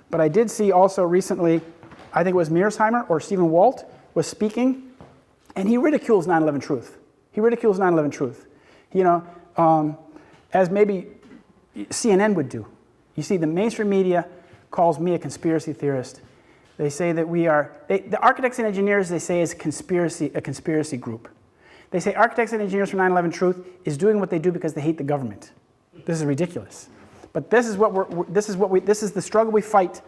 But I did see also recently, I think it was Mearsheimer or Stephen Walt was speaking, and he ridicules 9/11 truth. He ridicules 9/11 truth. As maybe CNN would do. You see, the mainstream media calls me a conspiracy theorist. They say that we are, the architects and engineers, they say, is a conspiracy group. They say architects and engineers for 9/11 truth is doing what they do because they hate the government. This is ridiculous. But this is the struggle we fight.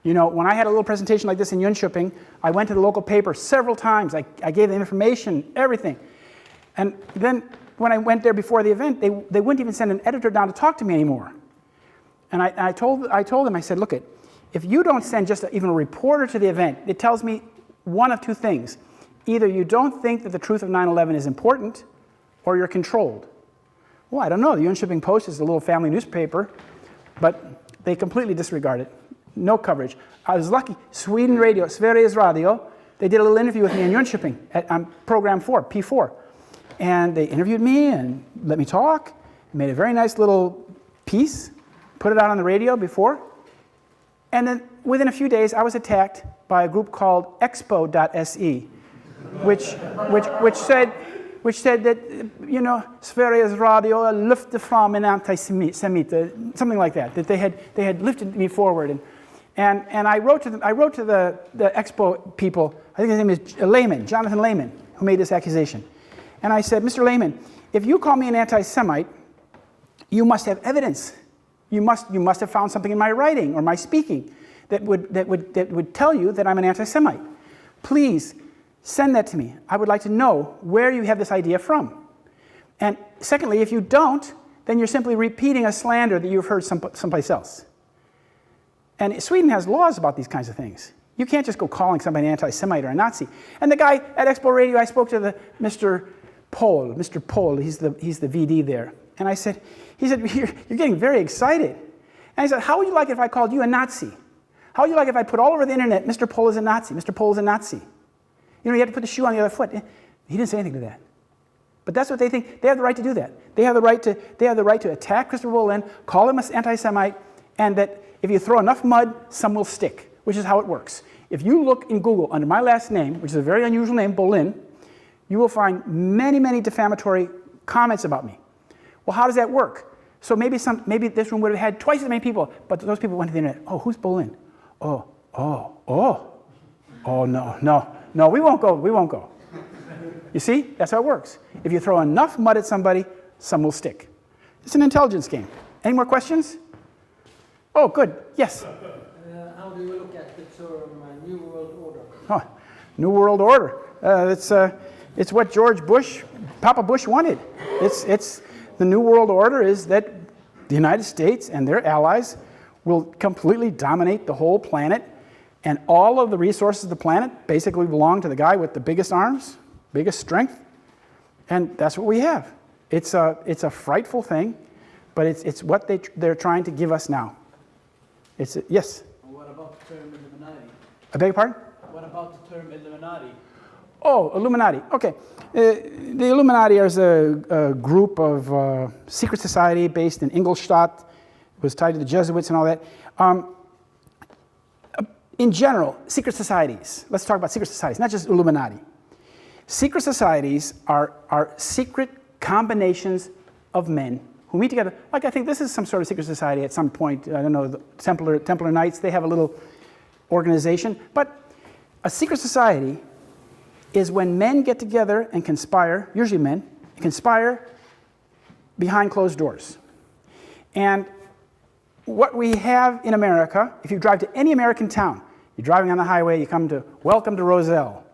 When I had a little presentation like this in Jönköping, I went to the local paper several times. I gave them information, everything. And then when I went there before the event, they wouldn't even send an editor down to talk to me anymore. And I told them, I said, look, if you don't send just even a reporter to the event, it tells me one of two things. Either you don't think that the truth of 9/11 is important, or you're controlled. Well, I don't know. The Jönköping Post is a little family newspaper, but they completely disregard it. No coverage. I was lucky. Sweden Radio, Sveriges Radio, they did a little interview with me in Jönköping on program 4, P4. And they interviewed me and let me talk, made a very nice little piece, put it out on the radio before. And then within a few days, I was attacked by a group called Expo.se, which said that, Sveriges Radio lyfte fram en antisemit, something like that they had lifted me forward. And I wrote to the Expo people, I think his name is Lehman, Jonathan Lehman, who made this accusation. And I said, Mr. Lehman, if you call me an anti-Semite, you must have evidence. You must have found something in my writing or my speaking that would tell you that I'm an anti-Semite. Please send that to me. I would like to know where you have this idea from. And secondly, if you don't, then you're simply repeating a slander that you've heard someplace else. And Sweden has laws about these kinds of things. You can't just go calling somebody an anti-Semite or a Nazi. And the guy at Expo Radio, I spoke to Mr. Pohl, he's the VD there. And he said, you're getting very excited. And I said, how would you like it if I called you a Nazi? How would you like it if I put all over the internet, Mr. Pohl is a Nazi, Mr. Pohl is a Nazi? You have to put the shoe on the other foot. He didn't say anything to that. But that's what they think. They have the right to do that. They have the right to attack Christopher Bolin, call him an anti-Semite, and that if you throw enough mud, some will stick, which is how it works. If you look in Google under my last name, which is a very unusual name, Bolin, you will find many, many defamatory comments about me. Well, how does that work? So maybe this room would have had twice as many people, but those people went to the internet. Oh, who's Bolin? No, we won't go. You see? That's how it works. If you throw enough mud at somebody, some will stick. It's an intelligence game. Any more questions? Oh, good. Yes? How do you look at the term New World Order? Oh, New World Order. It's what Papa Bush wanted. It's the New World Order is that the United States and their allies will completely dominate the whole planet, and all of the resources of the planet basically belong to the guy with the biggest arms, biggest strength, and that's what we have. It's a frightful thing, but it's what they're trying to give us now. Yes? What about the term Illuminati? I beg your pardon? What about the term Illuminati? Oh, Illuminati. Okay. The Illuminati is a group of secret society based in Ingolstadt. It was tied to the Jesuits and all that. In general, secret societies. Let's talk about secret societies, not just Illuminati. Secret societies are secret combinations of men who meet together. Like I think this is some sort of secret society at some point. I don't know, the Templar Knights, they have a little organization. But a secret society is when men get together and conspire, usually men, conspire behind closed doors. And what we have in America, if you drive to any American town, you're driving on the highway, you come to Welcome to Roselle.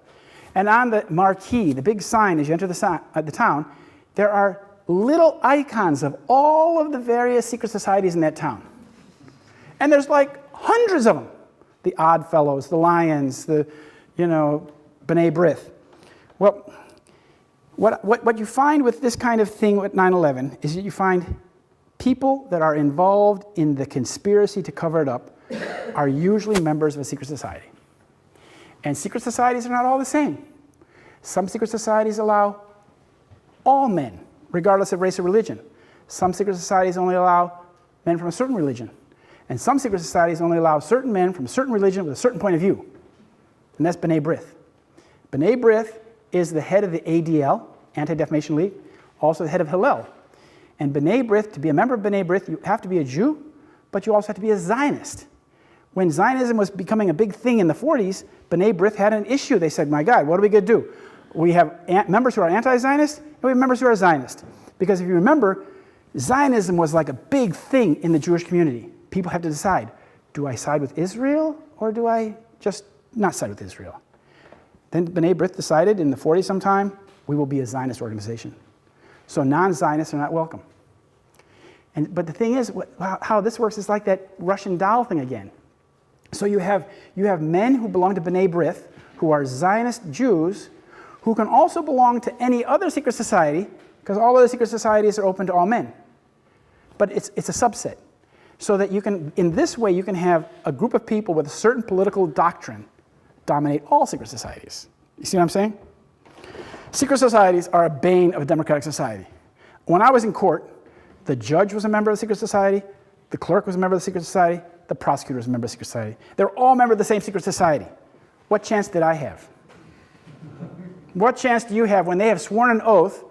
And on the marquee, the big sign as you enter the town, there are little icons of all of the various secret societies in that town. And there's like hundreds of them. The Odd Fellows, the Lions, the, B'nai B'rith. Well, what you find with this kind of thing with 9/11 is that you find people that are involved in the conspiracy to cover it up are usually members of a secret society. And secret societies are not all the same. Some secret societies allow all men, regardless of race or religion. Some secret societies only allow men from a certain religion. And some secret societies only allow certain men from a certain religion with a certain point of view. And that's B'nai B'rith. B'nai B'rith is the head of the ADL, Anti-Defamation League, also the head of Hillel. And B'nai B'rith, to be a member of B'nai B'rith, you have to be a Jew, but you also have to be a Zionist. When Zionism was becoming a big thing in the 40s, B'nai B'rith had an issue. They said, my God, what are we going to do? We have members who are anti-Zionist, and we have members who are Zionist. Because if you remember, Zionism was like a big thing in the Jewish community. People have to decide, do I side with Israel, or do I just not side with Israel? Then B'nai B'rith decided in the 40s sometime, we will be a Zionist organization. So non-Zionists are not welcome. But the thing is, how this works is like that Russian doll thing again. So you have men who belong to B'nai B'rith, who are Zionist Jews, who can also belong to any other secret society, because all other secret societies are open to all men. But it's a subset. So that you can, in this way, you can have a group of people with a certain political doctrine dominate all secret societies. You see what I'm saying? Secret societies are a bane of a democratic society. When I was in court, the judge was a member of the secret society, the clerk was a member of the secret society, the prosecutor was a member of the secret society. They were all members of the same secret society. What chance did I have? What chance do you have when they have sworn an oath,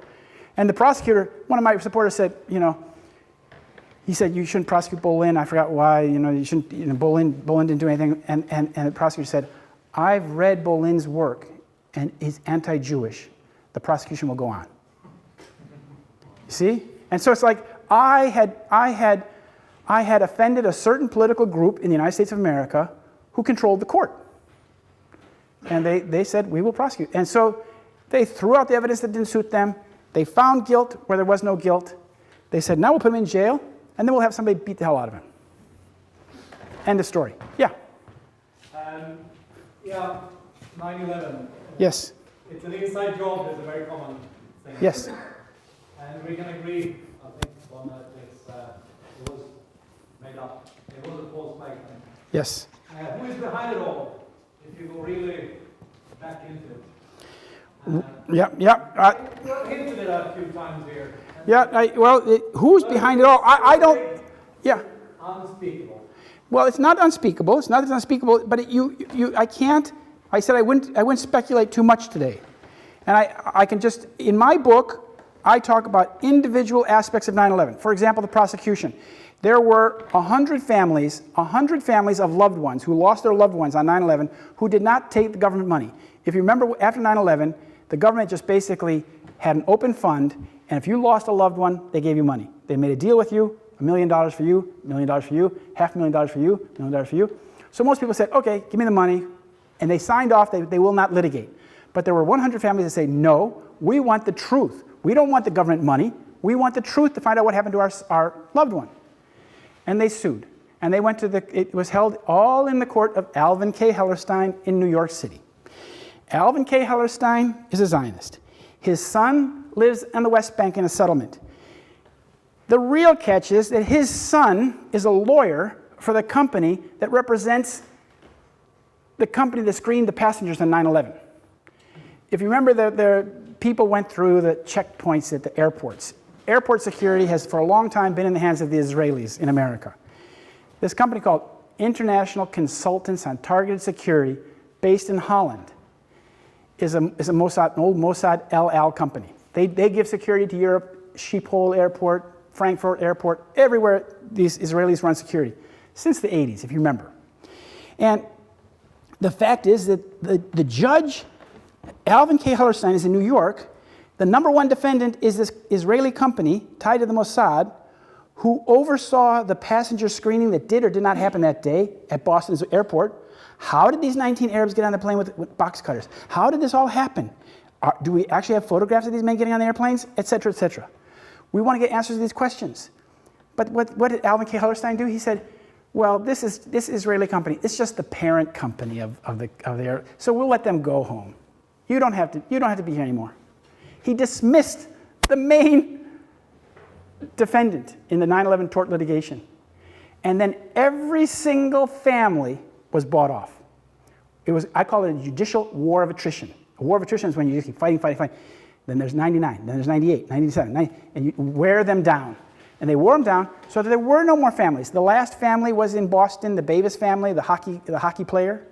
and the prosecutor, one of my supporters said, he said, you shouldn't prosecute Bolin. I forgot why, you shouldn't, Bolin didn't do anything. And the prosecutor said, I've read Bolin's work, and he's anti-Jewish. The prosecution will go on. You see? And so it's like I had offended a certain political group in the United States of America who controlled the court. And they said, we will prosecute. And so they threw out the evidence that didn't suit them. They found guilt where there was no guilt. They said, now we'll put him in jail, and then we'll have somebody beat the hell out of him. End of story. Yeah? 9/11. Yes. It's an inside job, it's a very common thing. Yes. And we can agree, I think, on that it was made up. It was a false flag thing. Yes. Who is behind it all, if you go really back into it? Yeah. You hinted it a few times here. Who's behind it all? I don't, yeah. Unspeakable. Well, it's not unspeakable. It's not that it's unspeakable, but I can't, I said I wouldn't speculate too much today. And I can just, in my book, I talk about individual aspects of 9/11. For example, the prosecution. There were 100 families of loved ones who lost their loved ones on 9/11 who did not take the government money. If you remember, after 9/11, the government just basically had an open fund, and if you lost a loved one, they gave you money. They made a deal with you, $1 million for you, $1 million for you, $500,000 for you, $1 million for you. So most people said, okay, give me the money, and they signed off, they will not litigate. But there were 100 families that say, no, we want the truth. We don't want the government money. We want the truth to find out what happened to our loved one. And they sued. And they went to it was held all in the court of Alvin K. Hellerstein in New York City. Alvin K. Hellerstein is a Zionist. His son lives on the West Bank in a settlement. The real catch is that his son is a lawyer for the company that represents the company that screened the passengers on 9/11. If you remember, the people went through the checkpoints at the airports. Airport security has for a long time been in the hands of the Israelis in America. This company called International Consultants on Targeted Security, based in Holland, is an old Mossad El Al company. They give security to Europe, Schiphol Airport, Frankfurt Airport, everywhere these Israelis run security, since the 80s, if you remember. And the fact is that the judge, Alvin K. Hellerstein, is in New York. The number one defendant is this Israeli company tied to the Mossad who oversaw the passenger screening that did or did not happen that day at Boston's airport. How did these 19 Arabs get on the plane with box cutters? How did this all happen? Do we actually have photographs of these men getting on the airplanes? Et cetera, et cetera. We want to get answers to these questions. But what did Alvin K. Hellerstein do? He said, well, this Israeli company, it's just the parent company of the air, so we'll let them go home. You don't have to be here anymore. He dismissed the main defendant in the 9/11 tort litigation. And then every single family was bought off. I call it a judicial war of attrition. A war of attrition is when you just keep fighting. Then there's 99, then there's 98, 97, 90, and you wear them down. And they wore them down so that there were no more families. The last family was in Boston, the Bavis family, the hockey player.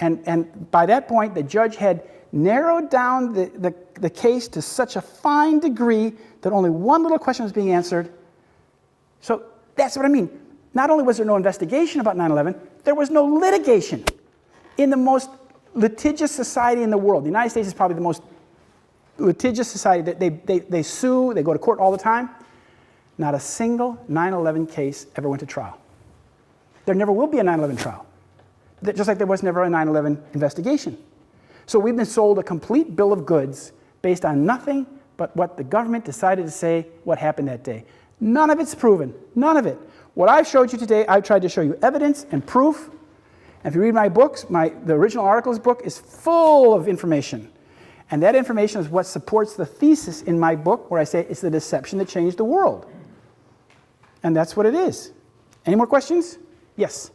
And by that point, the judge had narrowed down the case to such a fine degree that only one little question was being answered. So that's what I mean. Not only was there no investigation about 9/11, there was no litigation. In the most litigious society in the world, the United States is probably the most litigious society. They sue, they go to court all the time. Not a single 9/11 case ever went to trial. There never will be a 9/11 trial, just like there was never a 9/11 investigation. So we've been sold a complete bill of goods based on nothing but what the government decided to say what happened that day. None of it's proven, none of it. What I've showed you today, I've tried to show you evidence and proof. And if you read my books, the original articles book is full of information. And that information is what supports the thesis in my book where I say it's the deception that changed the world. And that's what it is. Any more questions? Yes?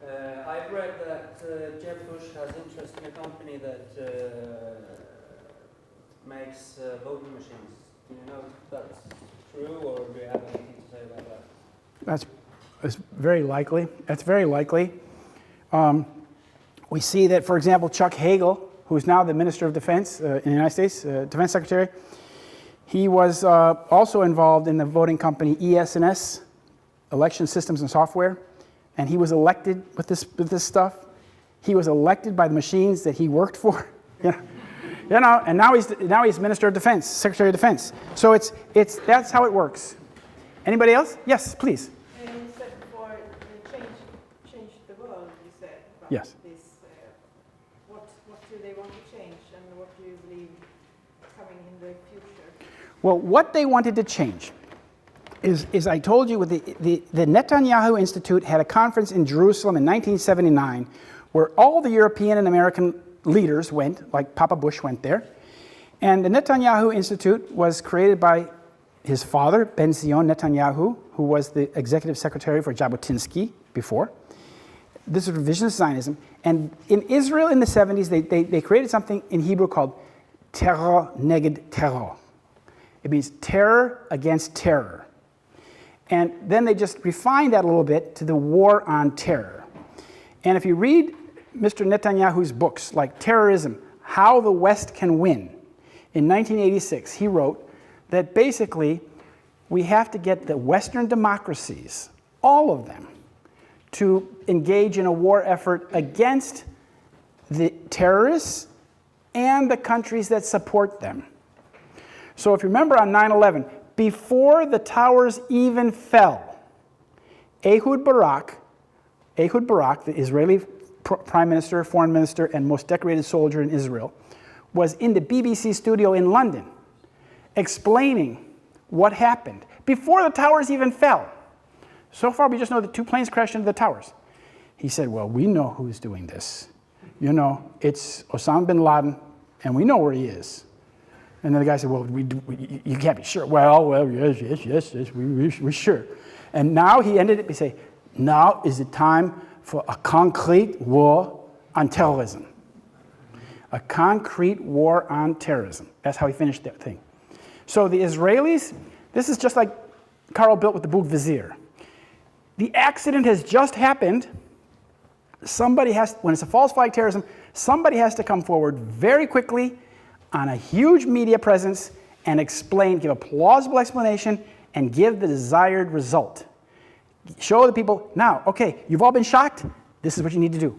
I've read that Jeb Bush has interest in a company that makes voting machines. Do you know if that's true, or do you have anything to say about that? That's very likely. That's very likely. We see that, for example, Chuck Hagel, who's now the Minister of Defense in the United States, Defense Secretary, he was also involved in the voting company ES&S, Election Systems and Software, and he was elected with this stuff. He was elected by the machines that he worked for, and now he's Minister of Defense, Secretary of Defense. So that's how it works. Anybody else? Yes, please. You said before, change the world, you said. About Yes. This, what do they want to change, and what do you believe coming in the future? Well, what they wanted to change is I told you, the Netanyahu Institute had a conference in Jerusalem in 1979 where all the European and American leaders went, like Papa Bush went there. And the Netanyahu Institute was created by his father, Ben-Zion Netanyahu, who was the executive secretary for Jabotinsky before. This is revisionist Zionism. And in Israel in the 70s, they created something in Hebrew called terror neged terror. It means terror against terror. And then they just refined that a little bit to the war on terror. And if you read Mr. Netanyahu's books, like Terrorism, How the West Can Win, in 1986, he wrote that basically we have to get the Western democracies, all of them, to engage in a war effort against the terrorists and the countries that support them. So if you remember on 9/11, before the towers even fell, Ehud Barak, the Israeli prime minister, foreign minister, and most decorated soldier in Israel, was in the BBC studio in London explaining what happened before the towers even fell. So far, we just know that 2 planes crashed into the towers. He said, well, we know who's doing this. It's Osama bin Laden, and we know where he is. And then the guy said, well, you can't be sure. Well, yes, we're sure. And now he ended it by saying, now is the time for a concrete war on terrorism. A concrete war on terrorism. That's how he finished that thing. So the Israelis, this is just like Carl Bildt with the Bug Vizier. The accident has just happened. When it's a false flag terrorism, somebody has to come forward very quickly on a huge media presence and give a plausible explanation and give the desired result. Show the people, now, okay, you've all been shocked, this is what you need to do.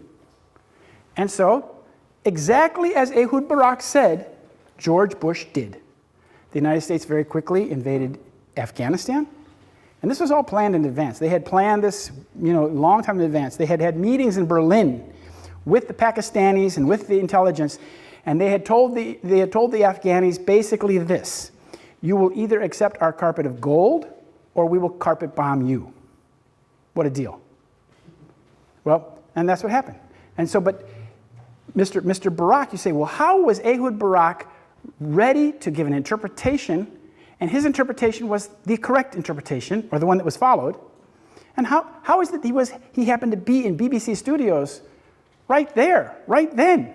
And so, exactly as Ehud Barak said, George Bush did. The United States very quickly invaded Afghanistan, and this was all planned in advance. They had planned this, a long time in advance. They had had meetings in Berlin with the Pakistanis and with the intelligence, and they had told the Afghanis basically this: you will either accept our carpet of gold, or we will carpet bomb you. What a deal. Well, and that's what happened. And so, but Mr. Barak, you say, well, how was Ehud Barak ready to give an interpretation, and his interpretation was the correct interpretation, or the one that was followed? And how is it he happened to be in BBC studios right there, right then?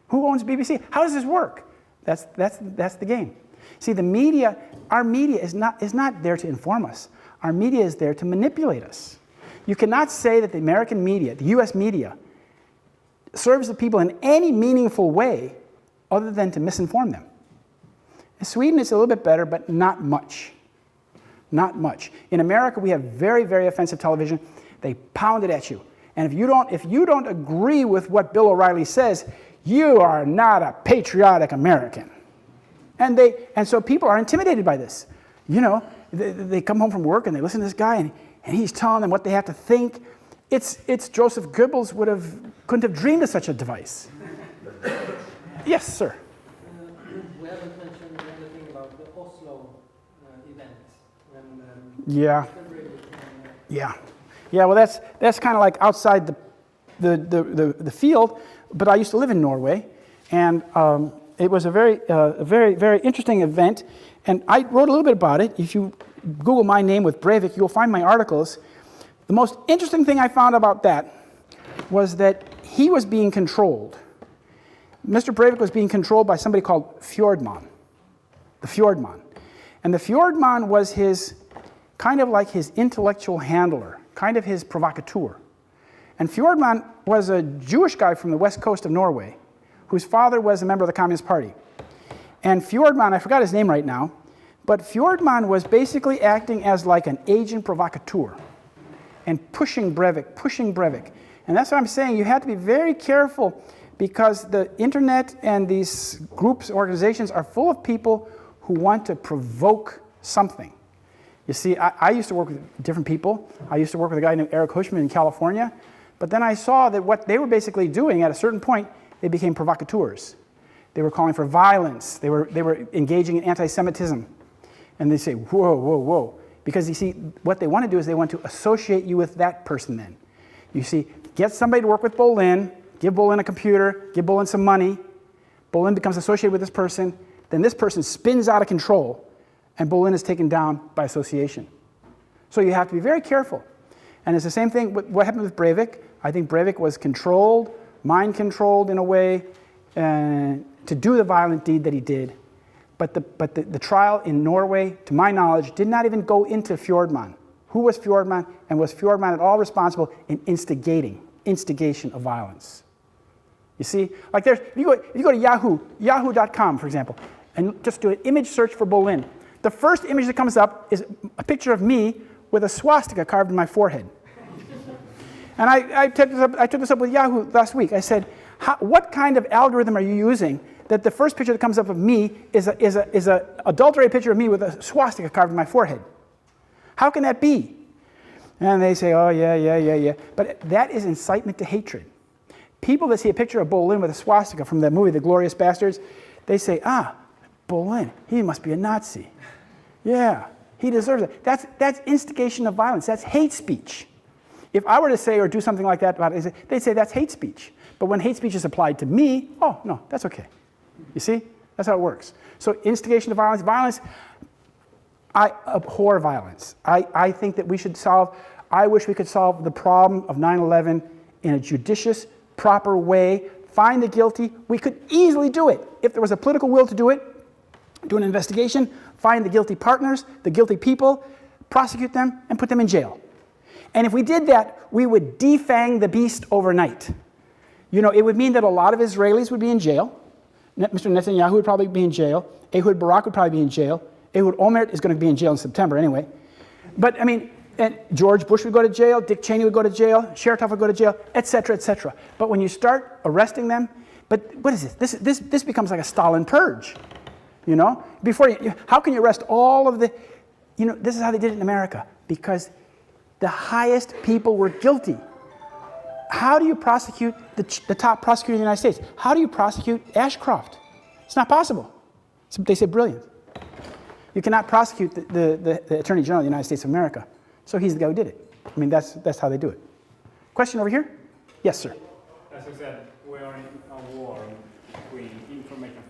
Who owns BBC? How does this work? That's the game. See, the media, our media is not there to inform us. Our media is there to manipulate us. You cannot say that the American media, the US media, serves the people in any meaningful way other than to misinform them. In Sweden, it's a little bit better, but not much. Not much. In America, we have very, very offensive television. They pound it at you. And if you don't agree with what Bill O'Reilly says, you are not a patriotic American. And so people are intimidated by this. You know, they come home from work and they listen to this guy and he's telling them what they have to think. It's Joseph Goebbels couldn't have dreamed of such a device. Yes, sir. We haven't mentioned anything about the Oslo event. Yeah. Yeah, well, that's kind of like outside the field, but I used to live in Norway, and it was a very, very interesting event, and I wrote a little bit about it. If you Google my name with Breivik, you'll find my articles. The most interesting thing I found about that was that he was being controlled. Mr. Breivik was being controlled by somebody called Fjordman, the Fjordman. And the Fjordman was kind of like his intellectual handler, kind of his provocateur. And Fjordman was a Jewish guy from the west coast of Norway, whose father was a member of the Communist Party. And Fjordman, I forgot his name right now, but Fjordman was basically acting as like an agent provocateur and pushing Breivik. And that's what I'm saying. You have to be very careful because the internet and these groups, organizations are full of people who want to provoke something. You see, I used to work with different people. I used to work with a guy named Eric Hushman in California. But then I saw that what they were basically doing, at a certain point, they became provocateurs. They were calling for violence. They were engaging in anti-Semitism. And they say, whoa, whoa, whoa. Because you see, what they want to do is they want to associate you with that person then. You see, get somebody to work with Bolin, give Bolin a computer, give Bolin some money. Bolin becomes associated with this person. Then this person spins out of control. And Bolin is taken down by association. So you have to be very careful. And it's the same thing with what happened with Breivik. I think Breivik was controlled, mind-controlled in a way, to do the violent deed that he did. But the trial in Norway, to my knowledge, did not even go into Fjordman. Who was Fjordman, and was Fjordman at all responsible in instigation of violence? You see, like if you go to yahoo.com, for example, and just do an image search for Bolin, the first image that comes up is a picture of me with a swastika carved in my forehead. And I took this up with Yahoo last week. I said, what kind of algorithm are you using that the first picture that comes up of me is an adulterated picture of me with a swastika carved in my forehead? How can that be? And they say, oh, yeah. But that is incitement to hatred. People that see a picture of Bolin with a swastika from the movie The Glorious Bastards, they say, Bolin, he must be a Nazi. Yeah, he deserves it. That's instigation of violence. That's hate speech. If I were to say or do something like that about it, they'd say that's hate speech. But when hate speech is applied to me, oh, no, that's okay. You see? That's how it works. So instigation of violence, I abhor violence. I think that I wish we could solve the problem of 9/11 in a judicious, proper way, find the guilty. We could easily do it. If there was a political will to do it, do an investigation, find the guilty partners, the guilty people, prosecute them, and put them in jail. And if we did that, we would defang the beast overnight. You know, it would mean that a lot of Israelis would be in jail. Mr. Netanyahu would probably be in jail. Ehud Barak would probably be in jail. Ehud Olmert is going to be in jail in September anyway. But, I mean, and George Bush would go to jail, Dick Cheney would go to jail, Chertoff would go to jail, etc., etc. But when you start arresting them, but what is this? This becomes like a Stalin purge. You know, how can you arrest all of the, you know, this is how they did it in America, because the highest people were guilty. How do you prosecute the top prosecutor in the United States? How do you prosecute Ashcroft? It's not possible. So they say brilliant. You cannot prosecute the Attorney General of the United States of America. So he's the guy who did it. I mean, that's how they do it. Question over here? Yes, sir. As I said, we are in a war between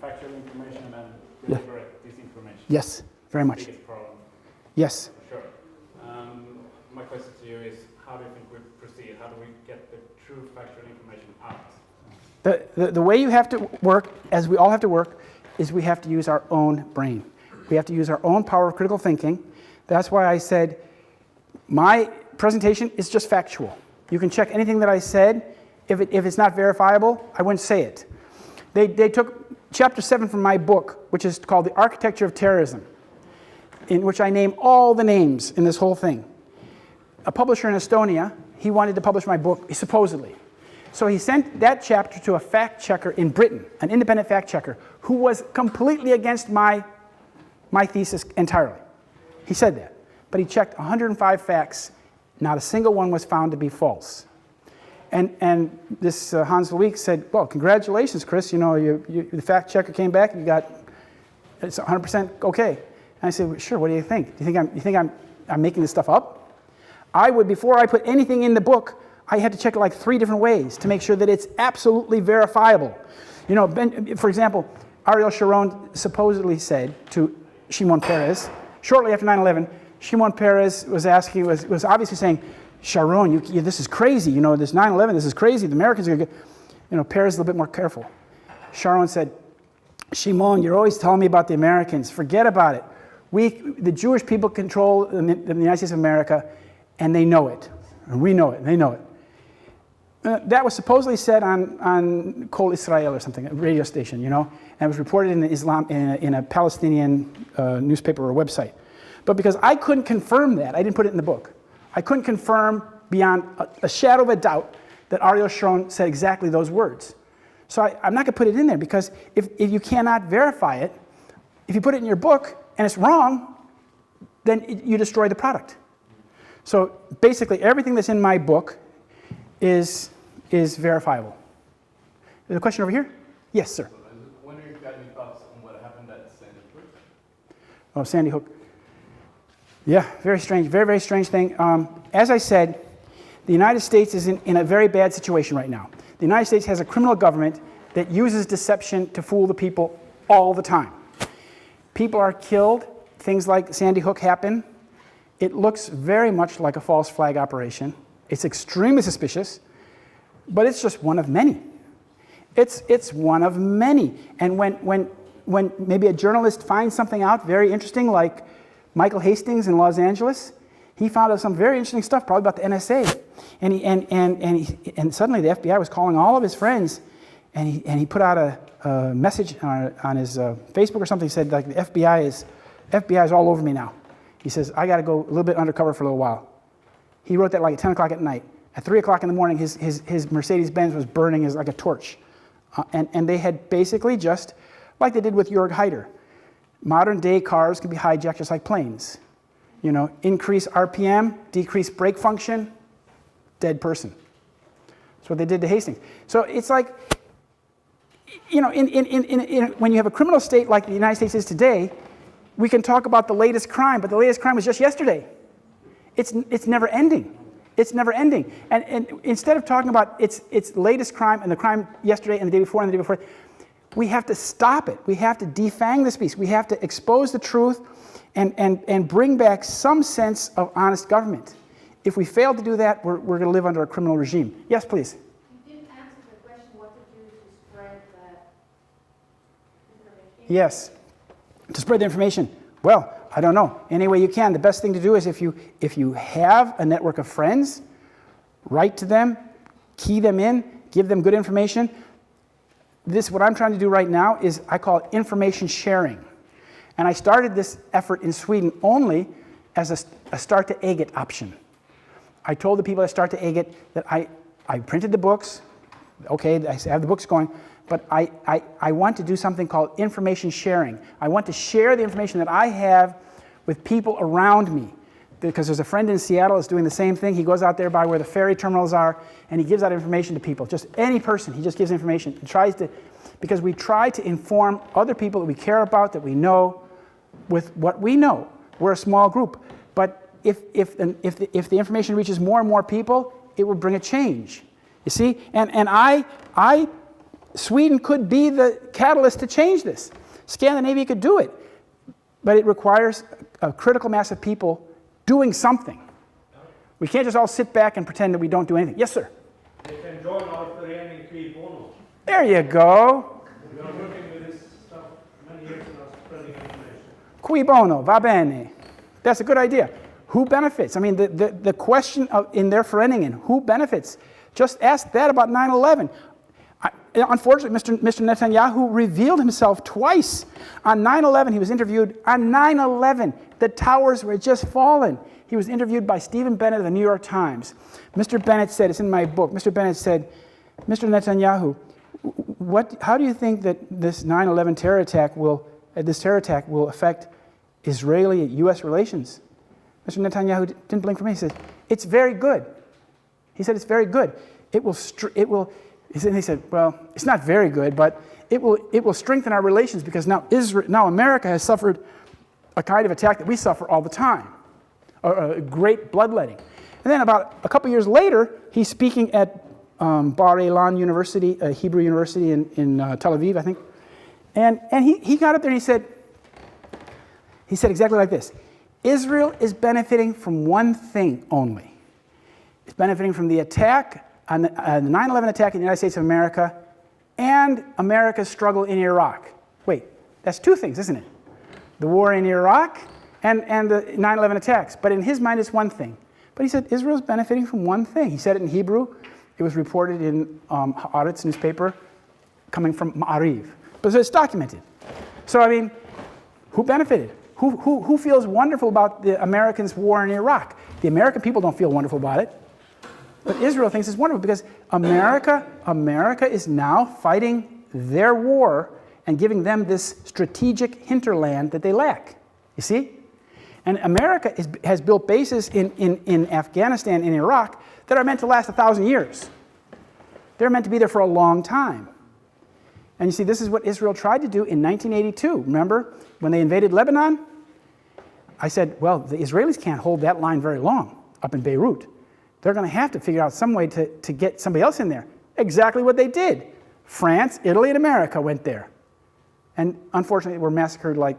factual information and Yeah. correct disinformation. Yes, very much. Biggest problem. Yes. Sure. My question to you is, how do you think we proceed? How do we get the true factual information out? The way you have to work, as we all have to work, is we have to use our own brain. We have to use our own power of critical thinking. That's why I said my presentation is just factual. You can check anything that I said. If it's not verifiable, I wouldn't say it. They took chapter 7 from my book, which is called The Architecture of Terrorism, in which I name all the names in this whole thing. A publisher in Estonia, he wanted to publish my book, supposedly. So he sent that chapter to a fact checker in Britain, an independent fact checker, who was completely against my thesis entirely. He said that. But he checked 105 facts. Not a single one was found to be false. And this Hans Luik said, well, congratulations, Chris. You know, the fact checker came back and you got, it's 100% okay. And I said, well, sure, what do you think? Do you think I'm making this stuff up? I would, before I put anything in the book, I had to check it like 3 different ways to make sure that it's absolutely verifiable. You know, for example, Ariel Sharon supposedly said to Shimon Peres, shortly after 9/11, Shimon Peres was obviously saying, Sharon, this is crazy. You know, this 9/11, this is crazy. The Americans are going to get, you know, Peres is a little bit more careful. Sharon said, Shimon, you're always telling me about the Americans. Forget about it. The Jewish people control the United States of America, and they know it. And we know it, and they know it. That was supposedly said on Kol Israel or something, a radio station, you know, and it was reported in a Palestinian newspaper or website. But because I couldn't confirm that, I didn't put it in the book. I couldn't confirm beyond a shadow of a doubt that Ariel Sharon said exactly those words. So I'm not going to put it in there because if you cannot verify it, if you put it in your book and it's wrong, then you destroy the product. So basically everything that's in my book is verifiable. There's a question over here? Yes, sir. I was wondering if you had any thoughts on what happened at Sandy Hook? Oh, Sandy Hook. Yeah, very strange, very, very strange thing. As I said, the United States is in a very bad situation right now. The United States has a criminal government that uses deception to fool the people all the time. People are killed. Things like Sandy Hook happen. It looks very much like a false flag operation. It's extremely suspicious, but it's just one of many. It's one of many. And when maybe a journalist finds something out very interesting, like Michael Hastings in Los Angeles, he found out some very interesting stuff, probably about the NSA. And suddenly the FBI was calling all of his friends, and he put out a message on his Facebook or something. He said, like, the FBI is all over me now. He says, I got to go a little bit undercover for a little while. He wrote that like at 10 o'clock at night. At 3 o'clock in the morning, his Mercedes-Benz was burning as like a torch. And they had basically just, like they did with Jörg Haider, modern day cars can be hijacked just like planes. You know, increase RPM, decrease brake function, dead person. That's what they did to Hastings. So it's like, you know, when you have a criminal state like the United States is today, we can talk about the latest crime, but the latest crime was just yesterday. It's never ending. It's never ending. And instead of talking about its latest crime and the crime yesterday and the day before and the day before, we have to stop it. We have to defang this beast. We have to expose the truth and bring back some sense of honest government. If we fail to do that, we're going to live under a criminal regime. Yes, please. You didn't answer the question what to do to spread that information. Yes. To spread the information. Well, I don't know. Any way you can. The best thing to do is if you have a network of friends, write to them, key them in, give them good information. What I'm trying to do right now is I call it information sharing. And I started this effort in Sweden only as a start to EGIT option. I told the people at Start to EGIT that I printed the books. Okay, I have the books going. But I want to do something called information sharing. I want to share the information that I have with people around me. Because there's a friend in Seattle that's doing the same thing. He goes out there by where the ferry terminals are, and he gives out information to people. Just any person, he just gives information. He tries to, because we try to inform other people that we care about, that we know, with what we know. We're a small group. But if the information reaches more and more people, it will bring a change. You see? And Sweden could be the catalyst to change this. Scandinavia could do it. But it requires a critical mass of people doing something. We can't just all sit back and pretend that we don't do anything. Yes, sir? They can join our förening Qui Bono. There you go. We are working with this stuff many years now, spreading information. Qui bono, va bene. That's a good idea. Who benefits? I mean, the question in their Vereningen, who benefits? Just ask that about 9/11. Unfortunately, Mr. Netanyahu revealed himself twice. On 9/11, he was interviewed. On 9/11, the towers were just fallen. He was interviewed by Stephen Bennett of the New York Times. Mr. Bennett said, it's in my book, Mr. Bennett said, Mr. Netanyahu, how do you think that this 9/11 terror attack will affect Israeli-U.S. relations? Mr. Netanyahu didn't blink for me. He said, it's very good. He said, it's very good. He said, well, it's not very good, but it will strengthen our relations because now America has suffered a kind of attack that we suffer all the time, a great bloodletting. And then about a couple years later, he's speaking at Bar Ilan University, Hebrew University in Tel Aviv, I think. And he got up there and he said exactly like this. Israel is benefiting from one thing only. It's benefiting from the attack, the 9/11 attack in the United States of America, and America's struggle in Iraq. Wait, that's two things, isn't it? The war in Iraq and the 9/11 attacks. But in his mind, it's one thing. But he said Israel's benefiting from one thing. He said it in Hebrew. It was reported in Haaretz newspaper coming from Ma'ariv. But it's documented. So, I mean, who benefited? Who feels wonderful about the Americans' war in Iraq? The American people don't feel wonderful about it. But Israel thinks it's wonderful because America is now fighting their war and giving them this strategic hinterland that they lack. You see? And America has built bases in Afghanistan and Iraq that are meant to last 1,000 years. They're meant to be there for a long time. And you see, this is what Israel tried to do in 1982. Remember, when they invaded Lebanon? I said, well, the Israelis can't hold that line very long up in Beirut. They're going to have to figure out some way to get somebody else in there. Exactly what they did. France, Italy, and America went there. And unfortunately, were massacred like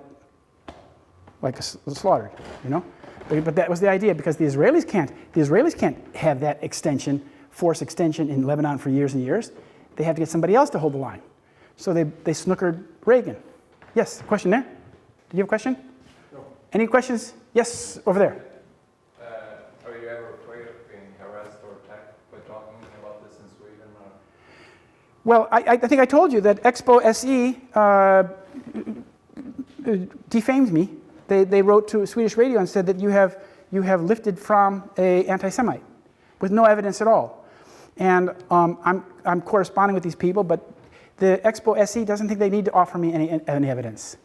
slaughtered, you know? But that was the idea, because the Israelis can't have that force extension in Lebanon for years and years. They have to get somebody else to hold the line. So they snookered Reagan. Yes, question there? Did you have a question? No. Any questions? Yes, over there. Are you ever afraid of being harassed or attacked by talking about this in Sweden? Well, I think I told you that Expo SE defamed me. They wrote to Swedish radio and said that you have lifted from an anti-Semite with no evidence at all. And I'm corresponding with these people, but the Expo SE doesn't think they need to offer me any evidence.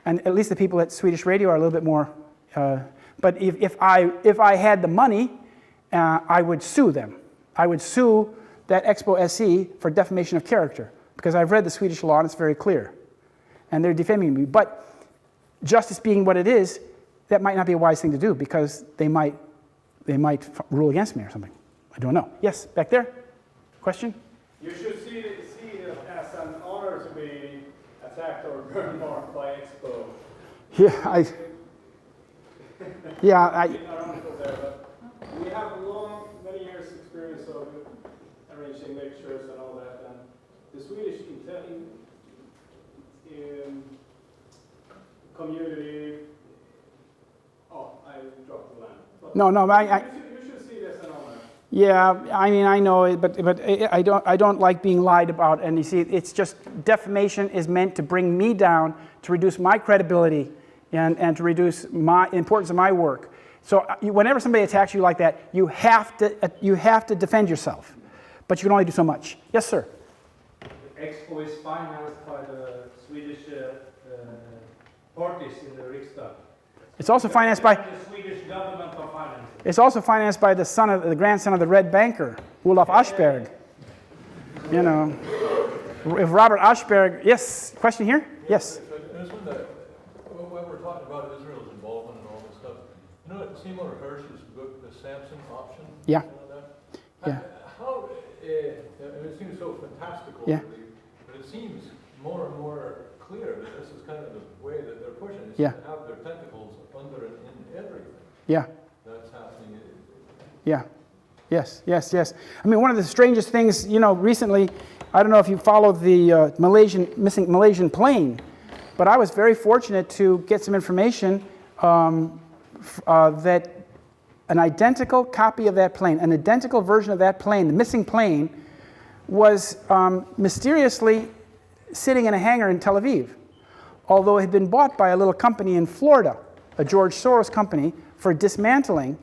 And at least the people at Swedish radio are a little bit more. But if I had the money, I would sue them. I would sue that Expo SE for defamation of character, because I've read the Swedish law and it's very clear. And they're defaming me. But justice being what it is, that might not be a wise thing to do, because they might rule against me or something. I don't know. Yes, back there? Question? You should see it as an honor to be attacked or burned marked by Expo. Ironical there, but we have many years experience of arranging lectures and all that, and the Swedish community. Oh, I dropped the line. But No, you should see it as an honor. Yeah, I mean, I know it, but I don't like being lied about. And you see, it's just defamation is meant to bring me down, to reduce my credibility, and to reduce the importance of my work. So whenever somebody attacks you like that, you have to defend yourself, but you can only do so much. Yes, sir. The Expo is financed by the Swedish parties in the Riksdag. It's also financed by the Swedish government are financing. It's also financed by the grandson of the Red Banker, Olof Aschberg. You know, if Robert Aschberg. Yes, question here? Yes. When we're talking about Israel's involvement and all this stuff, you know, Seymour Hersh's book, The Samson Option. Yeah. Yeah. How? It seems so fantastical. Yeah. But it seems more and more clear that this is kind of the way that they're pushing it. Yeah. To have their tentacles under and in everything. Yeah. That's happening. Yeah. Yes. I mean, one of the strangest things, you know, recently, I don't know if you followed the missing Malaysian plane, but I was very fortunate to get some information that an identical copy of that plane, an identical version of that plane, the missing plane, was mysteriously sitting in a hangar in Tel Aviv, although it had been bought by a little company in Florida, a George Soros company, for dismantling.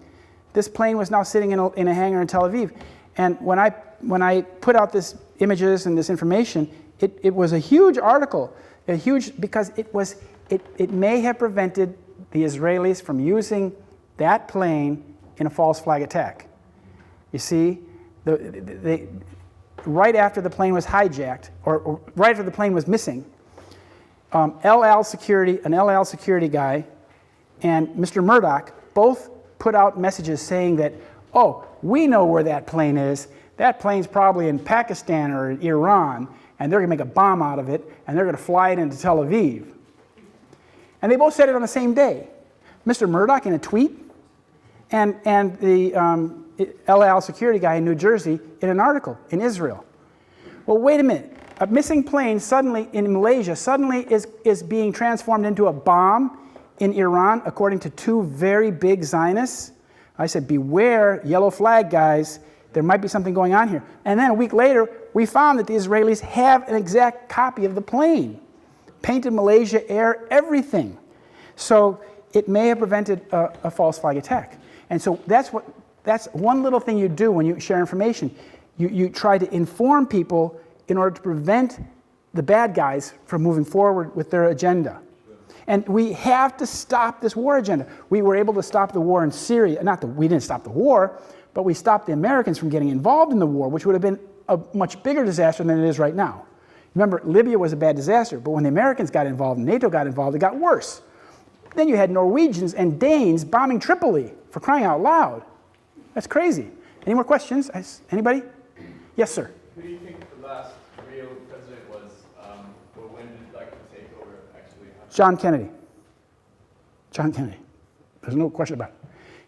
This plane was now sitting in a hangar in Tel Aviv. And when I put out this images and this information, it was a huge article, because it may have prevented the Israelis from using that plane in a false flag attack. You see, right after the plane was hijacked, or right after the plane was missing, an El Al security guy and Mr. Murdoch both put out messages saying that, oh, we know where that plane is. That plane's probably in Pakistan or in Iran, and they're going to make a bomb out of it, and they're going to fly it into Tel Aviv. And they both said it on the same day. Mr. Murdoch in a tweet, and the El Al security guy in New Jersey in an article in Israel. Well, wait a minute. A missing plane suddenly in Malaysia is being transformed into a bomb in Iran, according to two very big Zionists. I said, beware, yellow flag guys. There might be something going on here. And then a week later, we found that the Israelis have an exact copy of the plane. Painted Malaysia Air, everything. So it may have prevented a false flag attack. And so that's one little thing you do when you share information. You try to inform people in order to prevent the bad guys from moving forward with their agenda. And we have to stop this war agenda. We were able to stop the war in Syria. We didn't stop the war, but we stopped the Americans from getting involved in the war, which would have been a much bigger disaster than it is right now. Remember, Libya was a bad disaster, but when the Americans got involved and NATO got involved, it got worse. Then you had Norwegians and Danes bombing Tripoli, for crying out loud. That's crazy. Any more questions? Anybody? Yes, sir. Who do you think the last real president was, or when did the takeover actually happen? John Kennedy. John Kennedy. There's no question about it.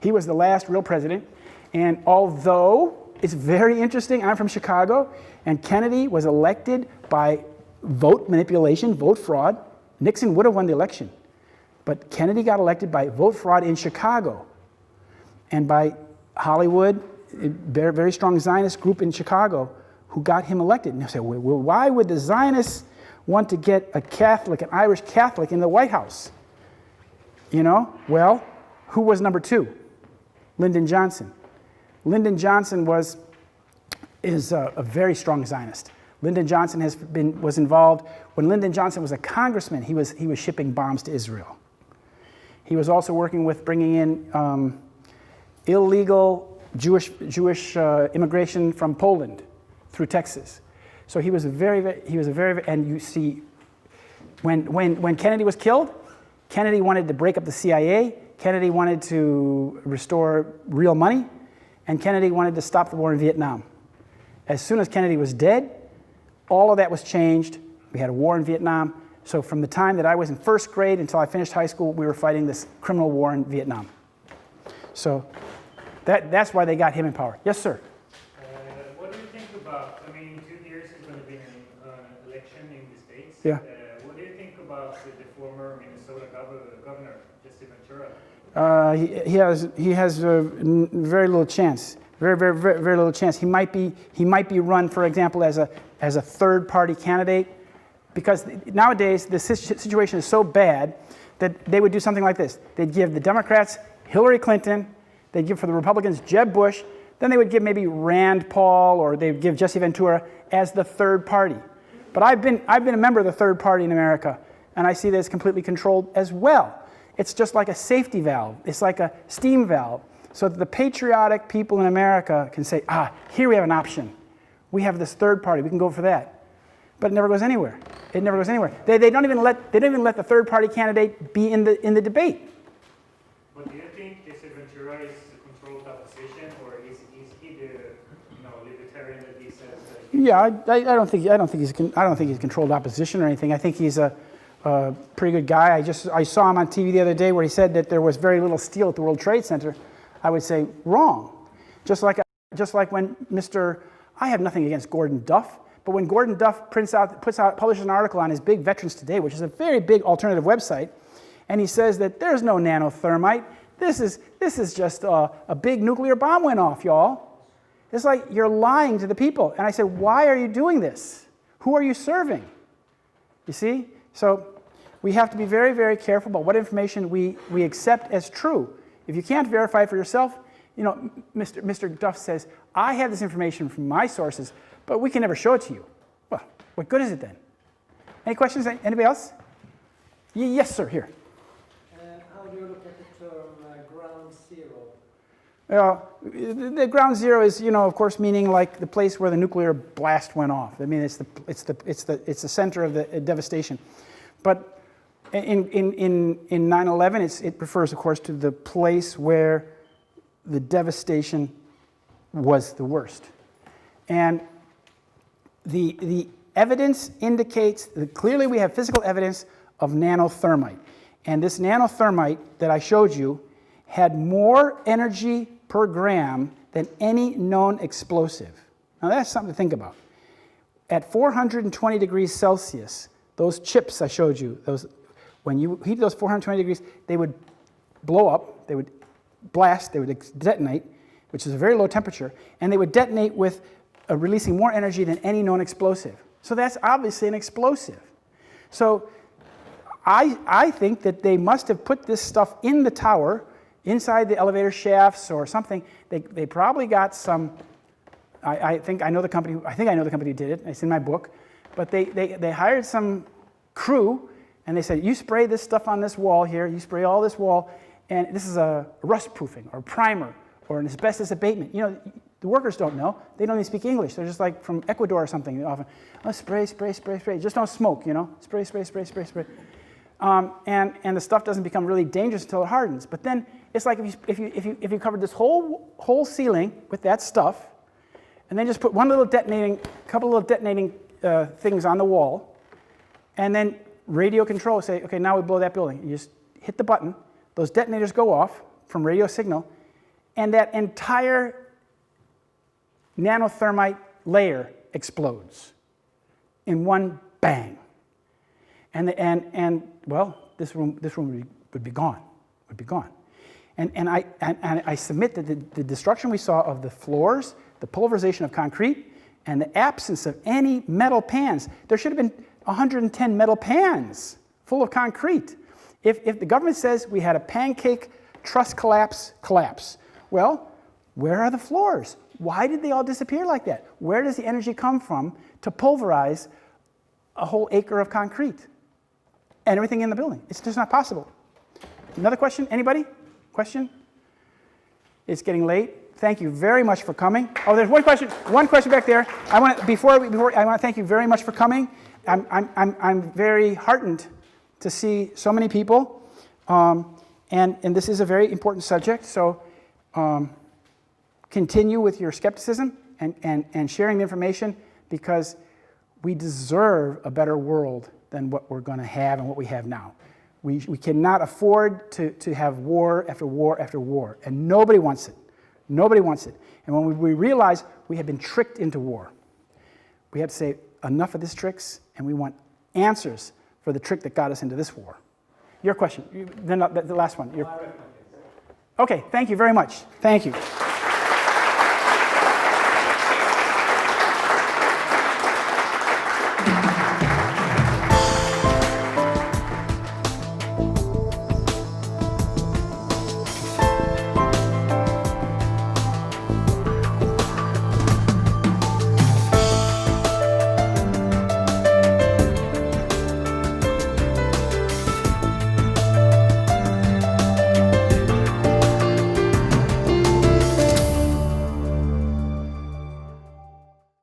He was the last real president, and although it's very interesting, I'm from Chicago, and Kennedy was elected by vote manipulation, vote fraud. Nixon would have won the election, but Kennedy got elected by vote fraud in Chicago, and by Hollywood, a very, very strong Zionist group in Chicago who got him elected. And they say, well, why would the Zionists want to get a Catholic, an Irish Catholic, in the White House? You know, well, who was number two? Lyndon Johnson. Lyndon Johnson is a very strong Zionist. Lyndon Johnson was involved when Lyndon Johnson was a congressman. He was shipping bombs to Israel. He was also working with bringing in illegal Jewish immigration from Poland through Texas. So he was and you see, when Kennedy was killed, Kennedy wanted to break up the CIA. Kennedy wanted to restore real money, and Kennedy wanted to stop the war in Vietnam. As soon as Kennedy was dead, all of that was changed. We had a war in Vietnam. So from the time that I was in first grade until I finished high school, we were fighting this criminal war in Vietnam. So that's why they got him in power. Yes, sir. What do you think about, I mean, in 2 years is going to be an election in the States. Yeah. What do you think about the former Minnesota governor, Jesse Ventura? He has very little chance. Very, very, very, very little chance. He might be run, for example, as a third-party candidate, because nowadays the situation is so bad that they would do something like this. They'd give the Democrats Hillary Clinton, they'd give for the Republicans Jeb Bush, then they would give maybe Rand Paul, or they'd give Jesse Ventura as the third party. But I've been a member of the third party in America, and I see that it's completely controlled as well. It's just like a safety valve. It's like a steam valve, so that the patriotic people in America can say, here we have an option. We have this third party. We can go for that. But it never goes anywhere. It never goes anywhere. They don't even let the third party candidate be in the debate. But do you think Jesse Ventura is a controlled opposition, or is he the libertarian that he says? Yeah, I don't think he's controlled opposition or anything. I think he's a pretty good guy. I saw him on TV the other day where he said that there was very little steel at the World Trade Center. I would say wrong. Just like when I have nothing against Gordon Duff, but when Gordon Duff publishes an article on his big Veterans Today, which is a very big alternative website, and he says that there's no nanothermite. This is just a big nuclear bomb went off, y'all. It's like you're lying to the people. And I said, why are you doing this? Who are you serving? You see? So we have to be very, very careful about what information we accept as true. If you can't verify for yourself, you know, Mr. Duff says, I have this information from my sources, but we can never show it to you. Well, what good is it then? Any questions? Anybody else? Yes, sir, here. How do you look at the term ground zero? The ground zero is, you know, of course, meaning like the place where the nuclear blast went off. I mean, it's the center of the devastation. But in 9/11, it refers, of course, to the place where the devastation was the worst. And the evidence indicates that clearly we have physical evidence of nanothermite. And this nanothermite that I showed you had more energy per gram than any known explosive. Now that's something to think about. At 420 degrees Celsius, those chips I showed you, when you heat those 420 degrees, they would blow up, they would blast, they would detonate, which is a very low temperature, and they would detonate with releasing more energy than any known explosive. So that's obviously an explosive. So I think that they must have put this stuff in the tower, inside the elevator shafts or something. They probably got some, I think I know the company who did it, it's in my book, but they hired some crew and they said, you spray this stuff on this wall here, you spray all this wall, and this is a rust proofing or primer or an asbestos abatement. You know, the workers don't know. They don't even speak English. They're just like from Ecuador or something often. Oh, spray, spray, spray, spray. Just don't smoke, you know. Spray, spray, spray, spray, spray. And the stuff doesn't become really dangerous until it hardens. But then it's like if you covered this whole ceiling with that stuff, and then just put couple little detonating things on the wall, and then radio control say, okay, now we blow that building. You just hit the button, those detonators go off from radio signal, and that entire nanothermite layer explodes in one bang. And well, this room would be gone, And I submit that the destruction we saw of the floors, the pulverization of concrete, and the absence of any metal pans. There should have been 110 metal pans full of concrete. If the government says we had a pancake truss collapse, well, where are the floors? Why did they all disappear like that? Where does the energy come from to pulverize a whole acre of concrete and everything in the building? It's just not possible. Another question? Anybody? Question? It's getting late. Thank you very much for coming. Oh, there's one question back there. I want to thank you very much for coming. I'm very heartened to see so many people, and this is a very important subject. So continue with your skepticism and sharing the information, because we deserve a better world than what we're going to have and what we have now. We cannot afford to have war after war after war, and nobody wants it. Nobody wants it. And when we realize we have been tricked into war, we have to say, enough of these tricks, and we want answers for the trick that got us into this war. Your question, then the last one. Okay, thank you very much. Thank you.